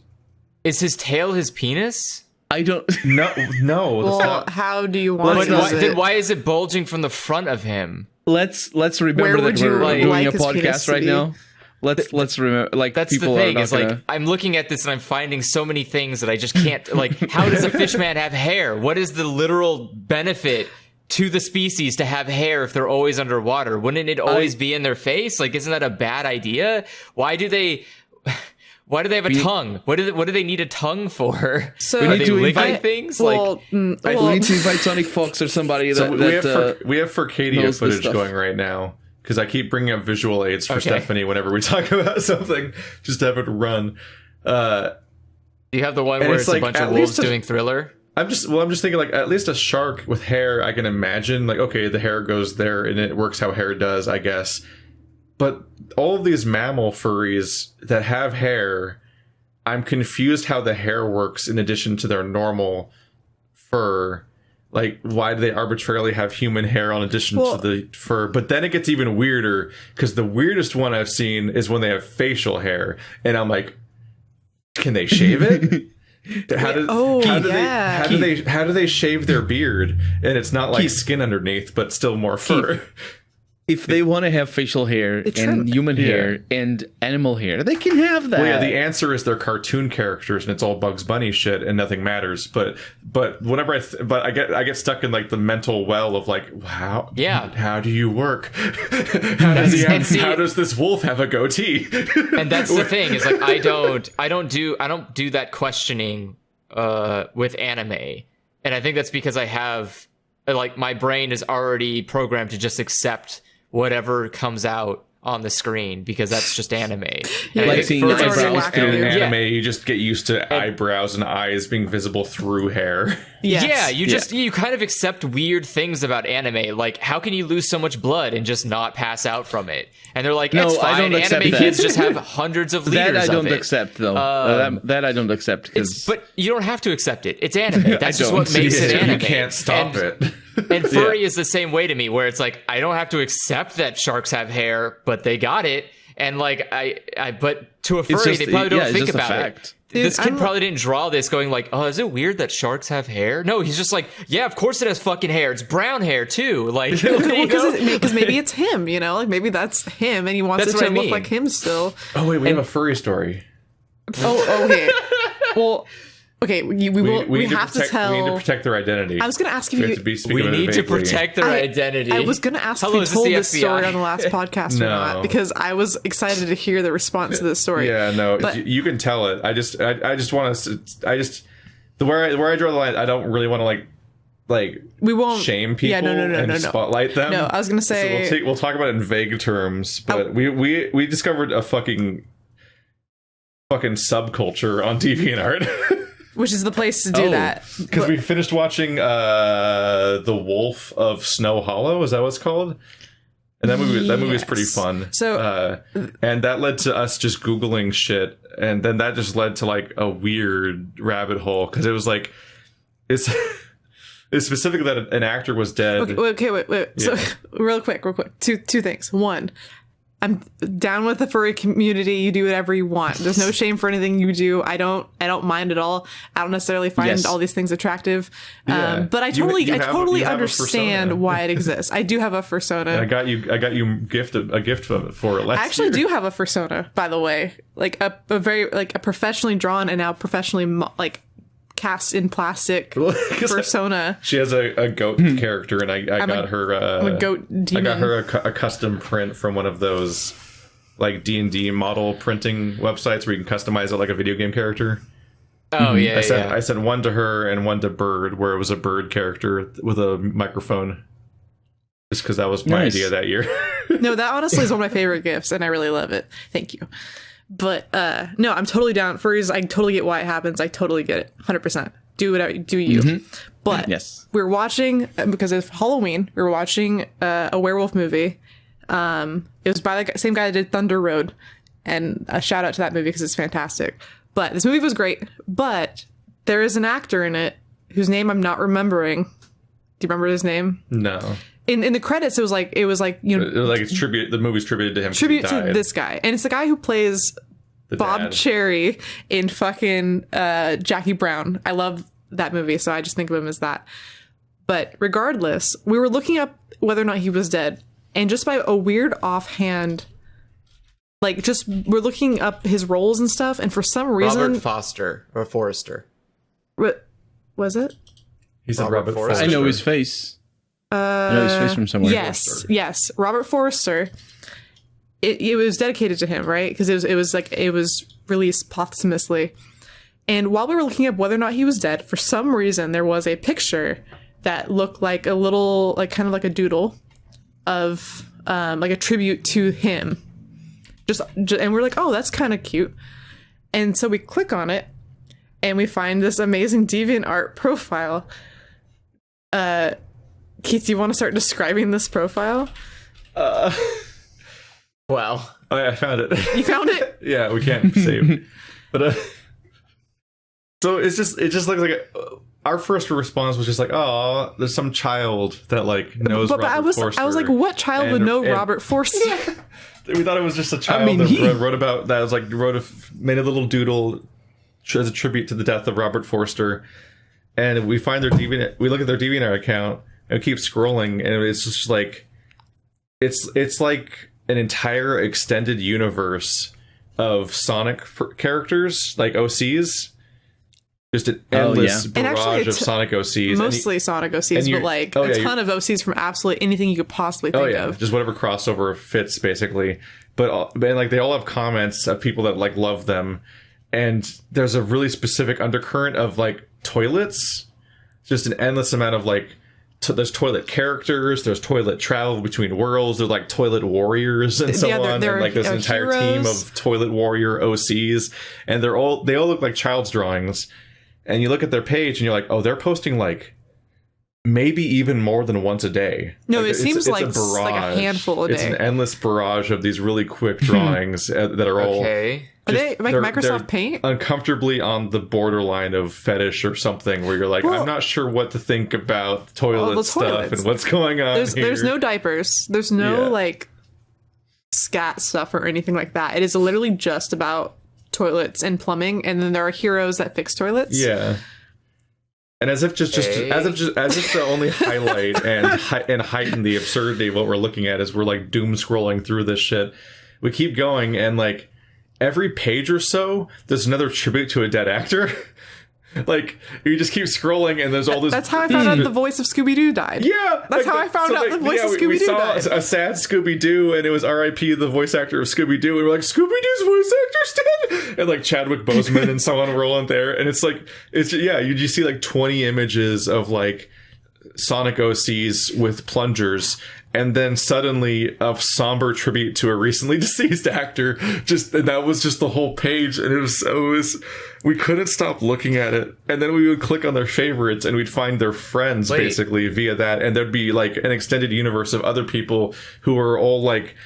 Is his tail his penis? I don't. No. Well, how do you want to use it? Then why is it bulging from the front of him? Let's remember that we're doing a podcast right now. Let's remember, like, that's people the thing are is like I'm looking at this and I'm finding so many things that I just can't like. How does a fish man have hair? What is the literal benefit to the species to have hair if they're always underwater? Wouldn't it always be in their face? Like, isn't that a bad idea? Why do they have a tongue? What do they need a tongue for? So we need to invite things. We need to invite Sonic Fox or somebody we have Furcadia footage going right now. Because I keep bringing up visual aids for Stephanie whenever we talk about something, just to have it run. Do you have the one where it's like, a bunch of wolves doing Thriller? I'm just thinking like at least a shark with hair I can imagine. Like, okay, the hair goes there and it works how hair does, I guess. But all of these mammal furries that have hair, I'm confused how the hair works in addition to their normal fur. Like, why do they arbitrarily have human hair on addition to the fur? But then it gets even weirder, because the weirdest one I've seen is when they have facial hair. And I'm like, can they shave it? How do they shave their beard? And it's not like skin underneath, but still more fur. If they want to have facial hair and human hair and animal hair, they can have that. Well, yeah, the answer is they're cartoon characters and it's all Bugs Bunny shit and nothing matters. But whenever I get stuck in like the mental well of like, how do you work? How does this wolf have a goatee? And that's the thing is like I don't do that questioning with anime, and I think that's because I have like my brain is already programmed to just accept whatever comes out on the screen because that's just anime. Yeah, like seeing eyebrows in anime, you just get used to eyebrows and eyes being visible through hair. Yes. Yeah, you kind of accept weird things about anime. Like, how can you lose so much blood and just not pass out from it? And they're like, it's fine. I don't accept anime that. kids just have hundreds of liters of it. That I don't accept, though. That I don't accept. But you don't have to accept it. It's anime. That's just what makes it anime. You can't stop it. And furry is the same way to me, where it's like, I don't have to accept that sharks have hair, but they got it. And like, but to a furry, they probably don't think about it. Dude, this kid probably didn't draw this going like, oh, is it weird that sharks have hair? No, he's just like, yeah, of course it has fucking hair. It's brown hair too. Like, because maybe it's him, you know, like maybe that's him and he wants it to look like him still. Oh wait, we have a furry story. Oh, okay. Well, okay, we have to tell. We need to protect their identity. I was going to ask if we need to protect their identity. I was going to ask if you told this story on the last podcast or not, because I was excited to hear the response to this story. Yeah, no, but you can tell it. I just want to. Where I draw the line, I don't really want to like we won't shame people and spotlight them. No, I was going to say we'll talk about it in vague terms, but we discovered a fucking subculture on DeviantArt. Which is the place to do that. Because we finished watching The Wolf of Snow Hollow. Is that what it's called? And that movie is pretty fun. So, and that led to us just Googling shit. And then that just led to like a weird rabbit hole. Because it was like, it's specific that an actor was dead. Okay, wait. Yeah. So real quick. Two things. One, I'm down with the furry community. You do whatever you want. There's no shame for anything you do. I don't mind at all. I don't necessarily find all these things attractive. But I totally understand why it exists. I do have a fursona. And I got you a gift for it last year. I actually do have a fursona, by the way. Like a very like a professionally drawn and now professionally cast in plastic persona. She has a goat character, and I got her a goat demon. I got her a custom print from one of those like D&D model printing websites where you can customize it like a video game character. Oh yeah, I sent one to her and one to Bird, where it was a bird character with a microphone. Just because that was my idea that year. No, that honestly is one of my favorite gifts, and I really love it. Thank you. But no, I'm totally down. Furries, I totally get why it happens. I totally get it. 100%. Do whatever, do you. But we're watching, because it's Halloween, we were watching a werewolf movie. It was by the same guy that did Thunder Road. And a shout out to that movie because it's fantastic. But this movie was great. But there is an actor in it whose name I'm not remembering. Do you remember his name? No. In the credits, it was like you know, like it's tribute. The movie's tributed to him. Tribute to this guy, and it's the guy who plays Bob Cherry in fucking Jackie Brown. I love that movie, so I just think of him as that. But regardless, we were looking up whether or not he was dead, and just by a weird offhand, like just we're looking up his roles and stuff, and for some reason, Robert Foster or Forrester. Was it? He's Robert Forrester. I know his face. I know his face from somewhere. Yes. Robert Forrester. It was dedicated to him, right? Because it was released posthumously. And while we were looking up whether or not he was dead, for some reason there was a picture that looked like a little, like kind of like a doodle of like a tribute to him. Just and we're like, oh, that's kind of cute. And so we click on it, and we find this amazing DeviantArt profile. Keith, do you want to start describing this profile? Well. Oh, yeah, I found it. You found it? Yeah, we can't save. But so it just looks like our first response was just like, oh, there's some child that like knows Robert Forster. I was like, what child would know Robert Forster? Yeah. We thought it was just a child that wrote about that. Was like made a little doodle as a tribute to the death of Robert Forster, and we find their DeviantArt. We look at their DeviantArt account. And keep scrolling, and it's just like it's like an entire extended universe of Sonic characters, like OCs. Just an endless barrage of Sonic OCs. Mostly Sonic OCs, but like a ton of OCs from absolutely anything you could possibly think of. Just whatever crossover fits, basically. But like they all have comments of people that like love them, and there's a really specific undercurrent of like toilets. Just an endless amount of like. There's toilet characters, there's toilet travel between worlds, there's like toilet warriors and so on, and like this entire team of toilet warrior OCs, and they all look like child's drawings. And you look at their page and you're like, oh, they're posting like maybe even more than once a day. No, like, it seems like a handful a day. It's an endless barrage of these really quick drawings that are all Are they like Microsoft Paint? Uncomfortably on the borderline of fetish or something, where you're like, I'm not sure what to think about toilet stuff and what's going on. There's no diapers. There's no like scat stuff or anything like that. It is literally just about toilets and plumbing, and then there are heroes that fix toilets. Yeah. And as if the only highlight and heighten the absurdity of what we're looking at is we're like doom scrolling through this shit. We keep going, and like every page or so, there's another tribute to a dead actor. Like you just keep scrolling, and there's all this. That's how I found out the voice of Scooby-Doo died. Yeah, that's how I found out the voice of Scooby-Doo died. We saw a sad Scooby-Doo, and it was R.I.P. the voice actor of Scooby-Doo, and we're like, Scooby-Doo's voice actor's dead, and like Chadwick Boseman and so on rolling there, and it's like you just see like 20 images of like Sonic OCs with plungers. And then suddenly a somber tribute to a recently deceased actor. And that was just the whole page. And it was we couldn't stop looking at it. And then we would click on their favorites and we'd find their friends basically via that. And there'd be like an extended universe of other people who were all like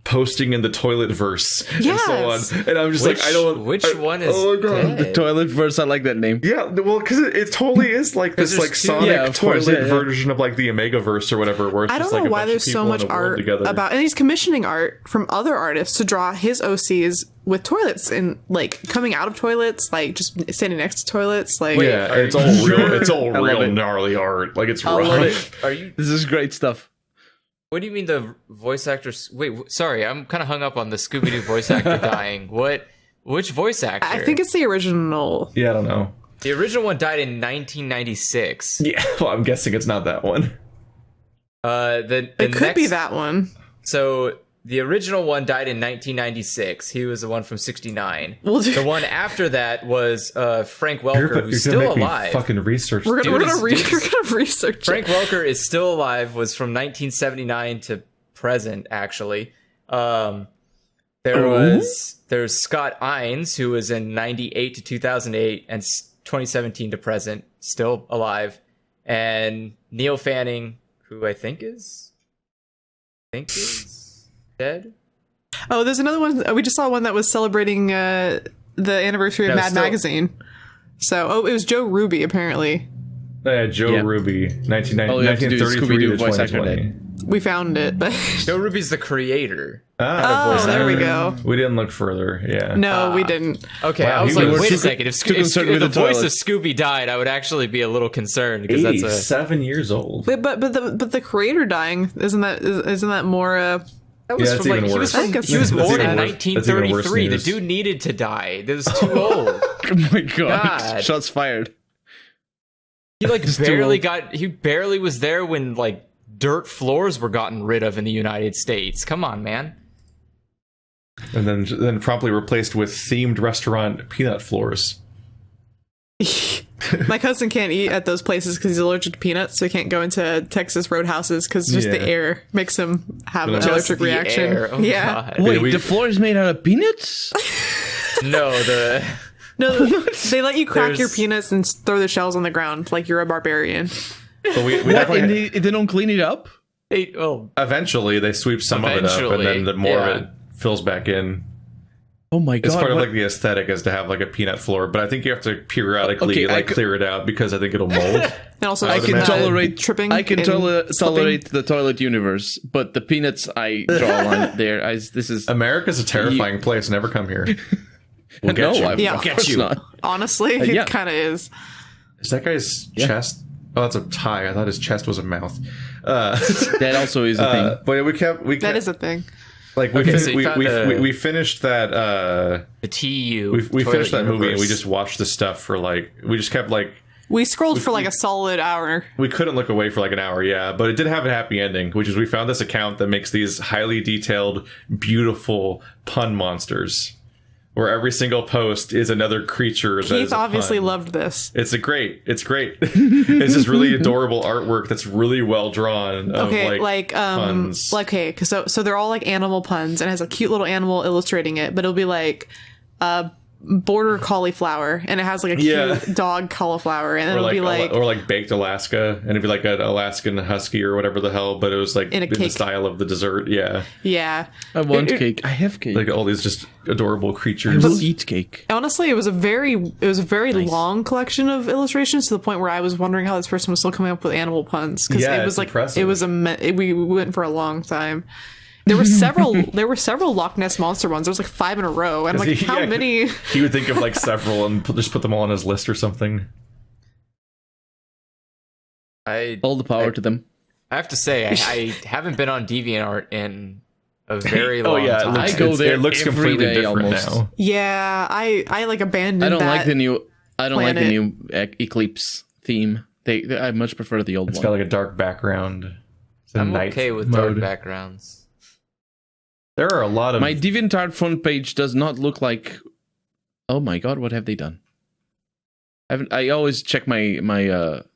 posting in the toilet verse and so on. And I'm just which one is dead? The toilet verse, I like that name. Yeah, well, because it totally is like this like Sonic toilet version of like the Omega verse or whatever. Where it's I don't just, know like, why there's so much art about, and he's commissioning art from other artists to draw his OCs with toilets and like coming out of toilets, like just standing next to toilets. Like it's all real gnarly art. Like it's rough. This is great stuff. What do you mean the voice actors? Wait, sorry, I'm kind of hung up on the Scooby-Doo voice actor dying. Which voice actor? I think it's the original. Yeah, I don't know. The original one died in 1996. Yeah, well, I'm guessing it's not that one. It could be that one. So the original one died in 1996. He was the one from 69. Well, the one after that was Frank Welker, who's still alive. Fucking research. We're gonna research. Frank Welker is still alive. Was from 1979 to present, actually. There's Scott Ines, who was in 98 to 2008 and 2017 to present, still alive, and Neil Fanning, who I think is dead. Oh, there's another one. We just saw one that was celebrating the anniversary of Mad Magazine. So, it was Joe Ruby, apparently. Joe Ruby, 1933 to 2020. We found it, but Joe Ruby's the creator. There we go. We didn't look further. Yeah. No, we didn't. Okay, wow, I was like, wait a second. If the voice of Scooby died, I would actually be a little concerned because that's 7 years old. But the creator dying isn't that more? That was from like he was born in 1933. The dude needed to die. That was too old. Oh my god! Shots fired. He he barely was there when like dirt floors were gotten rid of in the United States. Come on, man. And then promptly replaced with themed restaurant peanut floors. My cousin can't eat at those places because he's allergic to peanuts, so he can't go into Texas roadhouses because just the air makes him have an allergic reaction. Oh, God. Wait, the floor is made out of peanuts? No, they let you crack your peanuts and throw the shells on the ground like you're a barbarian. But they don't clean it up? Eventually, they sweep some of it up, and then the more of it fills back in. Oh my god! It's part of like the aesthetic is to have like a peanut floor, but I think you have to periodically clear it out because I think it'll mold. And also, I can tolerate tripping. I can tolerate the toilet universe, but the peanuts, I draw a line there. This is America's a terrifying place. Never come here. We'll get you. Yeah, get you. Not. Honestly, it kind of is. Is that guy's chest? Oh, that's a tie. I thought his chest was a mouth. That also is a thing. But we kept. That is a thing. Like we finished that the TU. We finished that movie and we just watched the stuff for like we just kept like we scrolled for like a solid hour. We couldn't look away for like an hour, yeah, but it did have a happy ending, which is we found this account that makes these highly detailed, beautiful pun monsters. Where every single post is another creature. Keith obviously loved this. It's great. It's this really adorable artwork that's really well drawn. Puns. So they're all like animal puns, and it has a cute little animal illustrating it. But it'll be like border cauliflower, and it has like a cute dog cauliflower, and it'll be like or like baked Alaska, and it'd be like an Alaskan husky or whatever the hell, but it was like in the style of the dessert. Yeah. I want cake. I have cake. Like all these just adorable creatures. I will eat cake. Honestly, it was a very nice. Long collection of illustrations to the point where I was wondering how this person was still coming up with animal puns because it was like impressive. It was we went for a long time. There were several Loch Ness Monster ones. There was like 5 in a row. And I'm like, how many? He would think of like several and just put them all on his list or something. All the power to them. I have to say, I haven't been on DeviantArt in a very long time. I go there. It looks completely different almost. now. Yeah, I like abandoned. I don't like the new Eclipse theme. I much prefer the old one. It's got like a dark background. I'm okay with dark backgrounds. There are a lot of... My DeviantArt front page does not look like... Oh my god, what have they done? I always check my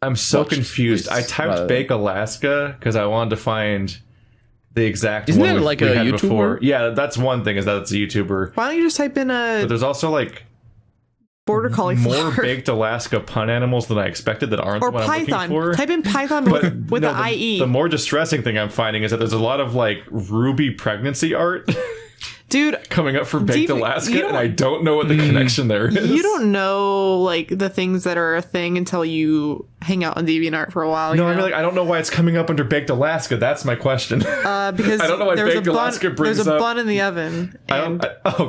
I'm so confused. I typed Bake Alaska because I wanted to find the exact Isn't one that like a YouTuber? Before. Yeah, that's one thing, is that it's a YouTuber. Why don't you just type in But there's also like... border cauliflower. More baked Alaska pun animals than I expected that aren't or what Python. I'm looking for. Type in Python with the IE. The more distressing thing I'm finding is that there's a lot of like Ruby pregnancy art. Dude, coming up for Baked Alaska, and I don't know what the connection there is. You don't know like the things that are a thing until you hang out on DeviantArt for a while. No, I mean, like, I don't know why it's coming up under Baked Alaska. That's my question. Because I don't know why Baked Alaska brings up. There's a bun in the oven.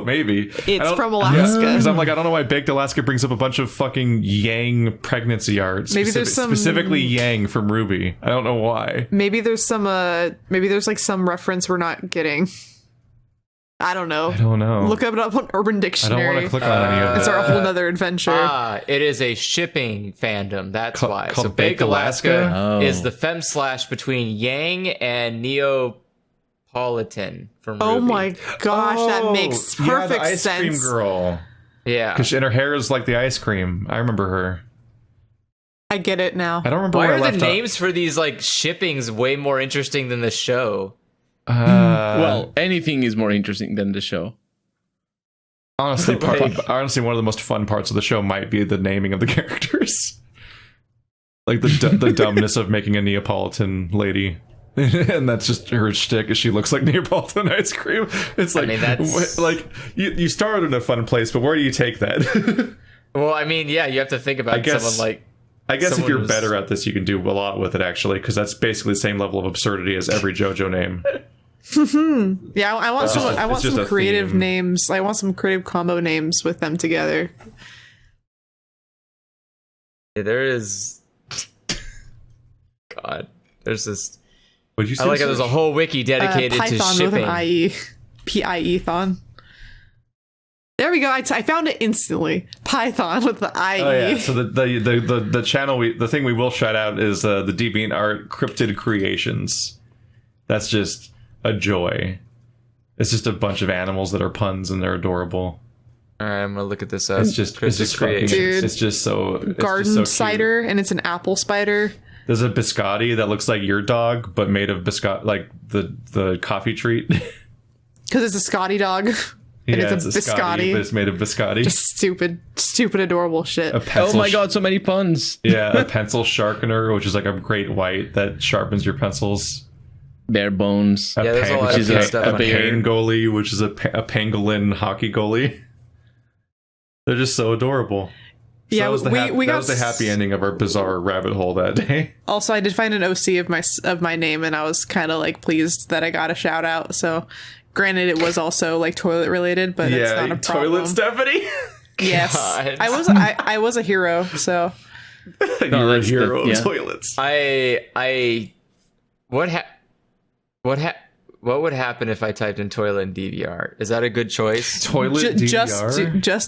Maybe it's from Alaska. Because I'm like, I don't know why Baked Alaska brings up a bunch of fucking Yang pregnancy art. Maybe there's some specifically Yang from Ruby. I don't know why. Maybe there's some. Maybe there's like some reference we're not getting. I don't know. Look it up on Urban I Dictionary. don't want to click on any of It's that. a whole nother adventure. It is a shipping fandom. That's why. Called So Baked Alaska Oh. is the fem slash between Yang and Neapolitan from Oh Ruby. my gosh, that makes perfect the ice sense. cream girl. Yeah. Because her hair is like the ice cream. I remember her. I get it now. I don't remember Why where I are left the names for these like shippings way more interesting than the show? Well, anything is more interesting than the show. Honestly, Right. honestly, one of the most fun parts of the show might be the naming of the characters. Like the dumbness of making a Neapolitan lady. And that's just her shtick, is she looks like Neapolitan ice cream. It's like, I mean, that's- like you started in a fun place, but where do you take that? Well, I mean, yeah, you have to think about guess- someone like. I guess if Someone you're was- better at this, you can do a lot with it, actually, because that's basically the same level of absurdity as every JoJo name. Yeah, I want some. I want it's just some a creative theme. names. I want some creative combo names with them together. There is. God, there's this. Would you I like how there's a whole wiki dedicated to Python with shipping. an IE, PIE-thon. There we go. I found it instantly. Python with the IE. Oh yeah. So the channel the thing we will shout out is the DeviantArt Cryptid Creations. That's just a joy. It's just a bunch of animals that are puns and they're adorable. All right, I'm gonna look at this up. It's just Cryptic fucking, Creations. Dude. it's just so it's Garden just so cute. cider, and it's an apple spider. There's a biscotti that looks like your dog, but made of biscotti, like the coffee treat. Because it's a Scotty dog. And Yeah, it's a biscotti. but it's made of biscotti. Just stupid, adorable shit. A pencil Oh my god, so many puns. Yeah, a pencil sharpener, which is like a great white that sharpens your pencils. Bare bones. Yeah, there's a lot of good stuff a on here. pain goalie, which is a pangolin hockey goalie. They're just so adorable. So Yeah, that was the we that got was the happy ending of our bizarre rabbit hole that day. Also, I did find an OC of my name, and I was kind of like pleased that I got a shout out. So, granted, it was also like toilet related, but it's not a problem. toilet Stephanie. Yes, God. I was a hero. So You're a that's hero the- of yeah. toilets. What would happen if I typed in toilet in DeviantArt? Is that a good choice? Toilet just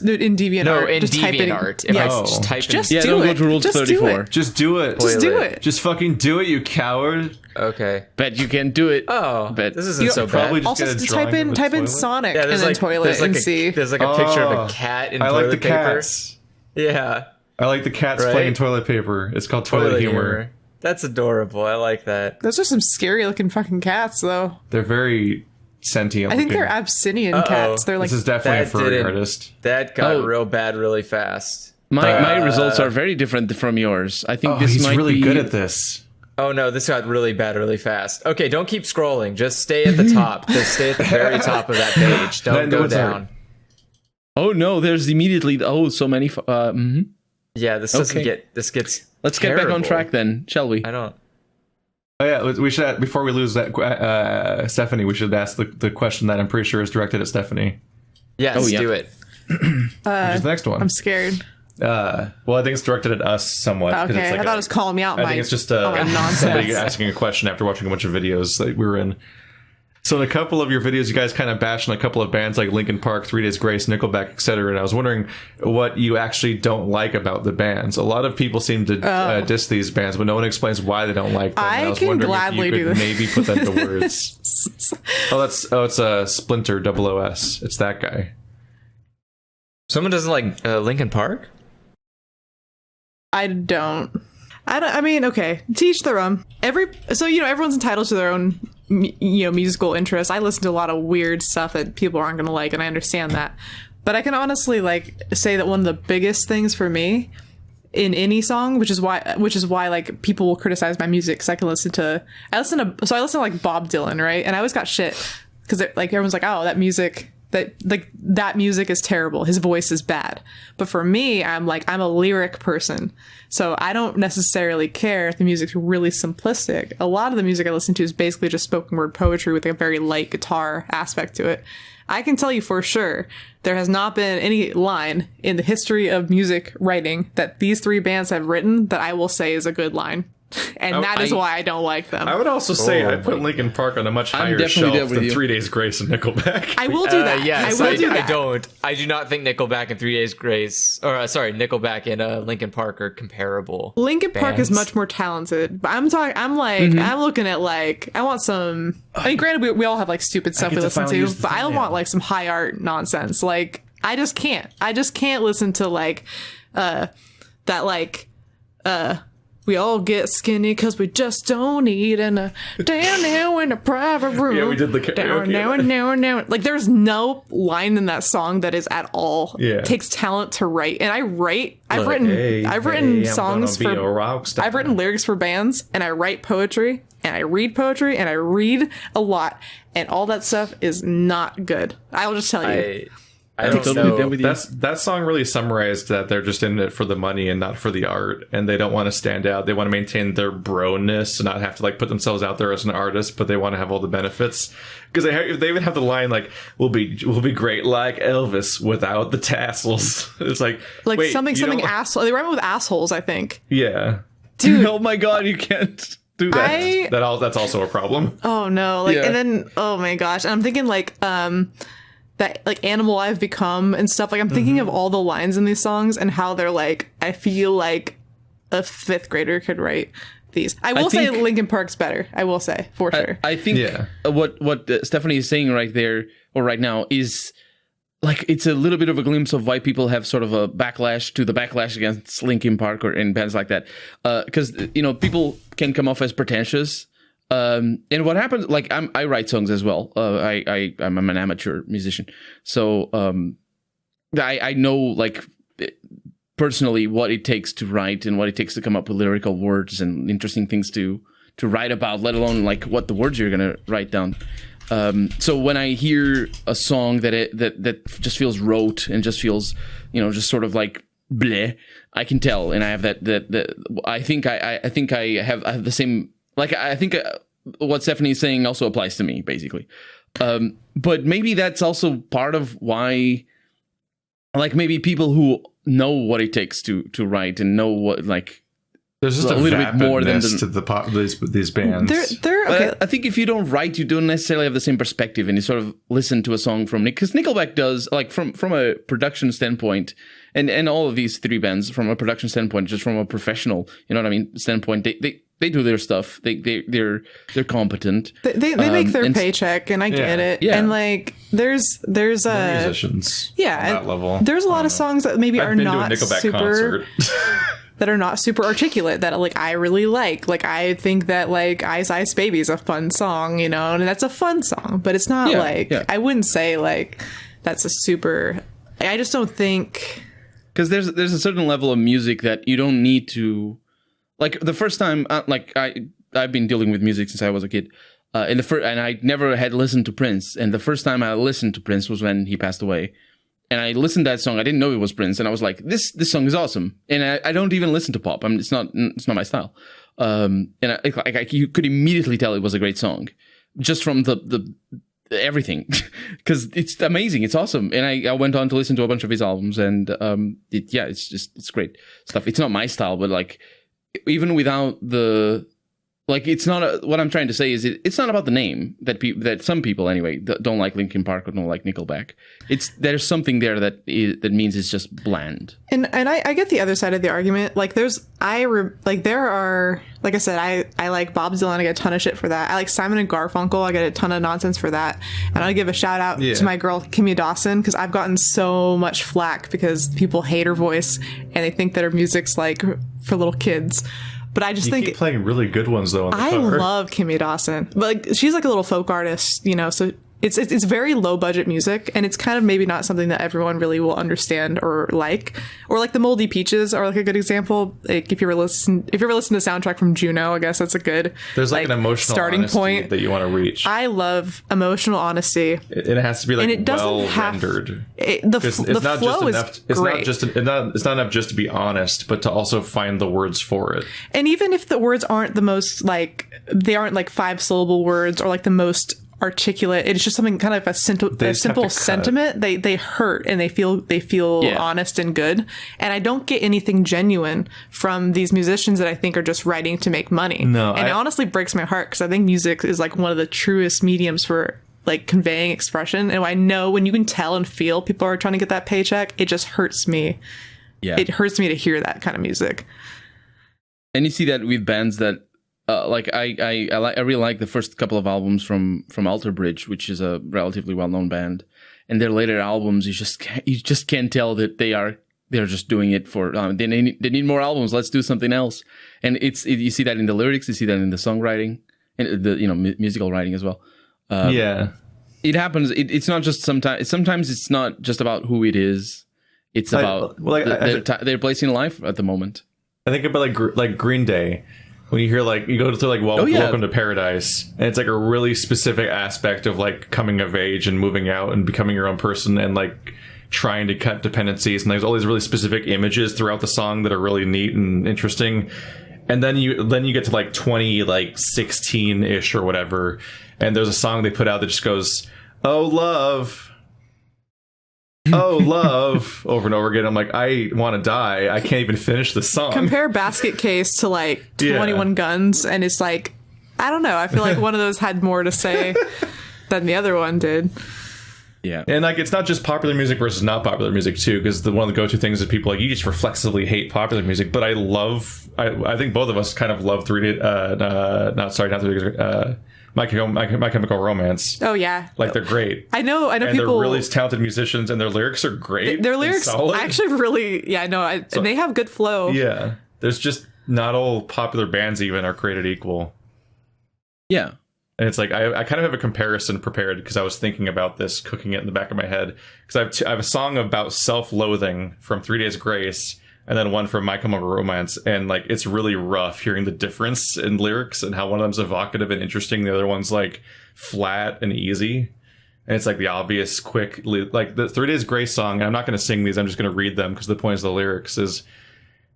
in DeviantArt. No, in just type DeviantArt. If I Oh. just type Just in. Yeah, do don't it. go to Rule Just do 34. it. Just do it. Just do Toilet. it. Just fucking do it, you coward. Okay. Bet you can do it. Oh, Bet. this isn't so probably bad. just Also, get a type drawing of a in toilet. Sonic Yeah, and there's then like toilet there's like and a, see. There's like a picture of Oh, a cat in I toilet like the paper. cats. Yeah. I like the cats Right? playing toilet paper. It's called toilet humor. That's adorable. I like that. Those are some scary looking fucking cats, though. They're very sentient. I think looking. they're Abyssinian Uh-oh. cats. They're like This is definitely a That furry didn't- artist. That got Oh. real bad really fast. My results are very different from yours. I think Oh, this he's might really be good at this. Oh no, this got really bad really fast. Okay, don't keep scrolling. Just stay at the top. Just stay at the very top of that page. Don't Then go what's our- down. Oh no, there's immediately so many Yeah, this doesn't Okay. get. This gets. Let's get back on terrible. track then, shall we? I don't. Oh yeah, we should before we lose that Stephanie. We should ask the question that I'm pretty sure is directed at Stephanie. Yes, Oh, yeah. do it. Which is the next one. I'm scared. Well, I think it's directed at us somewhat. 'cause Okay, it's like I thought it was calling me out. I my, think it's just oh, my somebody nonsense. asking a question after watching a bunch of videos that we were in. So in a couple of your videos, you guys kind of bashed on a couple of bands like Linkin Park, 3 Days Grace, Nickelback, etc. And I was wondering what you actually don't like about the bands. A lot of people seem to diss these bands, but no one explains why they don't like them. And I was can wondering gladly if you do could that. maybe put that into words. It's a Splinter 0OS. It's that guy. Someone doesn't like Linkin Park. I don't. I mean, okay. Teach their own. Everyone's entitled to their own, musical interests. I listen to a lot of weird stuff that people aren't going to like, and I understand that. But I can honestly say that one of the biggest things for me in any song, which is why like people will criticize my music, because I listen to like Bob Dylan, right? And I always got shit because like everyone's like, oh, that music is terrible. His voice is bad. But for me, I'm a lyric person. So I don't necessarily care if the music's really simplistic. A lot of the music I listen to is basically just spoken word poetry with a very light guitar aspect to it. I can tell you for sure there has not been any line in the history of music writing that these three bands have written that I will say is a good line. And that is why I don't like them. I would also say I put Linkin Park on a much higher shelf than 3 Days Grace and Nickelback. I will do that. Yes, I will do that. I do not think Nickelback and 3 Days Grace, Nickelback and Linkin Park are comparable. Linkin Park is much more talented, but I'm looking at like, I want some, I mean, granted we all have like stupid stuff we listen to, but I want like some high art nonsense. Like, I just can't listen to like, that like, we all get skinny because we just don't eat in a down now in a private room. Yeah, we did the karaoke. Now. Like, there's no line in that song that is at all. Yeah. It takes talent to write. And I've written songs I've written lyrics for bands, and I write poetry, and I read poetry, and I read a lot. And all that stuff is not good. I'll just tell you. I don't know. That song really summarized that they're just in it for the money and not for the art, and they don't want to stand out. They want to maintain their bro-ness and not have to like put themselves out there as an artist, but they want to have all the benefits. Because they even have the line like, "We'll be great like Elvis without the tassels." It's like wait, something asshole. They rhyme it with assholes, I think. Yeah, dude. Oh my god, you can't do that. That's also a problem. Oh no! Like, and then oh my gosh, and I'm thinking like that like Animal I've Become and stuff. Like, I'm thinking of all the lines in these songs and how they're like, I feel like a 5th grader could write these. I will say Linkin Park's better. I will say for sure. I think what Stephanie is saying right there or right now is like, it's a little bit of a glimpse of why people have sort of a backlash to the backlash against Linkin Park or in bands like that. Because, people can come off as pretentious. And what happens, like, I write songs as well. I'm an amateur musician. So, I know, like, personally what it takes to write and what it takes to come up with lyrical words and interesting things to write about, let alone, like, what the words you're going to write down. So when I hear a song that just feels rote and just feels, just sort of like bleh, I can tell. And I have that I think I have the same. Like, I think what Stephanie's saying also applies to me, basically. But maybe that's also part of why, like, maybe people who know what it takes to write and know what, like, there's just a little bit more than to these bands. They're okay. I think if you don't write, you don't necessarily have the same perspective, and you sort of listen to a song from Nick, because Nickelback does, like, from a production standpoint, and all of these 3 bands from a production standpoint, just from a professional, standpoint, they do their stuff. They're competent. They make their paycheck, and I get it. Yeah. And like there's musicians. Yeah, on that level. There's a lot of songs that maybe are not super concert. that are not super articulate that like I really like. Like, I think that like Ice Ice Baby is a fun song, and that's a fun song, but it's not I wouldn't say like that's a super. I just don't think, because there's a certain level of music that you don't need to. Like, the first time, I've been dealing with music since I was a kid, and I never had listened to Prince. And the first time I listened to Prince was when he passed away, and I listened to that song. I didn't know it was Prince, and I was like, "This song is awesome." And I don't even listen to pop. It's not my style. And you could immediately tell it was a great song, just from the everything, because it's amazing. It's awesome. And I went on to listen to a bunch of his albums, and it's great stuff. It's not my style, but like, even without the, like, it's not what I'm trying to say is it's not about the name that some people anyway don't like Linkin Park or don't like Nickelback. There's something there that means it's just bland. And I get the other side of the argument. Like, there are, like I said, I like Bob Dylan. I get a ton of shit for that. I like Simon and Garfunkel. I get a ton of nonsense for that. And I give a shout out to my girl Kimmy Dawson, because I've gotten so much flack because people hate her voice and they think that her music's like for little kids. But I just think keep playing really good ones though. I love Kimmy Dawson, but like, she's like a little folk artist, so it's very low budget music, and it's kind of maybe not something that everyone really will understand or like the Moldy Peaches are like a good example. Like, if you ever listen to the soundtrack from Juno, I guess that's a good, there's like an emotional starting point that you want to reach. I love emotional honesty, and it has to be like, and it well rendered. The flow it's not enough just to be honest, but to also find the words for it. And even if the words aren't the most, like, they aren't like 5-syllable words or like the most articulate. It's just something kind of a simple sentiment. They hurt and they feel honest and good. And I don't get anything genuine from these musicians that I think are just writing to make money. No, and it honestly breaks my heart because I think music is like one of the truest mediums for like conveying expression. And I know when you can tell and feel people are trying to get that paycheck, it just hurts me. Yeah, it hurts me to hear that kind of music. And you see that with bands that. I really like the first couple of albums from Alter Bridge, which is a relatively well-known band, and their later albums you just can't tell that they're just doing it for they need more albums. Let's do something else, and you see that in the lyrics, you see that in the songwriting, and the musical writing as well. It happens. It's not just sometimes it's not just about who it is. It's about their place in life at the moment. I think about like Green Day. When you hear you go through Welcome to Paradise, and it's like a really specific aspect of like coming of age and moving out and becoming your own person and like trying to cut dependencies, and there's all these really specific images throughout the song that are really neat and interesting. And then you get to like 2016-ish or whatever, and there's a song they put out that just goes, "Oh love, oh love," over and over again. I'm like, I want to die. I can't even finish the song. Compare Basket Case to like 21 Guns, and it's like, I don't know. I feel like one of those had more to say than the other one did. Yeah, and like it's not just popular music versus not popular music too, because one of the go-to things is people you just reflexively hate popular music. But I think both of us kind of love My Chemical Romance. Oh yeah, they're great. I know and people. They're really talented musicians, and their lyrics are great. Their lyrics actually really, and they have good flow. Yeah, there's just not all popular bands even are created equal. Yeah, and it's like I kind of have a comparison prepared because I was thinking about this, cooking it in the back of my head, because I have a song about self-loathing from 3 Days Grace. And then one from My Chemical Romance, and it's really rough hearing the difference in lyrics and how one of them's evocative and interesting, the other one's flat and easy. And it's the obvious, quick, the 3 Days Grace song. And I'm not going to sing these; I'm just going to read them because the point of the lyrics is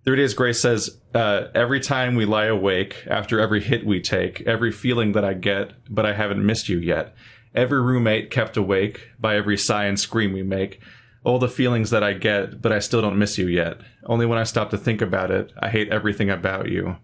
3 Days Grace says, "Every time we lie awake, after every hit we take, every feeling that I get, but I haven't missed you yet. Every roommate kept awake by every sigh and scream we make." All the feelings that I get, but I still don't miss you yet. Only when I stop to think about it, I hate everything about you.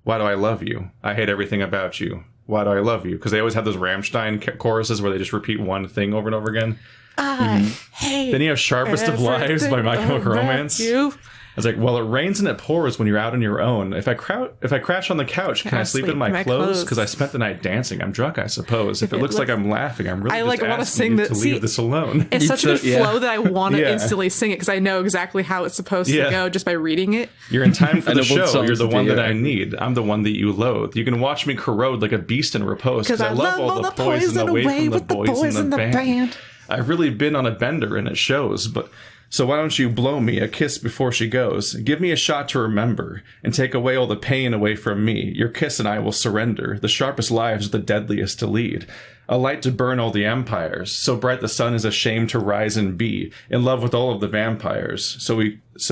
Why do I love you? I hate everything about you. Why do I love you? Because they always have those Rammstein choruses where they just repeat one thing over and over again. I hate. Then you have Sharpest of Lives by My Chemical Romance. You. I was like, well, it rains and it pours when you're out on your own. If I crash on the couch, can I sleep in my clothes? Because I spent the night dancing. I'm drunk, I suppose. If it looks like I'm laughing, I'm really just want to sing to leave this alone. It's such a good flow that I want to instantly sing it because I know exactly how it's supposed to go just by reading it. You're in time for the show. You're the one that I need. I'm the one that you loathe. You can watch me corrode like a beast in repose because I love all the poison away from the boys in the band. I've really been on a bender and it shows, but... So why don't you blow me a kiss before she goes? Give me a shot to remember, and take away all the pain away from me. Your kiss and I will surrender. The sharpest lives are the deadliest to lead. A light to burn all the empires. So bright the sun is ashamed to rise and be. In love with all of the vampires. So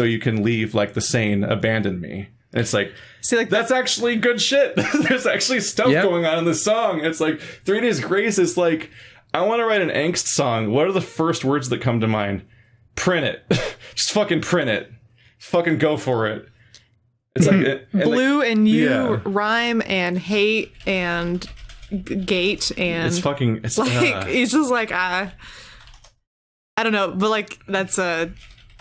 you can leave like the sane, abandon me. And it's that's actually good shit. There's actually stuff going on in the song. It's 3 Days Grace is I want to write an angst song. What are the first words that come to mind? Print it. Just fucking print it. Fucking go for it. It's blue and you rhyme and hate and gate and it's fucking it's it's just I don't know, but that's that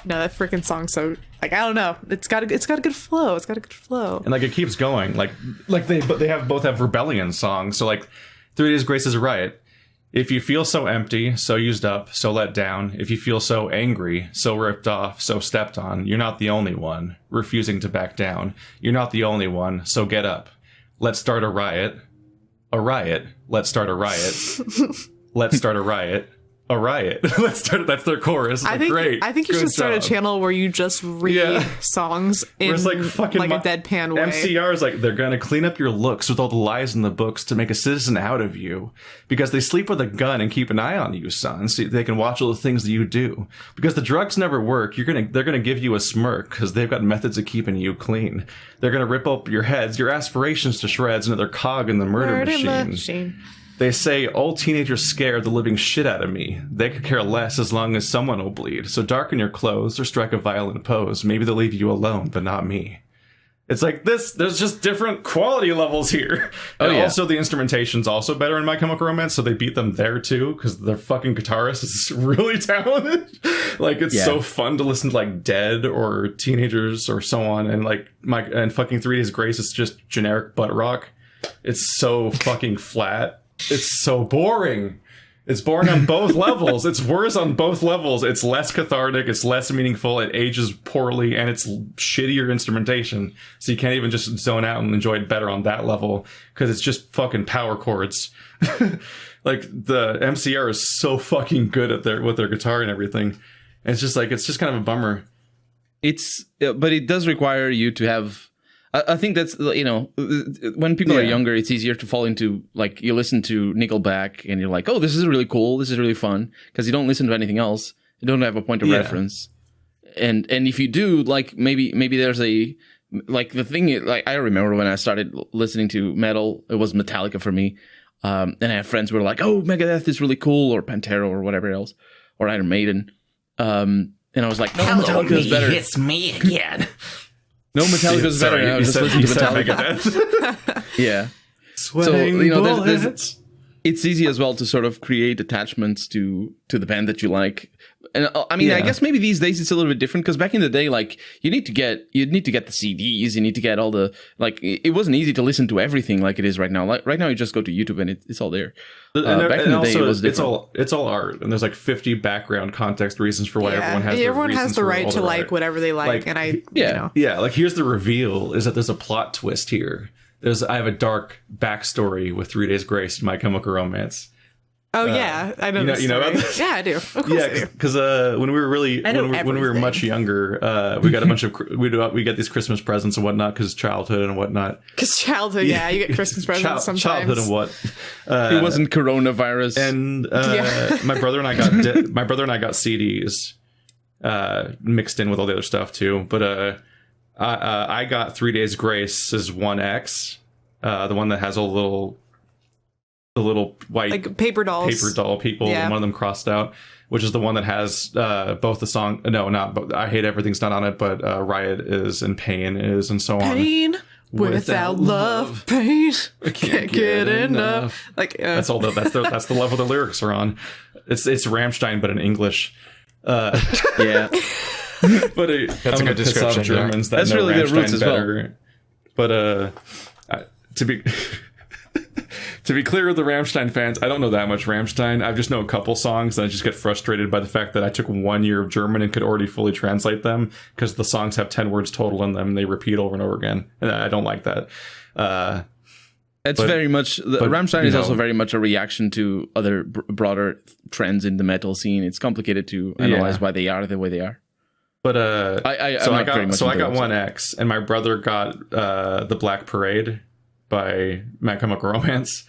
freaking song. So I don't know. It's got a good flow. And it keeps going. They both have rebellion songs. So 3 Days Grace is a riot. If you feel so empty, so used up, so let down, if you feel so angry, so ripped off, so stepped on, you're not the only one, refusing to back down. You're not the only one, so get up. Let's start a riot. A riot. Let's start a riot. Let's start a riot. A riot. That's their chorus. Great. I think you should start a channel where you just read songs in a deadpan way. MCR is they're gonna clean up your looks with all the lies in the books to make a citizen out of you. Because they sleep with a gun and keep an eye on you, son, so they can watch all the things that you do. Because the drugs never work, they're gonna give you a smirk because they've got methods of keeping you clean. They're gonna rip up your heads, your aspirations to shreds, into their cog in the murder machine. They say all teenagers scare the living shit out of me. They could care less as long as someone will bleed. So darken your clothes or strike a violent pose. Maybe they'll leave you alone, but not me. It's like this, there's just different quality levels here. And also the instrumentation's also better in My Chemical Romance, so they beat them there too, because their fucking guitarist is really talented. Like, it's so fun to listen to, like, Dead or Teenagers or so on, and like and fucking 3 Days Grace is just generic butt rock. It's so fucking flat. It's so boring. It's boring on both levels. It's worse on both levels. It's less cathartic. It's less meaningful. It ages poorly, and it's shittier instrumentation. So you can't even just zone out and enjoy it better on that level, because it's just fucking power chords. Like, the MCR is so fucking good at with their guitar and everything. And it's just kind of a bummer. But it does require you to have. I think that's, you know, when people are younger, it's easier to fall into, like, you listen to Nickelback and you're like, oh, this is really cool, this is really fun, because you don't listen to anything else. You don't have a point of reference. And if you do, like, maybe there's a, like, the thing, like, I remember when I started listening to metal, it was Metallica for me. And I have friends who were like, oh, Megadeth is really cool, or Pantera, or whatever else, or Iron Maiden. And I was like, no, Metallica is better. It's me again. No, Metallica is better. I was just listening to Metallica. Yeah. Sweating bullets. It's easy as well to sort of create attachments to the band that you like. And I mean, I guess maybe these days it's a little bit different, because back in the day, like, you need to get the CDs, you need to get all the, like, it wasn't easy to listen to everything like it is right now. Like, right now you just go to YouTube and it's all there. Back in the day, it was different. It's all art, and there's like 50 background context reasons for why everyone has the right to like whatever they like, and like, here's the reveal, is that there's a plot twist here. I have a dark backstory with 3 Days Grace, My Chemical Romance. Oh yeah, I know. You know about this? Yeah, I do. Of course I do. Because when we were much younger, we got a bunch of we get these Christmas presents and whatnot, because childhood and whatnot. Because childhood, you get Christmas presents sometimes. Childhood and what? It wasn't coronavirus. And my brother and I got CDs mixed in with all the other stuff too. But I got 3 Days Grace's 1X, the one that has the little white, like, paper doll people, and one of them crossed out, which is the one that has both the song, I Hate Everything's not on it, but Riot is and Pain is, and so on. Pain without love, pain, I can't get enough. Like, that's the level the lyrics are on. It's Rammstein, but in English. Yeah. But that's a good description. Germans that that's know really Rammstein good roots as better. Well. But to be clear with the Rammstein fans, I don't know that much Rammstein. I just know a couple songs, and I just get frustrated by the fact that I took 1 year of German and could already fully translate them, because the songs have 10 words total in them and they repeat over and over again, and I don't like that. Rammstein is also very much a reaction to other broader trends in the metal scene. It's complicated to analyze why they are the way they are. But I got 1X, and my brother got The Black Parade by My Chemical Romance,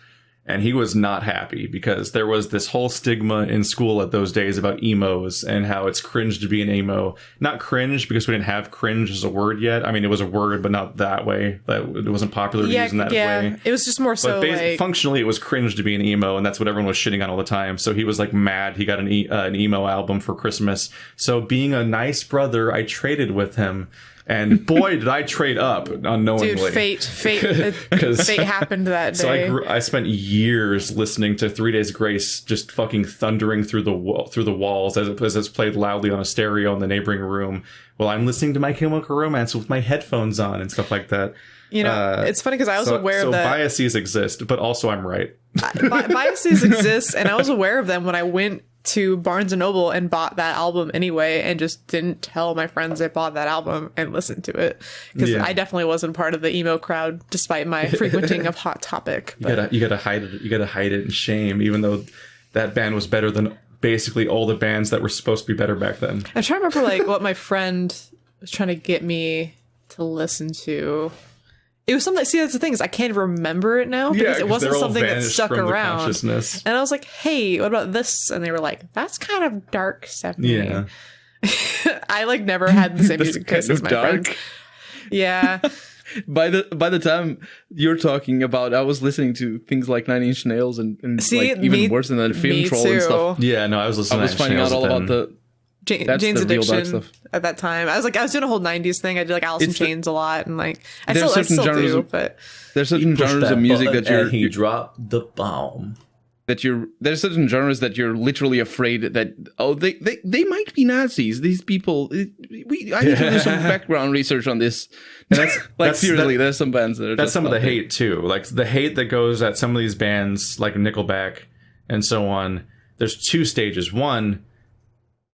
and he was not happy, because there was this whole stigma in school at those days about emos and how it's cringe to be an emo. Not cringe because we didn't have cringe as a word yet. I mean, it was a word, but not that way. That it wasn't popular to use in that way. It was just more so, but functionally, it was cringe to be an emo, and that's what everyone was shitting on all the time. So he was like mad. He got an emo album for Christmas. So being a nice brother, I traded with him. And boy, did I trade up unknowingly. Dude, fate happened that day. So I spent years listening to 3 Days Grace, just fucking thundering through the walls as it's played loudly on a stereo in the neighboring room, while I'm listening to My Chemical Romance with my headphones on and stuff like that. You know, it's funny because I was aware of that biases exist, but also I'm right. Biases exist, and I was aware of them when I went to Barnes & Noble and bought that album anyway, and just didn't tell my friends I bought that album and listened to it, because I definitely wasn't part of the emo crowd despite my frequenting of Hot Topic. You gotta hide it. You gotta hide it in shame, even though that band was better than basically all the bands that were supposed to be better back then. I'm trying to remember like what my friend was trying to get me to listen to. It was something. See, that's the thing, is I can't remember it now, because it wasn't something that stuck around. And I was like, "Hey, what about this?" And they were like, "That's kind of dark stuff." Yeah. I like never had the same music taste as my friends. Yeah. by the time you're talking about, I was listening to things like Nine Inch Nails and See, like even worse than that, Film Troll and stuff. Yeah, no, I was listening. I was finding out all about the Jane's the real dark Addiction stuff. at that time. I was doing a whole 90s thing. I did like Alice in Chains a lot, and like I There's still certain genres do, of- but there's certain genres of music that he dropped the bomb. there's certain genres that you're literally afraid that they might be Nazis. These people, I need to do some background research on this. And that's seriously, there's some bands that are. That's some of the hate too, like the hate that goes at some of these bands, like Nickelback and so on. There's two stages. One,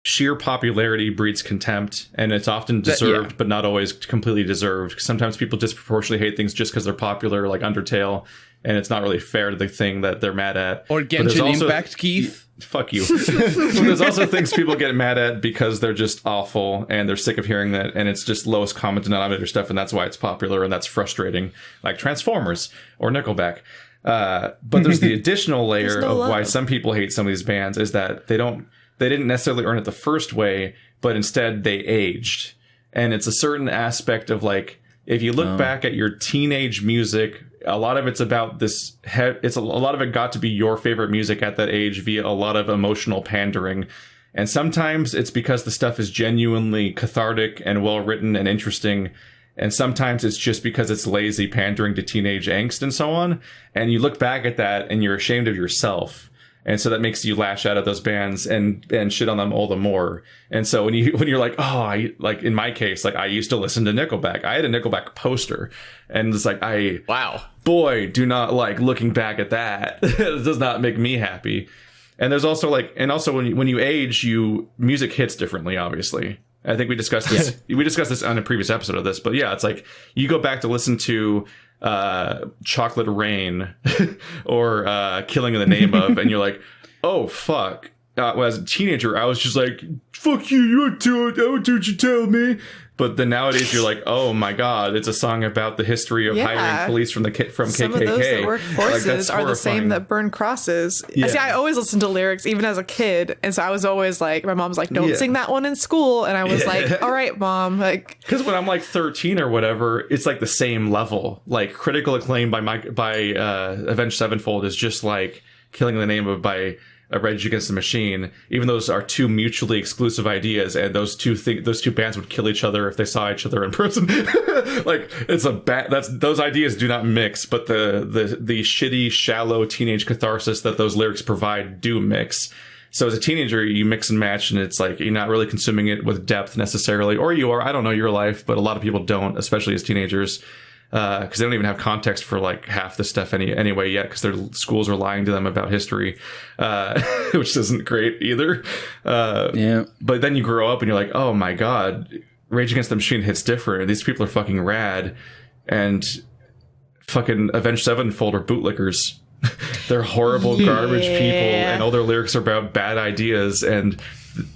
sheer popularity breeds contempt, and it's often deserved, but not always completely deserved. Sometimes people disproportionately hate things just because they're popular, like Undertale. And it's not really fair to the thing that they're mad at. Or Genshin Impact, Keith. Fuck you. But there's also things people get mad at because they're just awful and they're sick of hearing that, and it's just lowest common denominator stuff, and that's why it's popular, and that's frustrating. Like Transformers or Nickelback. But there's the additional layer of why some people hate some of these bands is that they didn't necessarily earn it the first way, but instead they aged. And it's a certain aspect of like, if you look back at your teenage music, a lot of it's about this. A lot of it got to be your favorite music at that age via a lot of emotional pandering, and sometimes it's because the stuff is genuinely cathartic and well written and interesting, and sometimes it's just because it's lazy pandering to teenage angst and so on. And you look back at that and you're ashamed of yourself. And so that makes you lash out at those bands and shit on them all the more. And so when you're like, like in my case, like I used to listen to Nickelback. I had a Nickelback poster, and it's like, boy, do not like looking back at that. It does not make me happy. And there's also when you age, music hits differently, obviously. I think we discussed this. We discussed this on a previous episode of this, but yeah, it's like you go back to listen to Chocolate Rain or Killing in the Name of, and you're like, oh fuck. Well, as a teenager, I was just like, fuck you, I would do what you tell me. But then nowadays you're like, oh my god, it's a song about the history of hiring police from KKK. Some of those that work forces are the same that burn crosses. Yeah. See, I always listened to lyrics even as a kid, and so I was always like, my mom's like, don't sing that one in school, and I was like, all right, mom, like, because when I'm like 13 or whatever, it's like the same level. Like critical acclaim by Avenged Sevenfold is just like Killing in the Name of by Rage Against the Machine. Even those are two mutually exclusive ideas, and those two bands would kill each other if they saw each other in person. Like it's those ideas do not mix, but the shitty, shallow teenage catharsis that those lyrics provide do mix. So as a teenager, you mix and match, and it's like you're not really consuming it with depth necessarily, or you are. I don't know your life, but a lot of people don't, especially as teenagers. Because they don't even have context for like half the stuff anyway yet, because their schools are lying to them about history, which isn't great either. But then you grow up and you're like, oh my god, Rage Against the Machine hits different. These people are fucking rad, and fucking Avenged Sevenfold are bootlickers. They're horrible garbage people, and all their lyrics are about bad ideas, and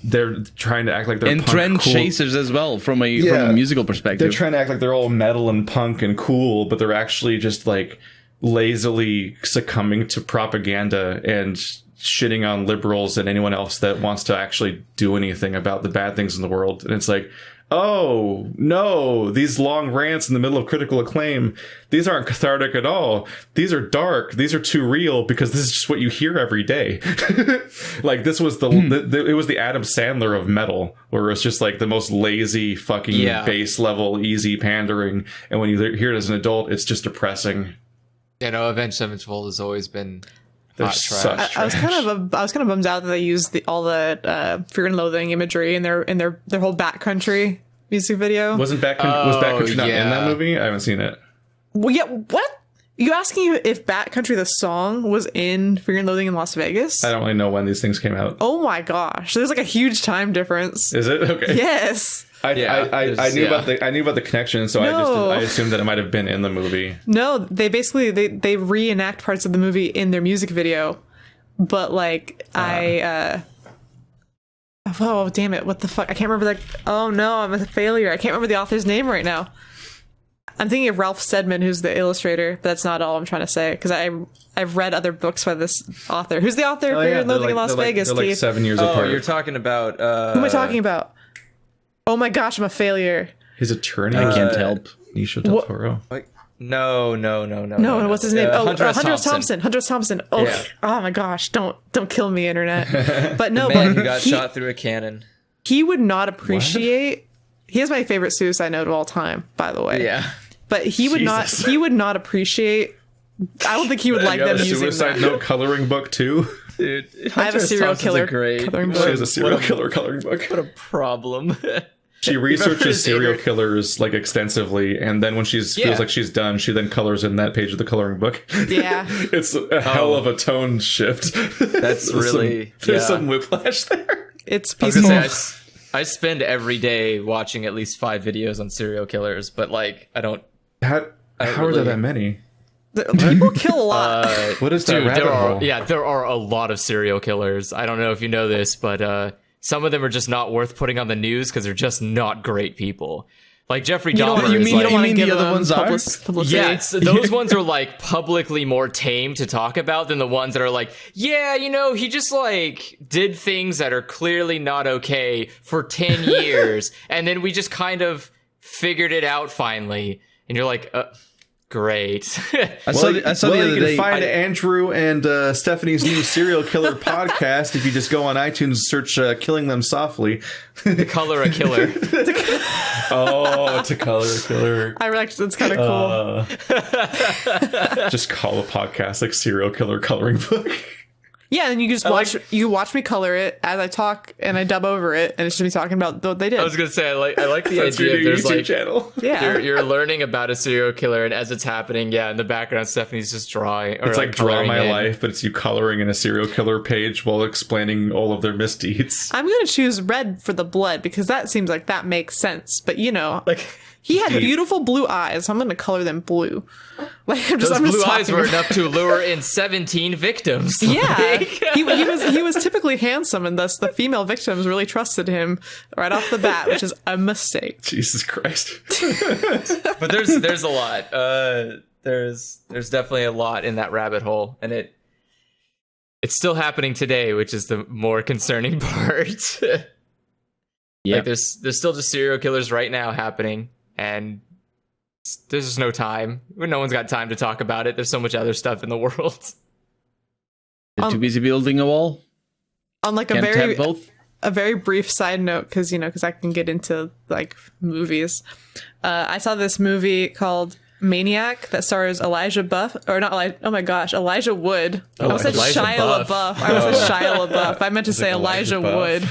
they're trying to act like they're and punk trend cool. chasers as well from a musical perspective. They're trying to act like they're all metal and punk and cool, but they're actually just like lazily succumbing to propaganda and shitting on liberals and anyone else that wants to actually do anything about the bad things in the world. And it's like, oh no, these long rants in the middle of critical acclaim, these aren't cathartic at all. These are dark. These are too real, because this is just what you hear every day. Like this was it was the Adam Sandler of metal, where it was just like the most lazy fucking base level easy pandering, and when you hear it as an adult, it's just depressing. Avenged Sevenfold has always been They're hot such trash. I was kind of bummed out that they used all the Fear and Loathing imagery in their whole Backcountry music video. Was Backcountry not in that movie? I haven't seen it. Well, yeah, what? You asking if Backcountry the song was in Fear and Loathing in Las Vegas? I don't really know when these things came out. Oh my gosh, there's like a huge time difference. Is it? Okay. Yes. I knew about the connection, so I assumed that it might have been in the movie. No, they basically they reenact parts of the movie in their music video, but like oh damn it, what the fuck? I can't remember oh no, I'm a failure. I can't remember the author's name right now. I'm thinking of Ralph Steadman, who's the illustrator, but that's not all I'm trying to say, because I've read other books by this author. Who's the author of Fear and Loathing in Las Vegas? They're like 7 years apart. Oh, you're talking about... Who am I talking about? Oh my gosh, I'm a failure. His attorney? I can't help. Benicio del Toro. No. No, what's his name? Hunter S. Hunter S. Thompson. Oh, Yeah. oh my gosh! Don't kill me, internet. But no, Man but who got shot through a cannon. he would not appreciate. He is my favorite suicide note of all time, by the way. Yeah. But he would not. He would not appreciate. I don't think he would like them using Suicide that. Note coloring book too. Dude, I have a serial killer great. coloring She book. has a serial killer coloring book. What a problem. She researches serial killers like extensively, and then when she feels like she's done, she then colors in that page of the coloring book. Yeah. It's a hell of a tone shift. That's really there's some whiplash there. It's I was peaceful. gonna say, I spend every day watching at least 5 videos on serial killers, but like I don't. How are there that many? People kill a lot. What is that rabbit hole? There are a lot of serial killers. I don't know if you know this, but some of them are just not worth putting on the news because they're just not great people. Like Jeffrey Dahmer. You don't want to give the other them ones are? publicity. Yeah, those ones are like publicly more tame to talk about than the ones that are like, yeah, he just like did things that are clearly not okay for 10 years. And then we just kind of figured it out finally. And you're like, great. I saw the other you day. can find Andrew and Stephanie's new serial killer podcast if you just go on iTunes and search "Killing Them Softly." The color a killer. Oh, to color a killer. I reckon it's kind of cool. Just call a podcast like serial killer coloring book. Yeah, and you just watch me color it as I talk and I dub over it, and it's just me talking about what they did. I was gonna say I like the That's idea your of new there's YouTube like channel. Yeah. you're learning about a serial killer, and as it's happening, in the background Stephanie's just drawing. Or It's like Draw coloring My in. Life, but it's you coloring in a serial killer page while explaining all of their misdeeds. I'm gonna choose red for the blood because that seems like that makes sense. But he had beautiful blue eyes, so I'm gonna color them blue. Those blue eyes were enough to lure in 17 victims. Yeah, he was typically handsome, and thus the female victims really trusted him right off the bat, which is a mistake. Jesus Christ. But there's a lot. There's definitely a lot in that rabbit hole, and it's still happening today, which is the more concerning part. Yeah. Like there's still just serial killers right now happening, and there's just no time. No one's got time to talk about it. There's so much other stuff in the world. You're too busy building a wall. On like Can't have both. a very brief side note, because I can get into like movies. I saw this movie called Maniac that stars Elijah Wood. I was said Elijah Shia Buff. LaBeouf. I meant to say Elijah Buff. Wood.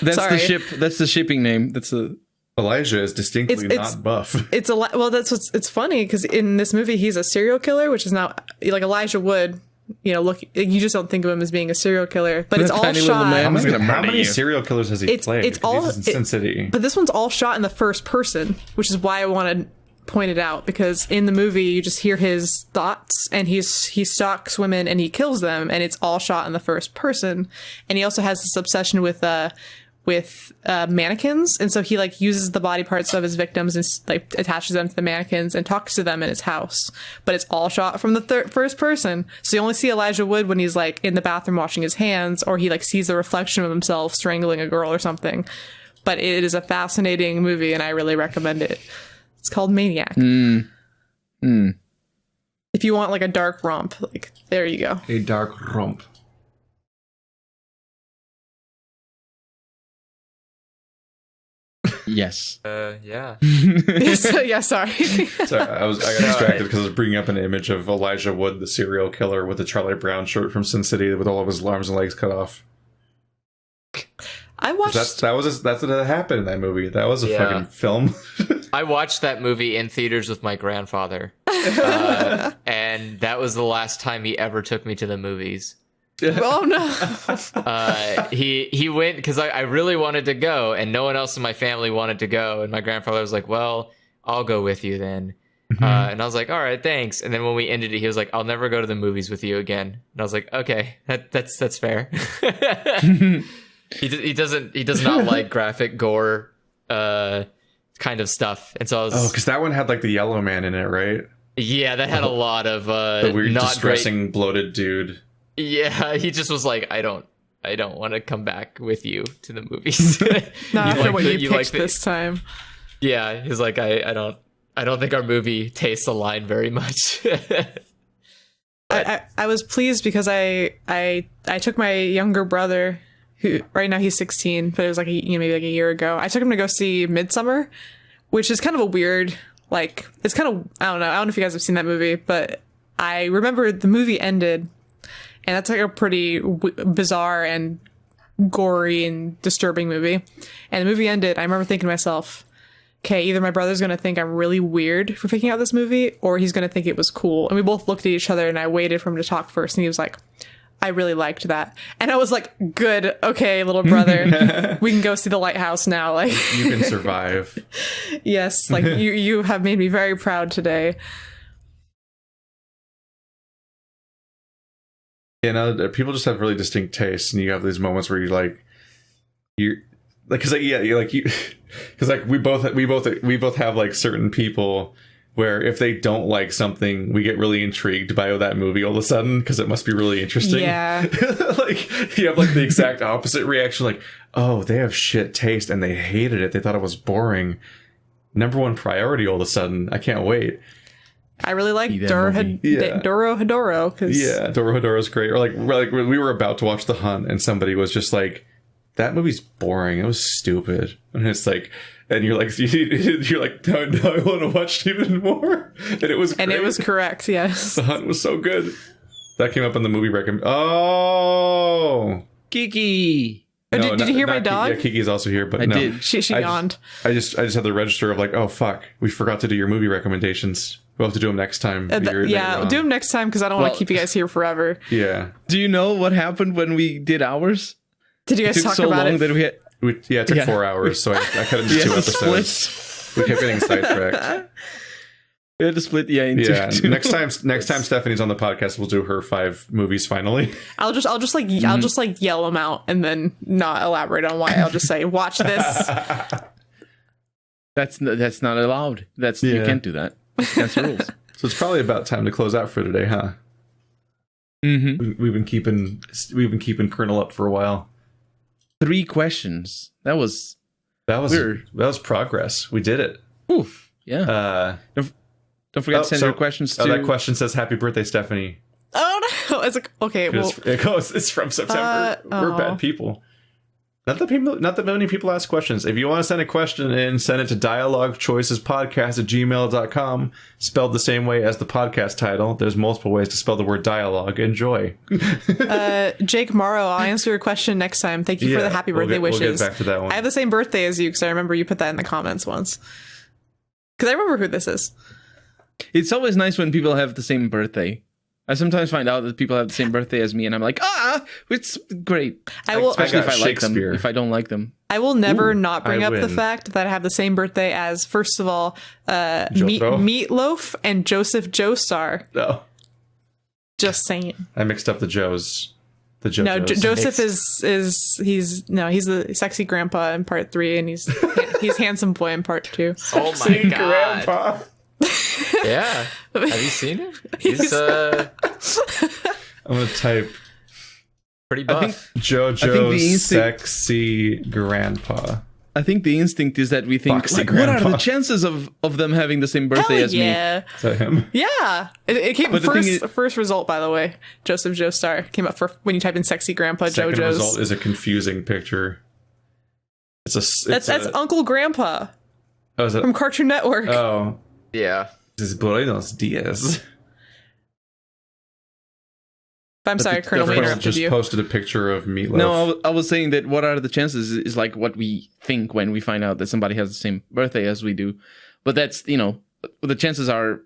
That's Sorry. the ship. That's the shipping name. That's a. Elijah is distinctly It's- not buff. It's funny because in this movie he's a serial killer, which is now like Elijah Wood. Look, you just don't think of him as being a serial killer, but it's all tiny little shot. man. I'm gonna How murder many you. serial killers has he played? It's Because all he's in Sin City. but this one's all shot in the first person, which is why I want to point it out, because in the movie you just hear his thoughts and he stalks women and he kills them, and it's all shot in the first person. And he also has this obsession with mannequins, and so he like uses the body parts of his victims and like attaches them to the mannequins and talks to them in his house, but it's all shot from the first person, so you only see Elijah Wood when he's like in the bathroom washing his hands, or he like sees the reflection of himself strangling a girl or something. But it is a fascinating movie and I really recommend it. It's called Maniac. If you want like a dark romp, like there you go. A dark romp. Yes. Yeah. So, yeah, sorry. Sorry, I got distracted because I was bringing up an image of Elijah Wood, the serial killer, with the Charlie Brown shirt from Sin City with all of his arms and legs cut off. I watched. That's what happened in that movie. That was a fucking film. I watched that movie in theaters with my grandfather, and that was the last time he ever took me to the movies. Oh no! He went because I really wanted to go, and no one else in my family wanted to go, and my grandfather was like, "Well, I'll go with you then." And I was like, "All right, thanks." And then when we ended it, he was like, "I'll never go to the movies with you again." And I was like, "Okay, that's fair." He does not like graphic gore kind of stuff, and so I was because that one had like the yellow man in it, right? Yeah, that had a lot of The weird, not distressing, bloated dude. Yeah, he just was like, I don't want to come back with you to the movies. Not after what you like picked this time. Yeah, he's like, I don't I don't think our movie tastes align very much. I was pleased because I took my younger brother, who right now he's 16, but it was like maybe like a year ago. I took him to go see Midsummer, which is kind of a weird, like, it's kind of, I don't know if you guys have seen that movie, but I remember the movie ended, and that's like a pretty bizarre and gory and disturbing movie. And the movie ended, I remember thinking to myself, okay, either my brother's going to think I'm really weird for picking out this movie, or he's going to think it was cool. And we both looked at each other, and I waited for him to talk first, and he was like, I really liked that. And I was like, good, okay, little brother, we can go see The Lighthouse now. Like, You can survive. yes, like you have made me very proud today. You know, people just have really distinct tastes, and you have these moments where you're like, because we both have like certain people where if they don't like something, we get really intrigued by that movie all of a sudden because it must be really interesting. Yeah. Like you have like the exact opposite reaction, like, oh, they have shit taste and they hated it. They thought it was boring. Number one priority all of a sudden. I can't wait. I really like that Doro movie. Hedoro because Doro Hedoro's great. Or like we were about to watch The Hunt and somebody was just like, that movie's boring. It was stupid. And it's like, and you're like, no, I want to watch it even more. And it was great. And it was correct, yes. The Hunt was so good. That came up in the movie recommend. Oh, Kiki. No, did you hear my dog? Yeah, Kiki's also here, but I no. did. She yawned. I just had the register of like, oh fuck, we forgot to do your movie recommendations. We'll have to do them next time. Do them next time because I don't want to keep you guys here forever. Yeah. Do you know what happened when we did ours? Did you guys It took talk so about long it? that we had. It took 4 hours, so I cut it into 2 episodes. We kept getting sidetracked. We had to split into two. Next time Stephanie's on the podcast, we'll do her 5 movies finally. I'll just yell them out and then not elaborate on why. I'll just say, watch this. That's not allowed. You can't do that. That's the rules. So it's probably about time to close out for today, huh? Mm-hmm. We've been keeping Colonel up for a while. 3 questions. That was weird. That was progress. We did it. Oof. Yeah. Don't forget to send your questions to. That question says "Happy birthday, Stephanie." Oh no! It's like, okay. Well, it's from September. We're bad people. Not that many people ask questions. If you want to send a question in, send it to dialogchoicespodcast@gmail.com, spelled the same way as the podcast title. There's multiple ways to spell the word dialogue. Enjoy. Jake Morrow, I'll answer your question next time. Thank you for the happy birthday wishes. We'll get back to that one. I have the same birthday as you because I remember you put that in the comments once. Because I remember who this is. It's always nice when people have the same birthday. I sometimes find out that people have the same birthday as me, and I'm like, it's great. Especially if I like them. If I don't like them, I will never not bring up the fact that I have the same birthday as, first of all, Meatloaf and Joseph Joestar. No, just saying. I mixed up the Joes. No, Joseph is he's the sexy grandpa in part 3, and he's handsome boy in part 2. Oh my god, grandpa. Yeah, have you seen it? He's I'm gonna type pretty buff. JoJo's sexy grandpa. I think the instinct is that we think, like, what are the chances of them having the same birthday as me? Is that him? Yeah. It came first result, by the way. Joseph Joestar came up for when you type in sexy grandpa Second JoJo's. result is a confusing picture. That's Uncle Grandpa. Oh, is it? From Cartoon Network. Oh. Yeah. This is Buenos Dias. I'm sorry, Colonel, we interrupted just you. Posted a picture of Meatloaf. No, I was saying that what are the chances is like what we think when we find out that somebody has the same birthday as we do. But that's, the chances are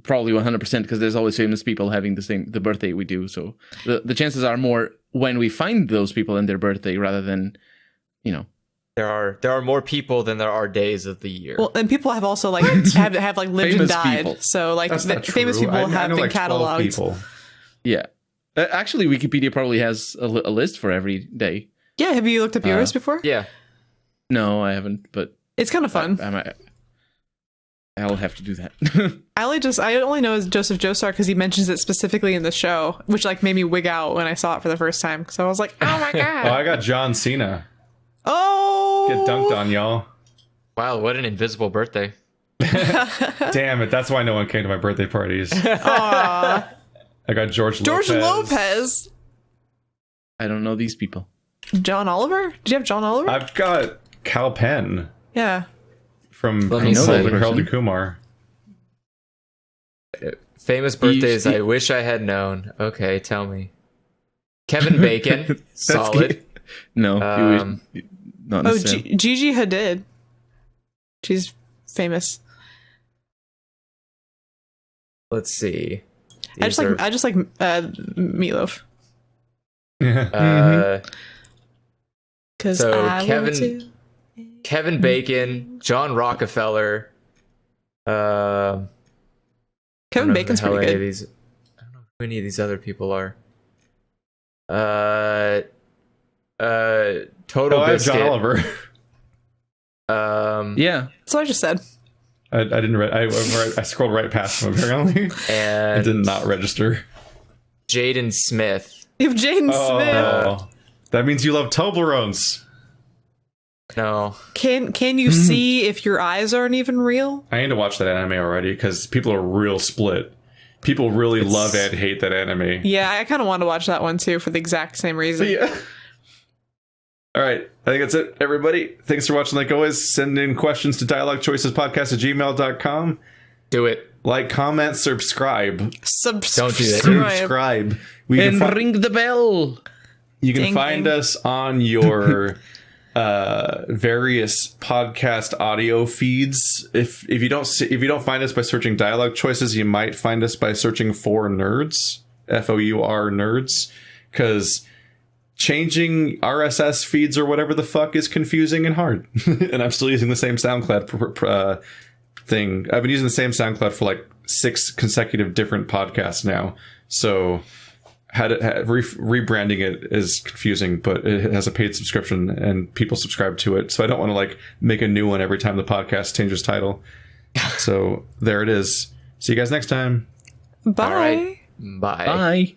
probably 100% because there's always famous people having the birthday we do. So the chances are more when we find those people and their birthday rather than, There are more people than there are days of the year. Well, and people have also have lived Famous and died. people. So That's not true. famous people have been like 12 cataloged. people. Yeah. Actually, Wikipedia probably has a list for every day. Yeah, have you looked up yours before? Yeah. No, I haven't, but It's kind of fun. I'll have to do that. I only know as Joseph Joestar because he mentions it specifically in the show, which made me wig out when I saw it for the first time. So I was like, oh my god. Oh, I got John Cena. Oh, Get dunked on, y'all. Wow, what an invisible birthday. Damn it! That's why no one came to my birthday parties. Aw. I got George George Lopez. Lopez. I don't know these people. John Oliver? Did you have John Oliver? I've got Cal Penn Yeah. from Let me see. Harold and Kumar. Famous birthdays I wish I had known. Okay, tell me. Kevin Bacon. Solid. Good. No, not Oh, necessarily. Gigi Hadid. She's famous. Let's see. I just like Meatloaf. Because So I Kevin- want to. Kevin Bacon, John Rockefeller. Kevin Bacon's I don't know pretty who good. any of these other people are. Total Oh, I have Biscuit. John Oliver. Yeah. That's what I just said. I didn't read. I scrolled right past him apparently. I And did not register. Jaden Smith. You have Jaden Smith. Oh, that means you love Toblerones. No. Can you see if your eyes aren't even real? I need to watch that anime already because people are real split. People really love and hate that anime. Yeah, I kind of want to watch that one too for the exact same reason. Yeah. All right. I think that's it, everybody. Thanks for watching. Like always, send in questions to dialogchoicespodcast@gmail.com. Do it. Like, comment, subscribe. Don't do that. Subscribe. And ring the bell. You can Ding, find ding. us on your various podcast audio feeds. If you don't find us by searching Dialog Choices, you might find us by searching for Nerds, FOUR Nerds, because changing RSS feeds or whatever the fuck is confusing and hard. And I'm still using the same SoundCloud thing. I've been using the same SoundCloud for like 6 consecutive different podcasts now. So rebranding it is confusing, but it has a paid subscription and people subscribe to it. So I don't want to like make a new one every time the podcast changes title. So there it is. See you guys next time. Bye. All right. Bye. Bye.